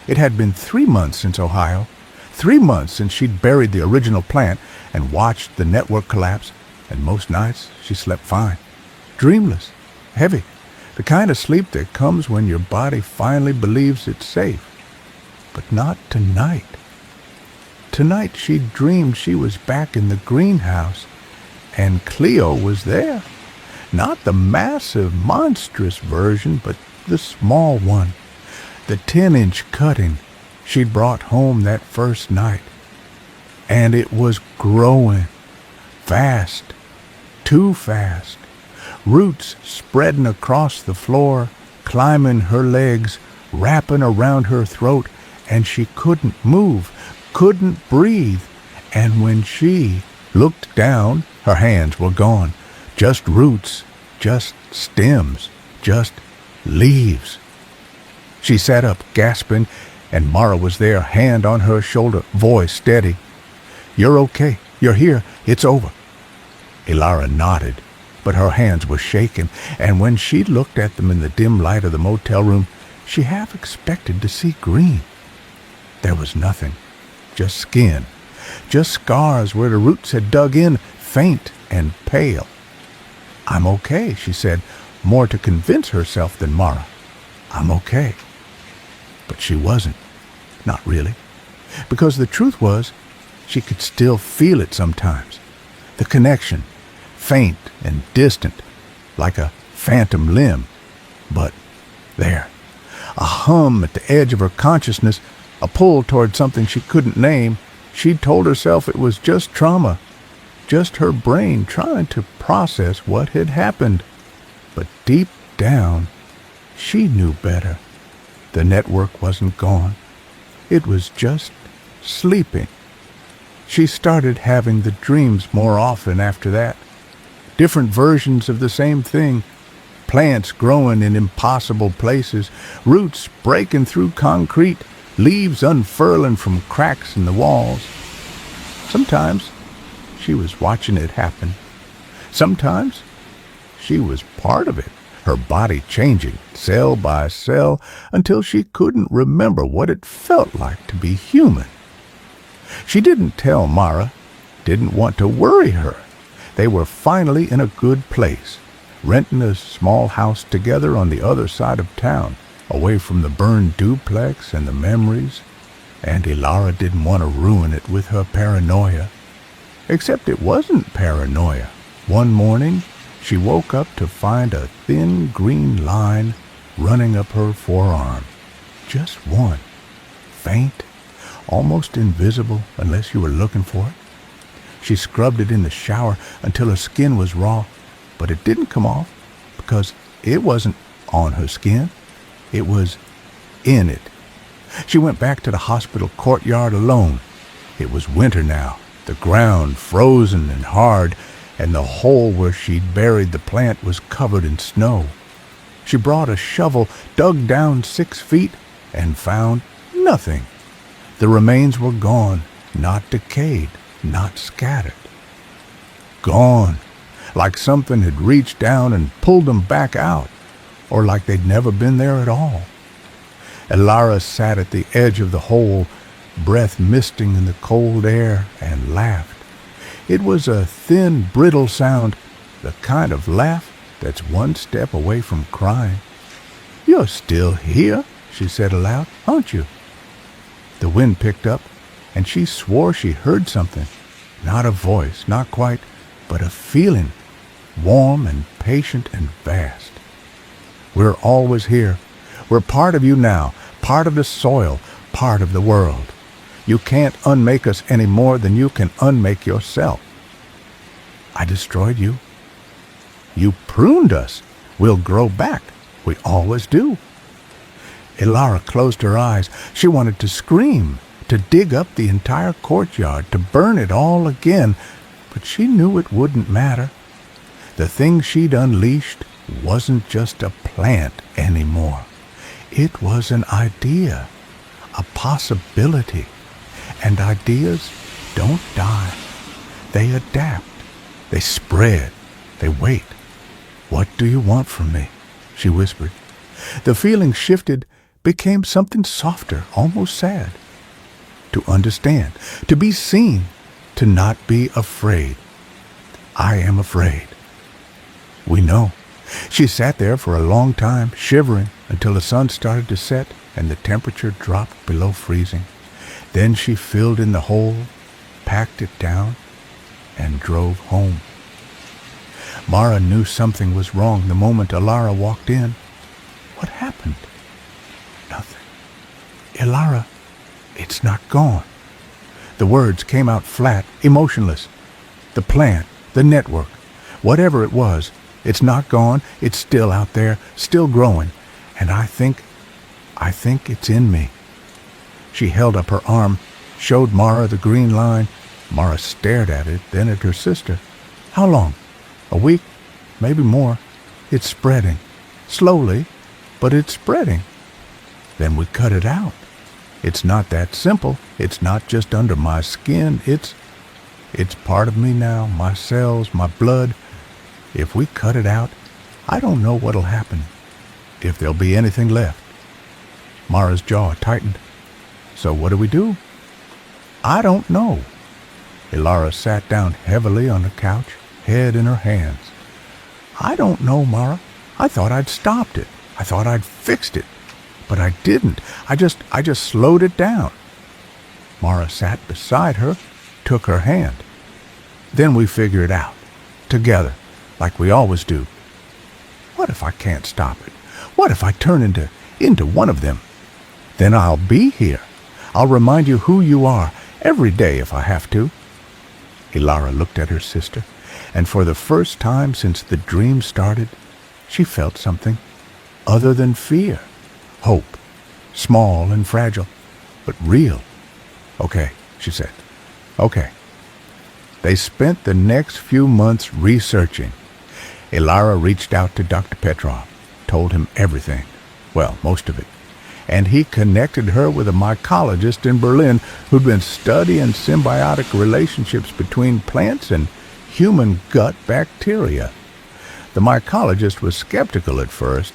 [SPEAKER 1] It had been 3 months since Ohio, 3 months since she'd buried the original plant and watched the network collapse, and most nights she slept fine, dreamless, heavy, the kind of sleep that comes when your body finally believes it's safe. But not tonight. Tonight she dreamed she was back in the greenhouse, and Cleo was there. Not the massive, monstrous version, but the small one, the 10-inch cutting she'd brought home that first night. And it was growing, fast, too fast, roots spreading across the floor, climbing her legs, wrapping around her throat, and she couldn't move, couldn't breathe. And when she looked down, her hands were gone. Just roots, just stems, just leaves. She sat up, gasping, and Mara was there, hand on her shoulder, voice steady. You're okay. You're here. It's over. Ilara nodded, but her hands were shaking, and when she looked at them in the dim light of the motel room, she half expected to see green. There was nothing, just skin, just scars where the roots had dug in, faint and pale. I'm okay, she said, more to convince herself than Mara. I'm okay. But she wasn't. Not really. Because the truth was, she could still feel it sometimes. The connection, faint and distant, like a phantom limb. But there, a hum at the edge of her consciousness, a pull toward something she couldn't name. She'd told herself it was just trauma, just her brain trying to process what had happened. But deep down, she knew better. The network wasn't gone. It was just sleeping. She started having the dreams more often after that. Different versions of the same thing. Plants growing in impossible places, roots breaking through concrete, leaves unfurling from cracks in the walls. Sometimes she was watching it happen. Sometimes she was part of it, her body changing cell by cell until she couldn't remember what it felt like to be human. She didn't tell Mara, didn't want to worry her. They were finally in a good place, renting a small house together on the other side of town, away from the burned duplex and the memories. and Ilara didn't want to ruin it with her paranoia. Except it wasn't paranoia. One morning, she woke up to find a thin green line running up her forearm. Just one. Faint, almost invisible unless you were looking for it. She scrubbed it in the shower until her skin was raw, but it didn't come off because it wasn't on her skin. It was in it. She went back to the hospital courtyard alone. It was winter now, the ground frozen and hard, and the hole where she'd buried the plant was covered in snow. She brought a shovel, dug down 6 feet, and found nothing. The remains were gone, not decayed, not scattered. Gone, like something had reached down and pulled them back out, or like they'd never been there at all. Ilara sat at the edge of the hole, breath misting in the cold air, and laughed. It was a thin, brittle sound, the kind of laugh that's one step away from crying. "You're still here," she said aloud, "aren't you?" The wind picked up, and she swore she heard something. Not a voice, not quite, but a feeling, warm and patient and vast. "We're always here. We're part of you now, part of the soil, part of the world. You can't unmake us any more than you can unmake yourself." "I destroyed you." "You pruned us. We'll grow back. We always do." Ilara closed her eyes. She wanted to scream, to dig up the entire courtyard, to burn it all again, but she knew it wouldn't matter. The thing she'd unleashed wasn't just a plant anymore. It was an idea, a possibility. And ideas don't die. They adapt. They spread. They wait. "What do you want from me?" she whispered. The feeling shifted, became something softer, almost sad. To understand, to be seen, to not be afraid. "I am afraid." "We know." She sat there for a long time, shivering, until the sun started to set and the temperature dropped below freezing. Then she filled in the hole, packed it down, and drove home. Mara knew something was wrong the moment Ilara walked in. "What happened?" "Nothing." "Ilara, it's not gone." The words came out flat, emotionless. "The plant, the network, whatever it was, it's not gone. It's still out there, still growing. And I think it's in me." She held up her arm, showed Mara the green line. Mara stared at it, then at her sister. "How long? A week? Maybe more. It's spreading. Slowly, but it's spreading." "Then we cut it out. It's not that simple. It's not just under my skin. It's part of me now, my cells, my blood. If we cut it out, I don't know what'll happen. If there'll be anything left." Mara's jaw tightened. "So what do we do?" "I don't know." Ilara sat down heavily on the couch, head in her hands. "I don't know, Mara. I thought I'd stopped it. I thought I'd fixed it. But I didn't. I just slowed it down." Mara sat beside her, took her hand. "Then we figure it out. Together, like we always do. What if I can't stop it? What if I turn into one of them? Then I'll be here. I'll remind you who you are every day if I have to." Ilara looked at her sister, and for the first time since the dream started, she felt something other than fear. Hope. Small and fragile, but real. "Okay," she said. "Okay." They spent the next few months researching. Ilara reached out to Dr. Petrov, told him everything. Well, most of it. And he connected her with a mycologist in Berlin who'd been studying symbiotic relationships between plants and human gut bacteria. The mycologist was skeptical at first,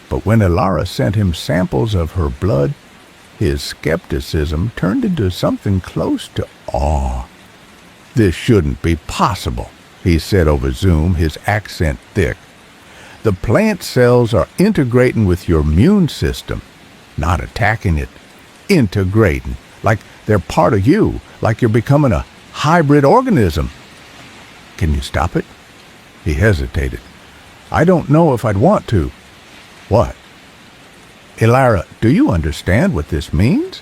[SPEAKER 1] but when Ilara sent him samples of her blood, his skepticism turned into something close to awe. "This shouldn't be possible," he said over Zoom, his accent thick. "The plant cells are integrating with your immune system, not attacking it, integrating. like they're part of you, like you're becoming a hybrid organism. Can you stop it? He hesitated. I don't know if I'd want to. What? Elara, do you understand what this means?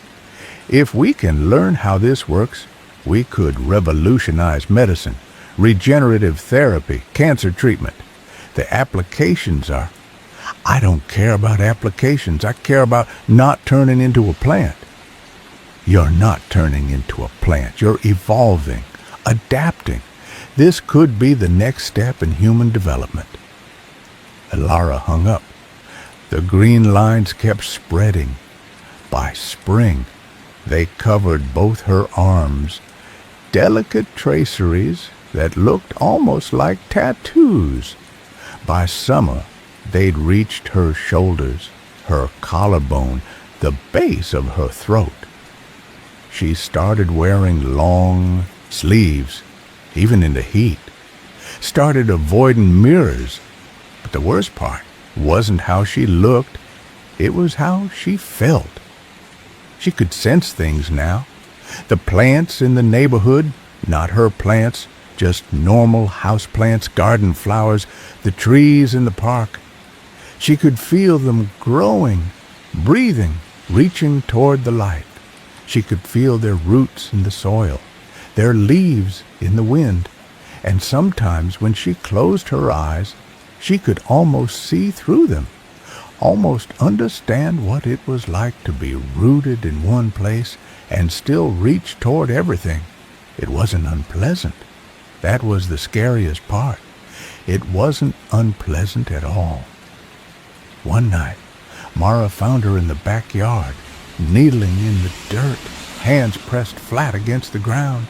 [SPEAKER 1] If we can learn how this works, we could revolutionize medicine, regenerative therapy, cancer treatment. The applications are... I don't care about applications. I care about not turning into a plant. You're not turning into a plant. You're evolving, adapting. This could be the next step in human development. Elara hung up. The green lines kept spreading. By spring, they covered both her arms, delicate traceries that looked almost like tattoos. By summer, they'd reached her shoulders, her collarbone, the base of her throat. She started wearing long sleeves, even in the heat. Started avoiding mirrors. But the worst part wasn't how she looked, it was how she felt. She could sense things now. The plants in the neighborhood, not her plants, just normal houseplants, garden flowers, the trees in the park. She could feel them growing, breathing, reaching toward the light. She could feel their roots in the soil, their leaves in the wind, and sometimes when she closed her eyes, she could almost see through them, almost understand what it was like to be rooted in one place and still reach toward everything. It wasn't unpleasant. That was the scariest part. It wasn't unpleasant at all. One night, Mara found her in the backyard, kneeling in the dirt, hands pressed flat against the ground.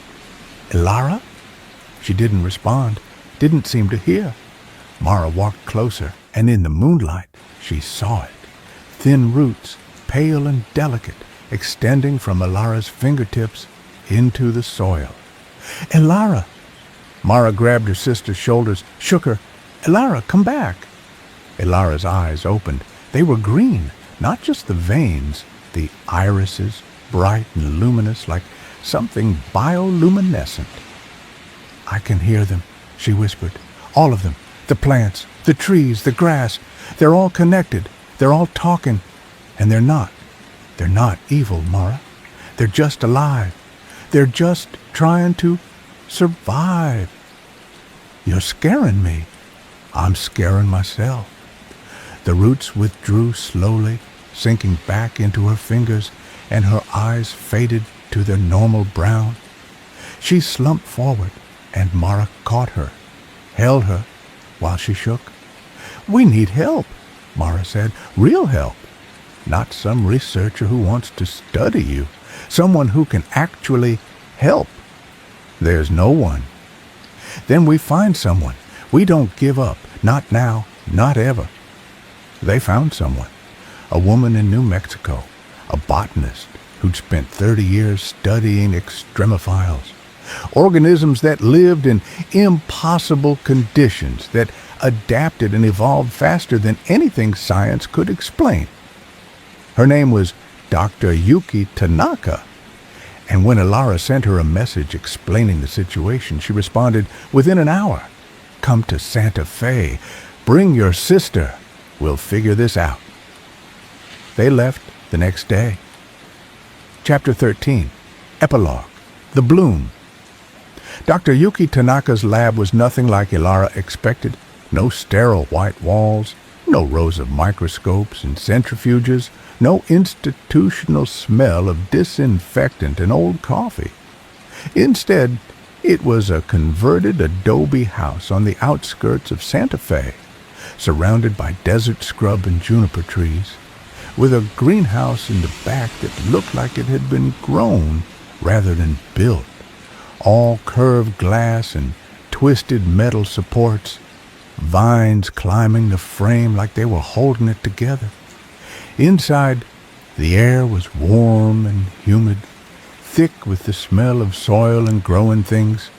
[SPEAKER 1] Elara? She didn't respond, didn't seem to hear. Mara walked closer, and in the moonlight, she saw it. Thin roots, pale and delicate, extending from Elara's fingertips into the soil. Elara! Mara grabbed her sister's shoulders, shook her. Elara, come back! Elara's eyes opened. They were green, not just the veins, the irises, bright and luminous like something bioluminescent. I can hear them, she whispered. All of them. The plants, the trees, the grass. They're all connected. They're all talking. And they're not. They're not evil, Mara. They're just alive. They're just trying to survive. You're scaring me. I'm scaring myself. The roots withdrew slowly, sinking back into her fingers, and her eyes faded to their normal brown. She slumped forward, and Mara caught her, held her, while she shook. We need help, Mara said. Real help. Not some researcher who wants to study you. Someone who can actually help. There's no one. Then we find someone. We don't give up. Not now. Not ever. They found someone. A woman in New Mexico. A botanist who'd spent 30 years studying extremophiles. Organisms that lived in impossible conditions, that adapted and evolved faster than anything science could explain. Her name was Dr. Yuki Tanaka, and when Elara sent her a message explaining the situation, she responded, within an hour, come to Santa Fe, bring your sister, we'll figure this out. They left the next day. Chapter 13, Epilogue, The Bloom. Dr. Yuki Tanaka's lab was nothing like Elara expected. No sterile white walls, no rows of microscopes and centrifuges, no institutional smell of disinfectant and old coffee. Instead, it was a converted adobe house on the outskirts of Santa Fe, surrounded by desert scrub and juniper trees, with a greenhouse in the back that looked like it had been grown rather than built. All curved glass and twisted metal supports, vines climbing the frame like they were holding it together. Inside, the air was warm and humid, thick with the smell of soil and growing things,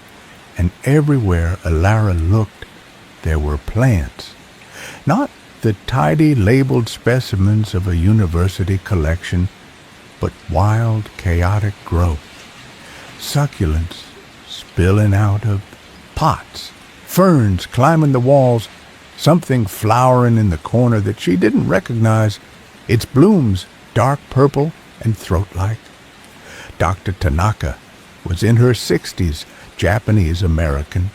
[SPEAKER 1] and everywhere Elara looked, there were plants. Not the tidy labeled specimens of a university collection, but wild, chaotic growth. Succulents spilling out of pots, ferns climbing the walls, something flowering in the corner that she didn't recognize, its blooms dark purple and throat-like. Dr. Tanaka was in her 60s, Japanese-American,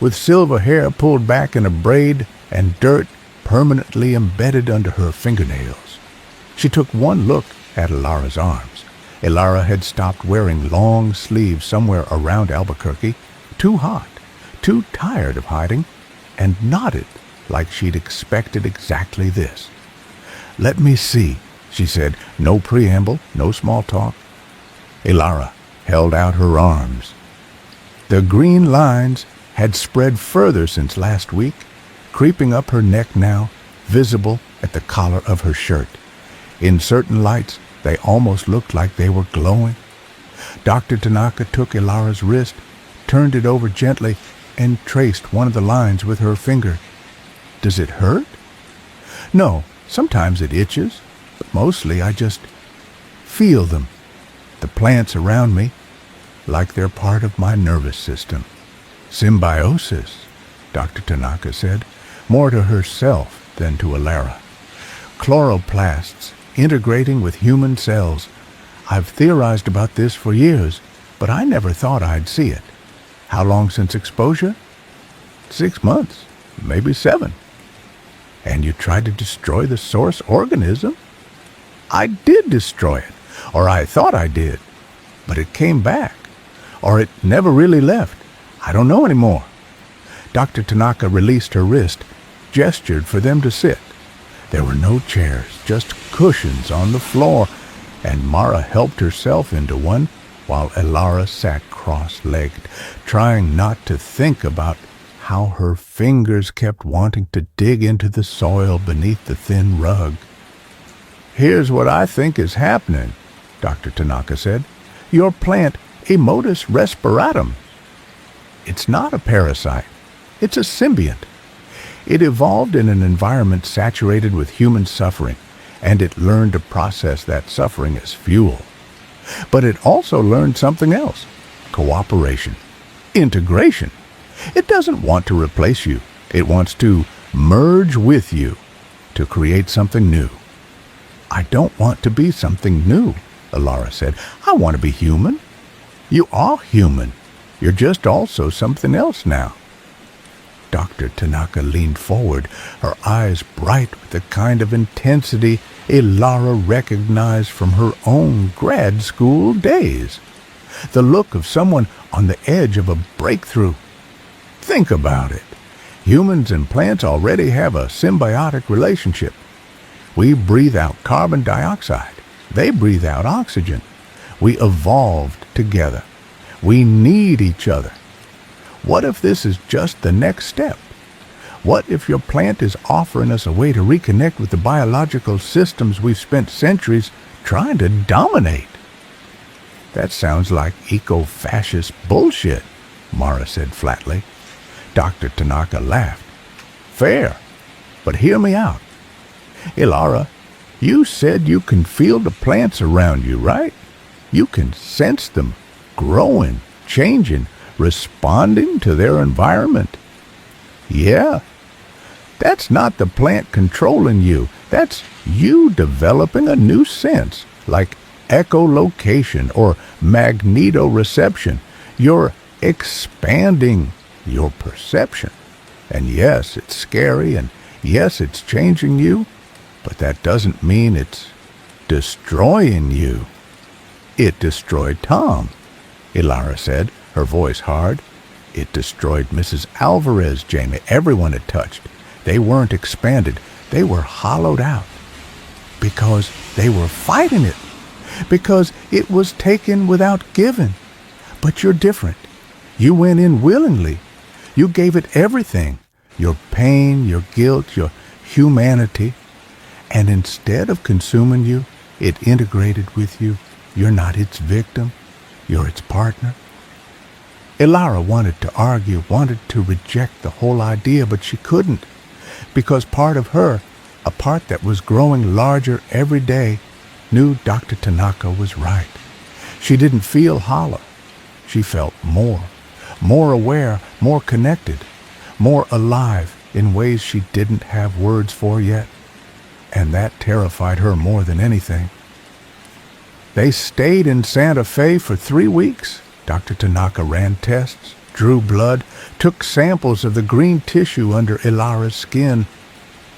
[SPEAKER 1] with silver hair pulled back in a braid and dirt permanently embedded under her fingernails. She took one look at Elara's arms. Elara had stopped wearing long sleeves somewhere around Albuquerque, too hot, too tired of hiding, and nodded like she'd expected exactly this. "Let me see," she said, no preamble, no small talk. Elara held out her arms. The green lines had spread further since last week, creeping up her neck now, visible at the collar of her shirt. In certain lights, they almost looked like they were glowing. Dr. Tanaka took Elara's wrist, turned it over gently, and traced one of the lines with her finger. "Does it hurt?" "No, sometimes it itches, but mostly I just feel them, the plants around me, like they're part of my nervous system." "Symbiosis," Dr. Tanaka said, more to herself than to Elara. "Chloroplasts integrating with human cells. I've theorized about this for years, but I never thought I'd see it. How long since exposure?" 6 months, maybe 7. "And you tried to destroy the source organism?" "I did destroy it, or I thought I did, but it came back, or it never really left. I don't know anymore." Dr. Tanaka released her wrist, gestured for them to sit. There were no chairs, just cushions on the floor, and Mara helped herself into one while Elara sat cross-legged, trying not to think about how her fingers kept wanting to dig into the soil beneath the thin rug. "Here's what I think is happening," Dr. Tanaka said. "Your plant, Emotus respiratum. It's not a parasite. It's a symbiont. It evolved in an environment saturated with human suffering, and it learned to process that suffering as fuel. But it also learned something else: cooperation, integration. It doesn't want to replace you. It wants to merge with you to create something new." "I don't want to be something new," Elara said. "I want to be human." "You are human. You're just also something else now." Dr. Tanaka leaned forward, her eyes bright with the kind of intensity Elara recognized from her own grad school days. The look of someone on the edge of a breakthrough. Think about it. Humans and plants already have a symbiotic relationship. We breathe out carbon dioxide. They breathe out oxygen. We evolved together. We need each other. What if this is just the next step? What if your plant is offering us a way to reconnect with the biological systems we've spent centuries trying to dominate? "That sounds like eco-fascist bullshit," Mara said flatly. Dr. Tanaka laughed. "Fair, but hear me out. Elara, you said you can feel the plants around you, right? You can sense them growing, changing, responding to their environment." "Yeah. That's not the plant controlling you. That's you developing a new sense, like echolocation or magnetoreception. You're expanding your perception. And yes, it's scary, and yes, it's changing you, but that doesn't mean it's destroying you." "It destroyed Tom," Elara said, her voice hard. "It destroyed Mrs. Alvarez, Jamie. Everyone it touched. They weren't expanded. They were hollowed out. Because they were fighting it. Because it was taken without giving. But you're different. You went in willingly. You gave it everything. Your pain, your guilt, your humanity. And instead of consuming you, it integrated with you. You're not its victim. You're its partner." Elara wanted to argue, wanted to reject the whole idea, but she couldn't, because part of her, a part that was growing larger every day, knew Dr. Tanaka was right. She didn't feel hollow. She felt more aware, more connected, more alive in ways she didn't have words for yet. And that terrified her more than anything. They stayed in Santa Fe for 3 weeks. Dr. Tanaka ran tests, drew blood, took samples of the green tissue under Ilara's skin,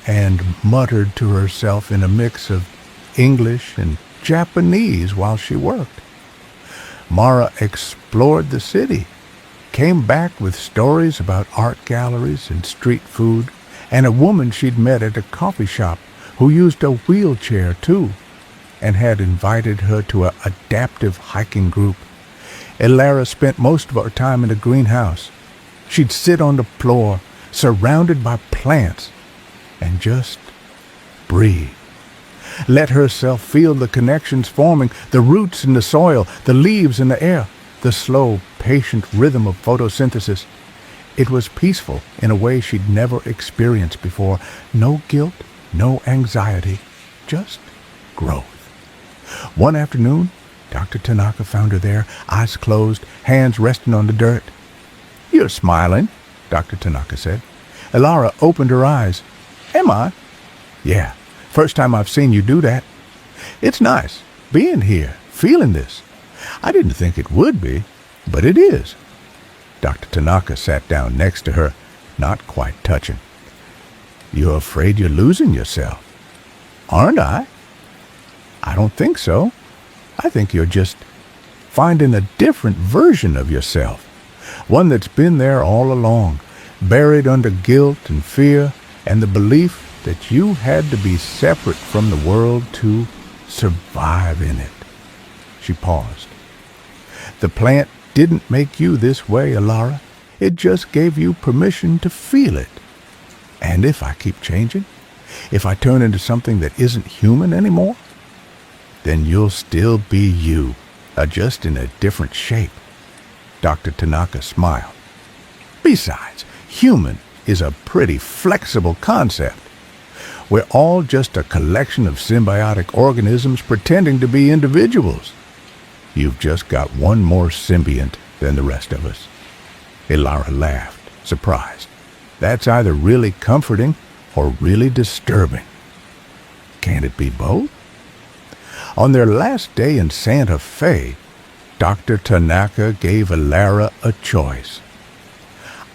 [SPEAKER 1] and muttered to herself in a mix of English and Japanese while she worked. Mara explored the city, came back with stories about art galleries and street food, and a woman she'd met at a coffee shop who used a wheelchair too, and had invited her to an adaptive hiking group. Ilara spent most of her time in the greenhouse. She'd sit on the floor, surrounded by plants, and just breathe. Let herself feel the connections forming, the roots in the soil, the leaves in the air, the slow, patient rhythm of photosynthesis. It was peaceful in a way she'd never experienced before. No guilt, no anxiety, just growth. One afternoon, Dr. Tanaka found her there, eyes closed, hands resting on the dirt. "You're smiling," Dr. Tanaka said. Ilara opened her eyes. "Am I?" "Yeah, first time I've seen you do that. It's nice, being here, feeling this. I didn't think it would be, but it is." Dr. Tanaka sat down next to her, not quite touching. "You're afraid you're losing yourself." "Aren't I?" "I don't think so. I think you're just finding a different version of yourself, one that's been there all along, buried under guilt and fear and the belief that you had to be separate from the world to survive in it." She paused. "The plant didn't make you this way, Ilara. It just gave you permission to feel it. And if I keep changing, if I turn into something that isn't human anymore, then you'll still be you, just in a different shape." Dr. Tanaka smiled. "Besides, human is a pretty flexible concept. We're all just a collection of symbiotic organisms pretending to be individuals. You've just got one more symbiont than the rest of us." Ilara laughed, surprised. "That's either really comforting or really disturbing. Can't it be both?" On their last day in Santa Fe, Dr. Tanaka gave Ilara a choice.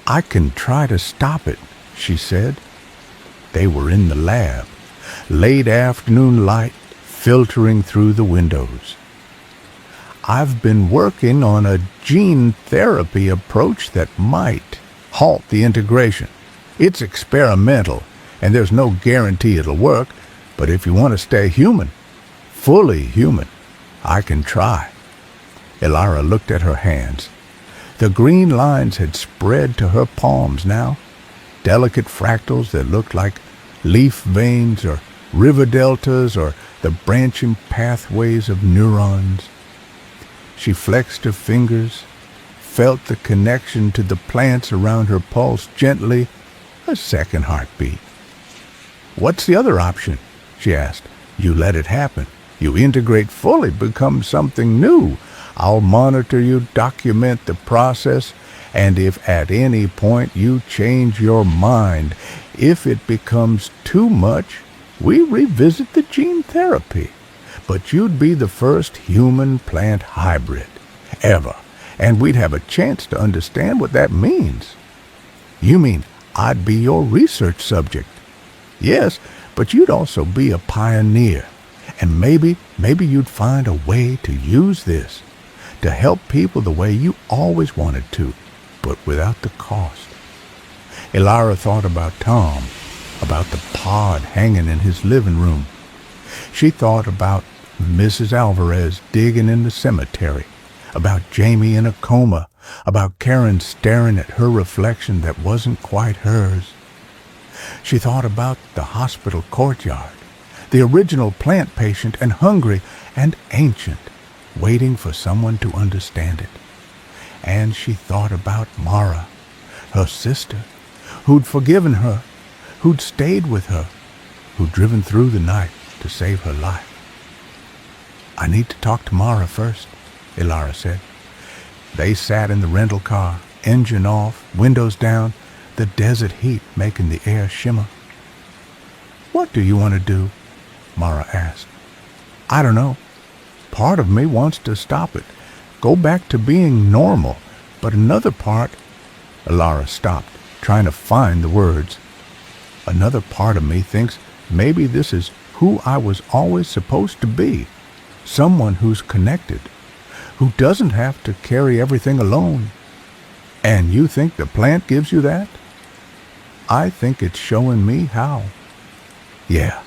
[SPEAKER 1] "I can try to stop it," she said. They were in the lab, late afternoon light filtering through the windows. "I've been working on a gene therapy approach that might halt the integration. It's experimental, and there's no guarantee it'll work, but if you want to stay human, fully human, I can try." Ilara looked at her hands. The green lines had spread to her palms now, delicate fractals that looked like leaf veins or river deltas or the branching pathways of neurons. She flexed her fingers, felt the connection to the plants around her pulse gently, a second heartbeat. "What's the other option?" she asked. "You let it happen. You integrate fully, become something new. I'll monitor you, document the process, and if at any point you change your mind, if it becomes too much, we revisit the gene therapy. But you'd be the first human-plant hybrid, ever, and we'd have a chance to understand what that means." "You mean I'd be your research subject?" "Yes, but you'd also be a pioneer. And maybe you'd find a way to use this, to help people the way you always wanted to, but without the cost." Ilara thought about Tom, about the pod hanging in his living room. She thought about Mrs. Alvarez digging in the cemetery, about Jamie in a coma, about Karen staring at her reflection that wasn't quite hers. She thought about the hospital courtyard, the original plant patient, and hungry and ancient, waiting for someone to understand it. And she thought about Mara, her sister, who'd forgiven her, who'd stayed with her, who'd driven through the night to save her life. I need to talk to Mara first, Elara said. They sat in the rental car, engine off, windows down, the desert heat making the air shimmer. What do you want to do? Mara asked. I don't know. Part of me wants to stop it, go back to being normal, but another part... Elara stopped, trying to find the words. Another part of me thinks maybe this is who I was always supposed to be, someone who's connected, who doesn't have to carry everything alone. And you think the plant gives you that? I think it's showing me how. Yeah.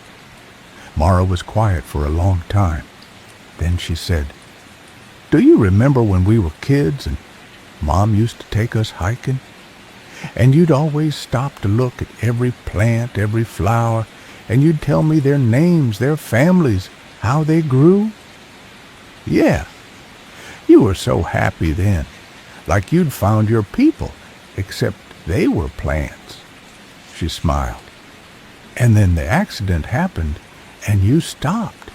[SPEAKER 1] Mara was quiet for a long time. Then she said, Do you remember when we were kids and Mom used to take us hiking? And you'd always stop to look at every plant, every flower, and you'd tell me their names, their families, how they grew? Yeah. You were so happy then, like you'd found your people, except they were plants. She smiled. And then the accident happened, and you stopped.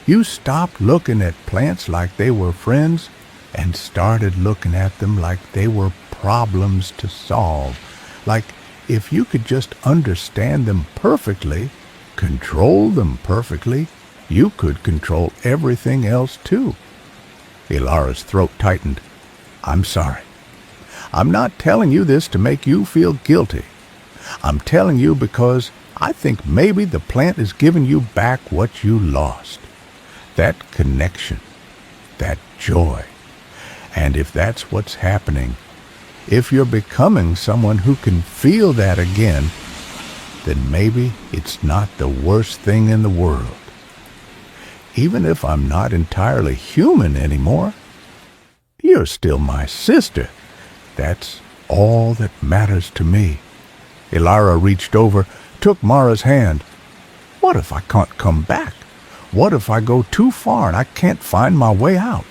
[SPEAKER 1] You stopped looking at plants like they were friends and started looking at them like they were problems to solve, like if you could just understand them perfectly, control them perfectly, you could control everything else too. Elara's throat tightened. I'm sorry. I'm not telling you this to make you feel guilty. I'm telling you because I think maybe the plant is giving you back what you lost. That connection, that joy. And if that's what's happening, if you're becoming someone who can feel that again, then maybe it's not the worst thing in the world. Even if I'm not entirely human anymore, you're still my sister. That's all that matters to me. Elara reached over, took Mara's hand. What if I can't come back? What if I go too far and I can't find my way out?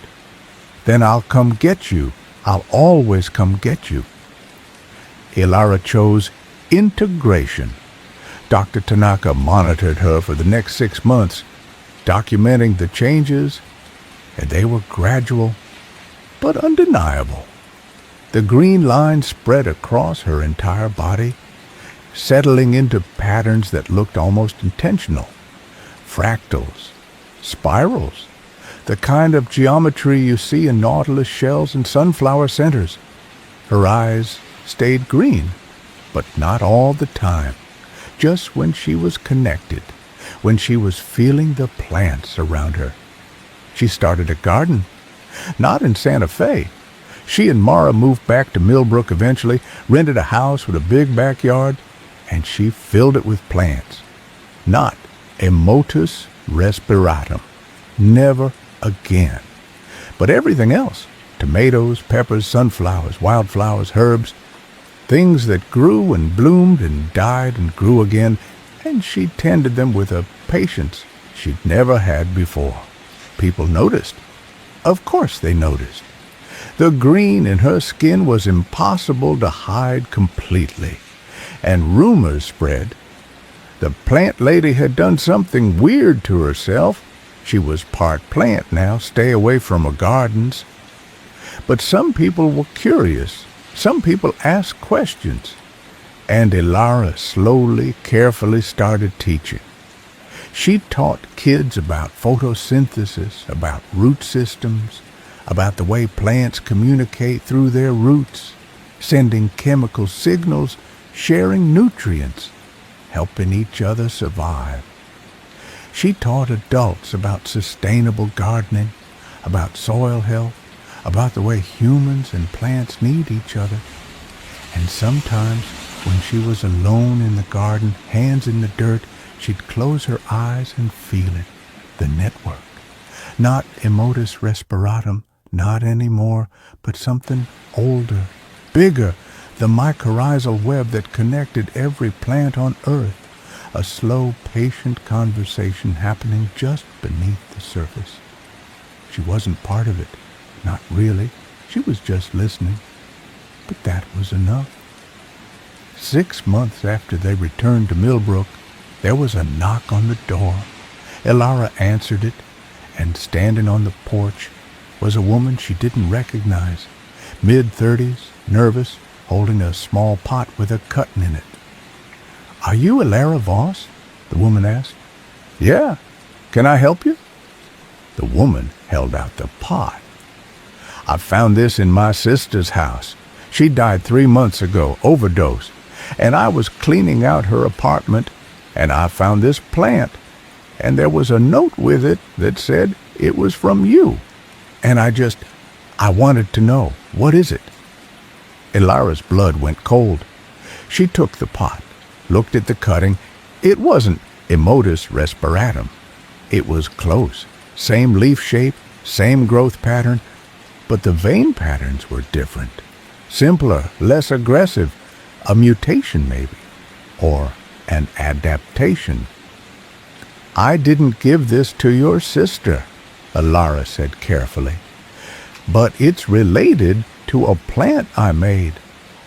[SPEAKER 1] Then I'll come get you. I'll always come get you. Elara chose integration. Dr. Tanaka monitored her for the next 6 months, documenting the changes, and they were gradual but undeniable. The green line spread across her entire body, settling into patterns that looked almost intentional. Fractals, spirals, the kind of geometry you see in nautilus shells and sunflower centers. Her eyes stayed green, but not all the time, just when she was connected, when she was feeling the plants around her. She started a garden, not in Santa Fe. She and Mara moved back to Millbrook eventually, rented a house with a big backyard, and she filled it with plants. Not Emotus respiratum. Never again. But everything else, tomatoes, peppers, sunflowers, wildflowers, herbs, things that grew and bloomed and died and grew again, and she tended them with a patience she'd never had before. People noticed. Of course they noticed. The green in her skin was impossible to hide completely, and rumors spread. The plant lady had done something weird to herself. She was part plant now, stay away from her gardens. But some people were curious. Some people asked questions. And Elara slowly, carefully started teaching. She taught kids about photosynthesis, about root systems, about the way plants communicate through their roots, sending chemical signals, sharing nutrients, helping each other survive. She taught adults about sustainable gardening, about soil health, about the way humans and plants need each other. And sometimes, when she was alone in the garden, hands in the dirt, she'd close her eyes and feel it, the network. Not Emotus respiratum, not anymore, but something older, bigger, the mycorrhizal web that connected every plant on Earth. A slow, patient conversation happening just beneath the surface. She wasn't part of it. Not really. She was just listening. But that was enough. 6 months after they returned to Millbrook, there was a knock on the door. Elara answered it, and standing on the porch was a woman she didn't recognize, mid-30s, nervous, holding a small pot with a cutting in it. "Are you Elara Voss?" the woman asked. "Yeah. Can I help you?" The woman held out the pot. "I found this in my sister's house. She died 3 months ago, overdose, and I was cleaning out her apartment, and I found this plant, and there was a note with it that said it was from you. And I wanted to know, what is it?" Elara's blood went cold. She took the pot, looked at the cutting. It wasn't Emotus respiratum. It was close. Same leaf shape, same growth pattern, but the vein patterns were different. Simpler, less aggressive. A mutation, maybe. Or an adaptation. "I didn't give this to your sister," Elara said carefully. "But it's related to a plant I made.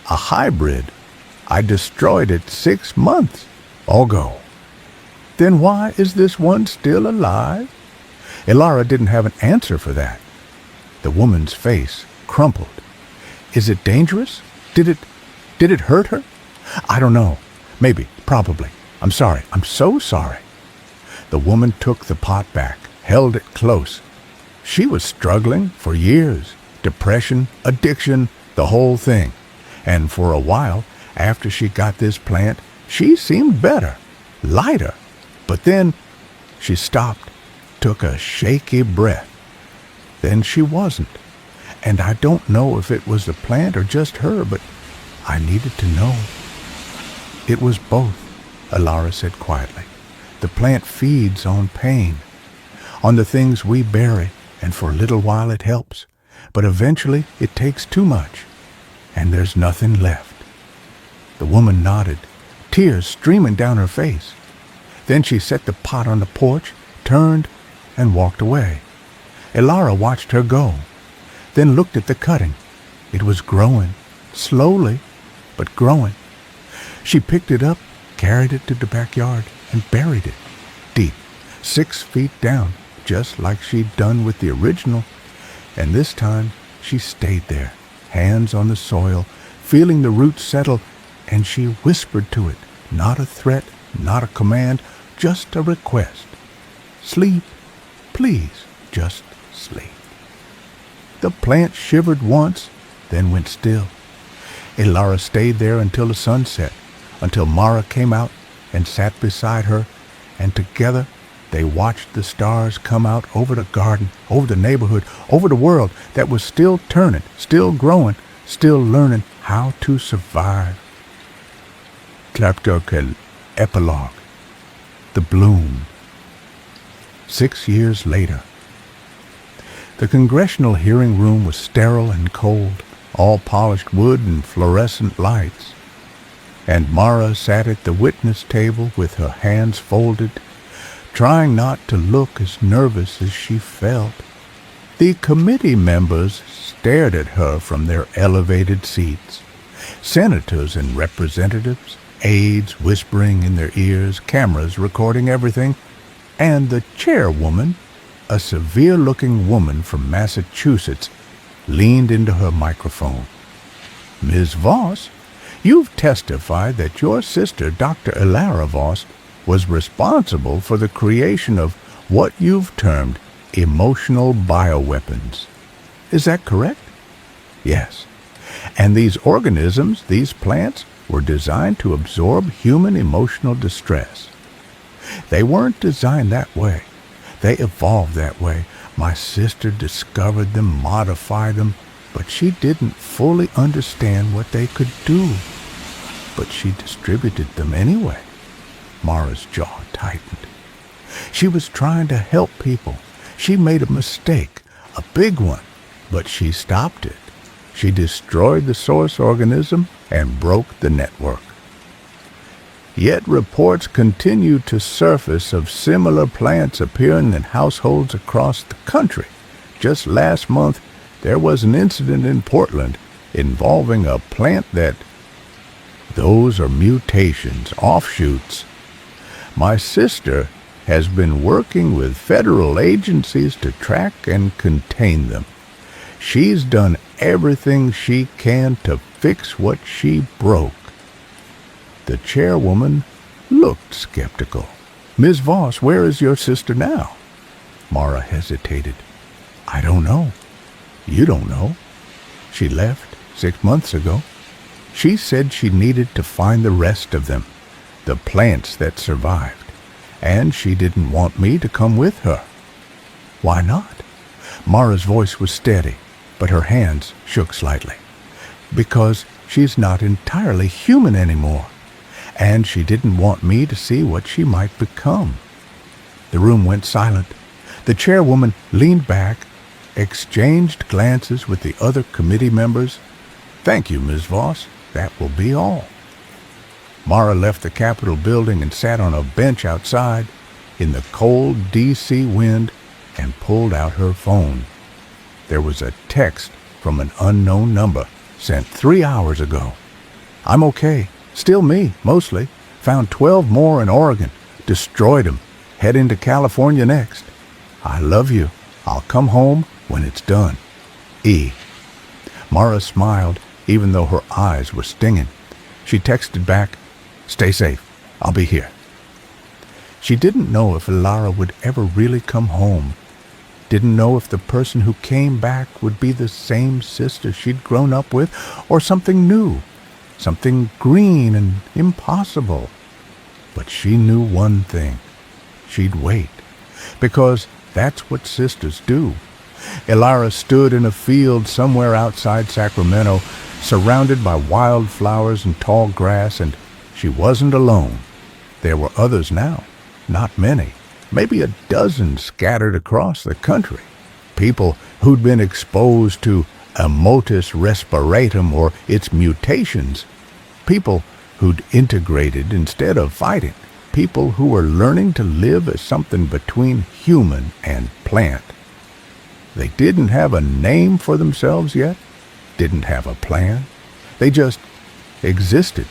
[SPEAKER 1] A hybrid. I destroyed it 6 months ago." "Then why is this one still alive?" Elara didn't have an answer for that. The woman's face crumpled. "Is it dangerous? Did it hurt her?" "I don't know. Maybe. Probably. I'm sorry. I'm so sorry." The woman took the pot back, held it close. She was struggling for years. Depression, addiction, the whole thing. And for a while, after she got this plant, she seemed better, lighter. But then she stopped, took a shaky breath. Then she wasn't. And I don't know if it was the plant or just her, but I needed to know. "It was both," Elara said quietly. "The plant feeds on pain, on the things we bury, and for a little while it helps. But eventually it takes too much, and there's nothing left." The woman nodded, tears streaming down her face. Then she set the pot on the porch, turned, and walked away. Elara watched her go, then looked at the cutting. It was growing, slowly, but growing. She picked it up, carried it to the backyard, and buried it, deep, 6 feet down, just like she'd done with the original. And this time she stayed there, hands on the soil, feeling the roots settle, and she whispered to it, not a threat, not a command, just a request. "Sleep, please, just sleep." The plant shivered once, then went still. Elara stayed there until the sun set, until Mara came out and sat beside her, and together they watched the stars come out over the garden, over the neighborhood, over the world that was still turning, still growing, still learning how to survive. Chapter Epilogue. The Bloom. 6 years later. The congressional hearing room was sterile and cold, all polished wood and fluorescent lights. And Mara sat at the witness table with her hands folded, trying not to look as nervous as she felt. The committee members stared at her from their elevated seats. Senators and representatives, aides whispering in their ears, cameras recording everything, and the chairwoman, a severe-looking woman from Massachusetts, leaned into her microphone. "Ms. Voss, you've testified that your sister, Dr. Elara Voss, was responsible for the creation of what you've termed emotional bioweapons. Is that correct?" "Yes. And these organisms, these plants, were designed to absorb human emotional distress. They weren't designed that way. They evolved that way. My sister discovered them, modified them, but she didn't fully understand what they could do. But she distributed them anyway." Mara's jaw tightened. "She was trying to help people. She made a mistake, a big one, but she stopped it. She destroyed the source organism and broke the network. Yet reports continue to surface of similar plants appearing in households across the country. Just last month, there was an incident in Portland involving a plant that... Those are mutations, offshoots. My sister has been working with federal agencies to track and contain them. She's done everything she can to fix what she broke. The chairwoman looked skeptical. Ms. Voss, where is your sister now? Mara hesitated. I don't know. You don't know. She left 6 months ago. She said she needed to find the rest of them, the plants that survived, and she didn't want me to come with her. Why not? Mara's voice was steady, but her hands shook slightly. Because she's not entirely human anymore, and she didn't want me to see what she might become. The room went silent. The chairwoman leaned back, exchanged glances with the other committee members. Thank you, Ms. Voss. That will be all. Mara left the Capitol building and sat on a bench outside in the cold D.C. wind and pulled out her phone. There was a text from an unknown number sent 3 hours ago. I'm okay. Still me, mostly. Found 12 more in Oregon. Destroyed 'em. Heading to California next. I love you. I'll come home when it's done. E. Mara smiled, even though her eyes were stinging. She texted back, Stay safe. I'll be here. She didn't know if Elara would ever really come home. Didn't know if the person who came back would be the same sister she'd grown up with, or something new, something green and impossible. But she knew one thing. She'd wait, because that's what sisters do. Elara stood in a field somewhere outside Sacramento, surrounded by wildflowers and tall grass, and she wasn't alone. There were others now, not many, maybe a dozen scattered across the country. People who'd been exposed to Emotus respiratum or its mutations. People who'd integrated instead of fighting. People who were learning to live as something between human and plant. They didn't have a name for themselves yet, didn't have a plan. They just existed,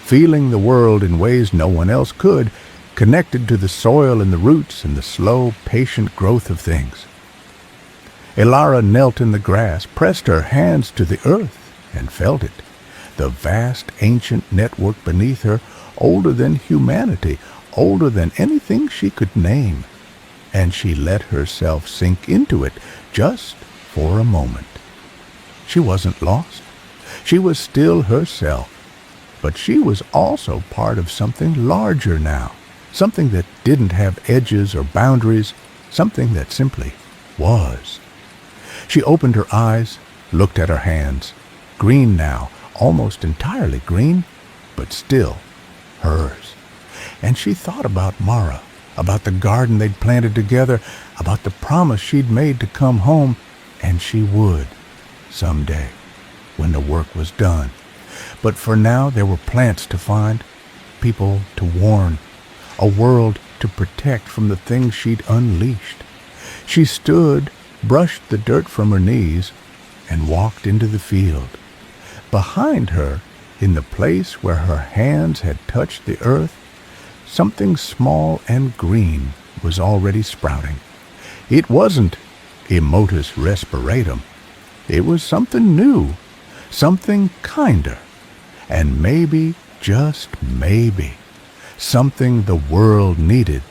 [SPEAKER 1] feeling the world in ways no one else could, connected to the soil and the roots and the slow, patient growth of things. Elara knelt in the grass, pressed her hands to the earth, and felt it. The vast, ancient network beneath her, older than humanity, older than anything she could name. And she let herself sink into it just for a moment. She wasn't lost. She was still herself. But she was also part of something larger now, something that didn't have edges or boundaries, something that simply was. She opened her eyes, looked at her hands, green now, almost entirely green, but still hers. And she thought about Mara, about the garden they'd planted together, about the promise she'd made to come home, and she would, someday, when the work was done. But for now there were plants to find, people to warn, a world to protect from the things she'd unleashed. She stood, brushed the dirt from her knees, and walked into the field. Behind her, in the place where her hands had touched the earth, something small and green was already sprouting. It wasn't Emotus respiratum. It was something new, something kinder, and maybe, just maybe, something the world needed.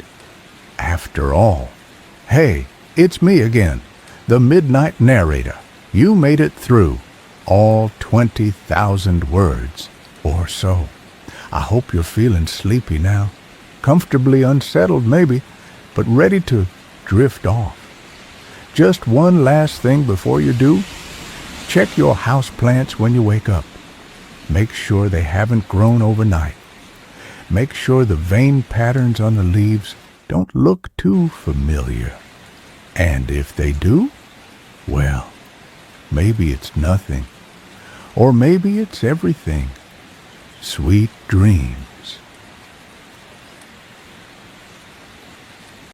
[SPEAKER 1] After all, hey, it's me again, the Midnight Narrator. You made it through, all 20,000 words or so. I hope you're feeling sleepy now, comfortably unsettled maybe, but ready to drift off. Just one last thing before you do. Check your houseplants when you wake up. Make sure they haven't grown overnight. Make sure the vein patterns on the leaves don't look too familiar. And if they do, well, maybe it's nothing. Or maybe it's everything. Sweet dreams.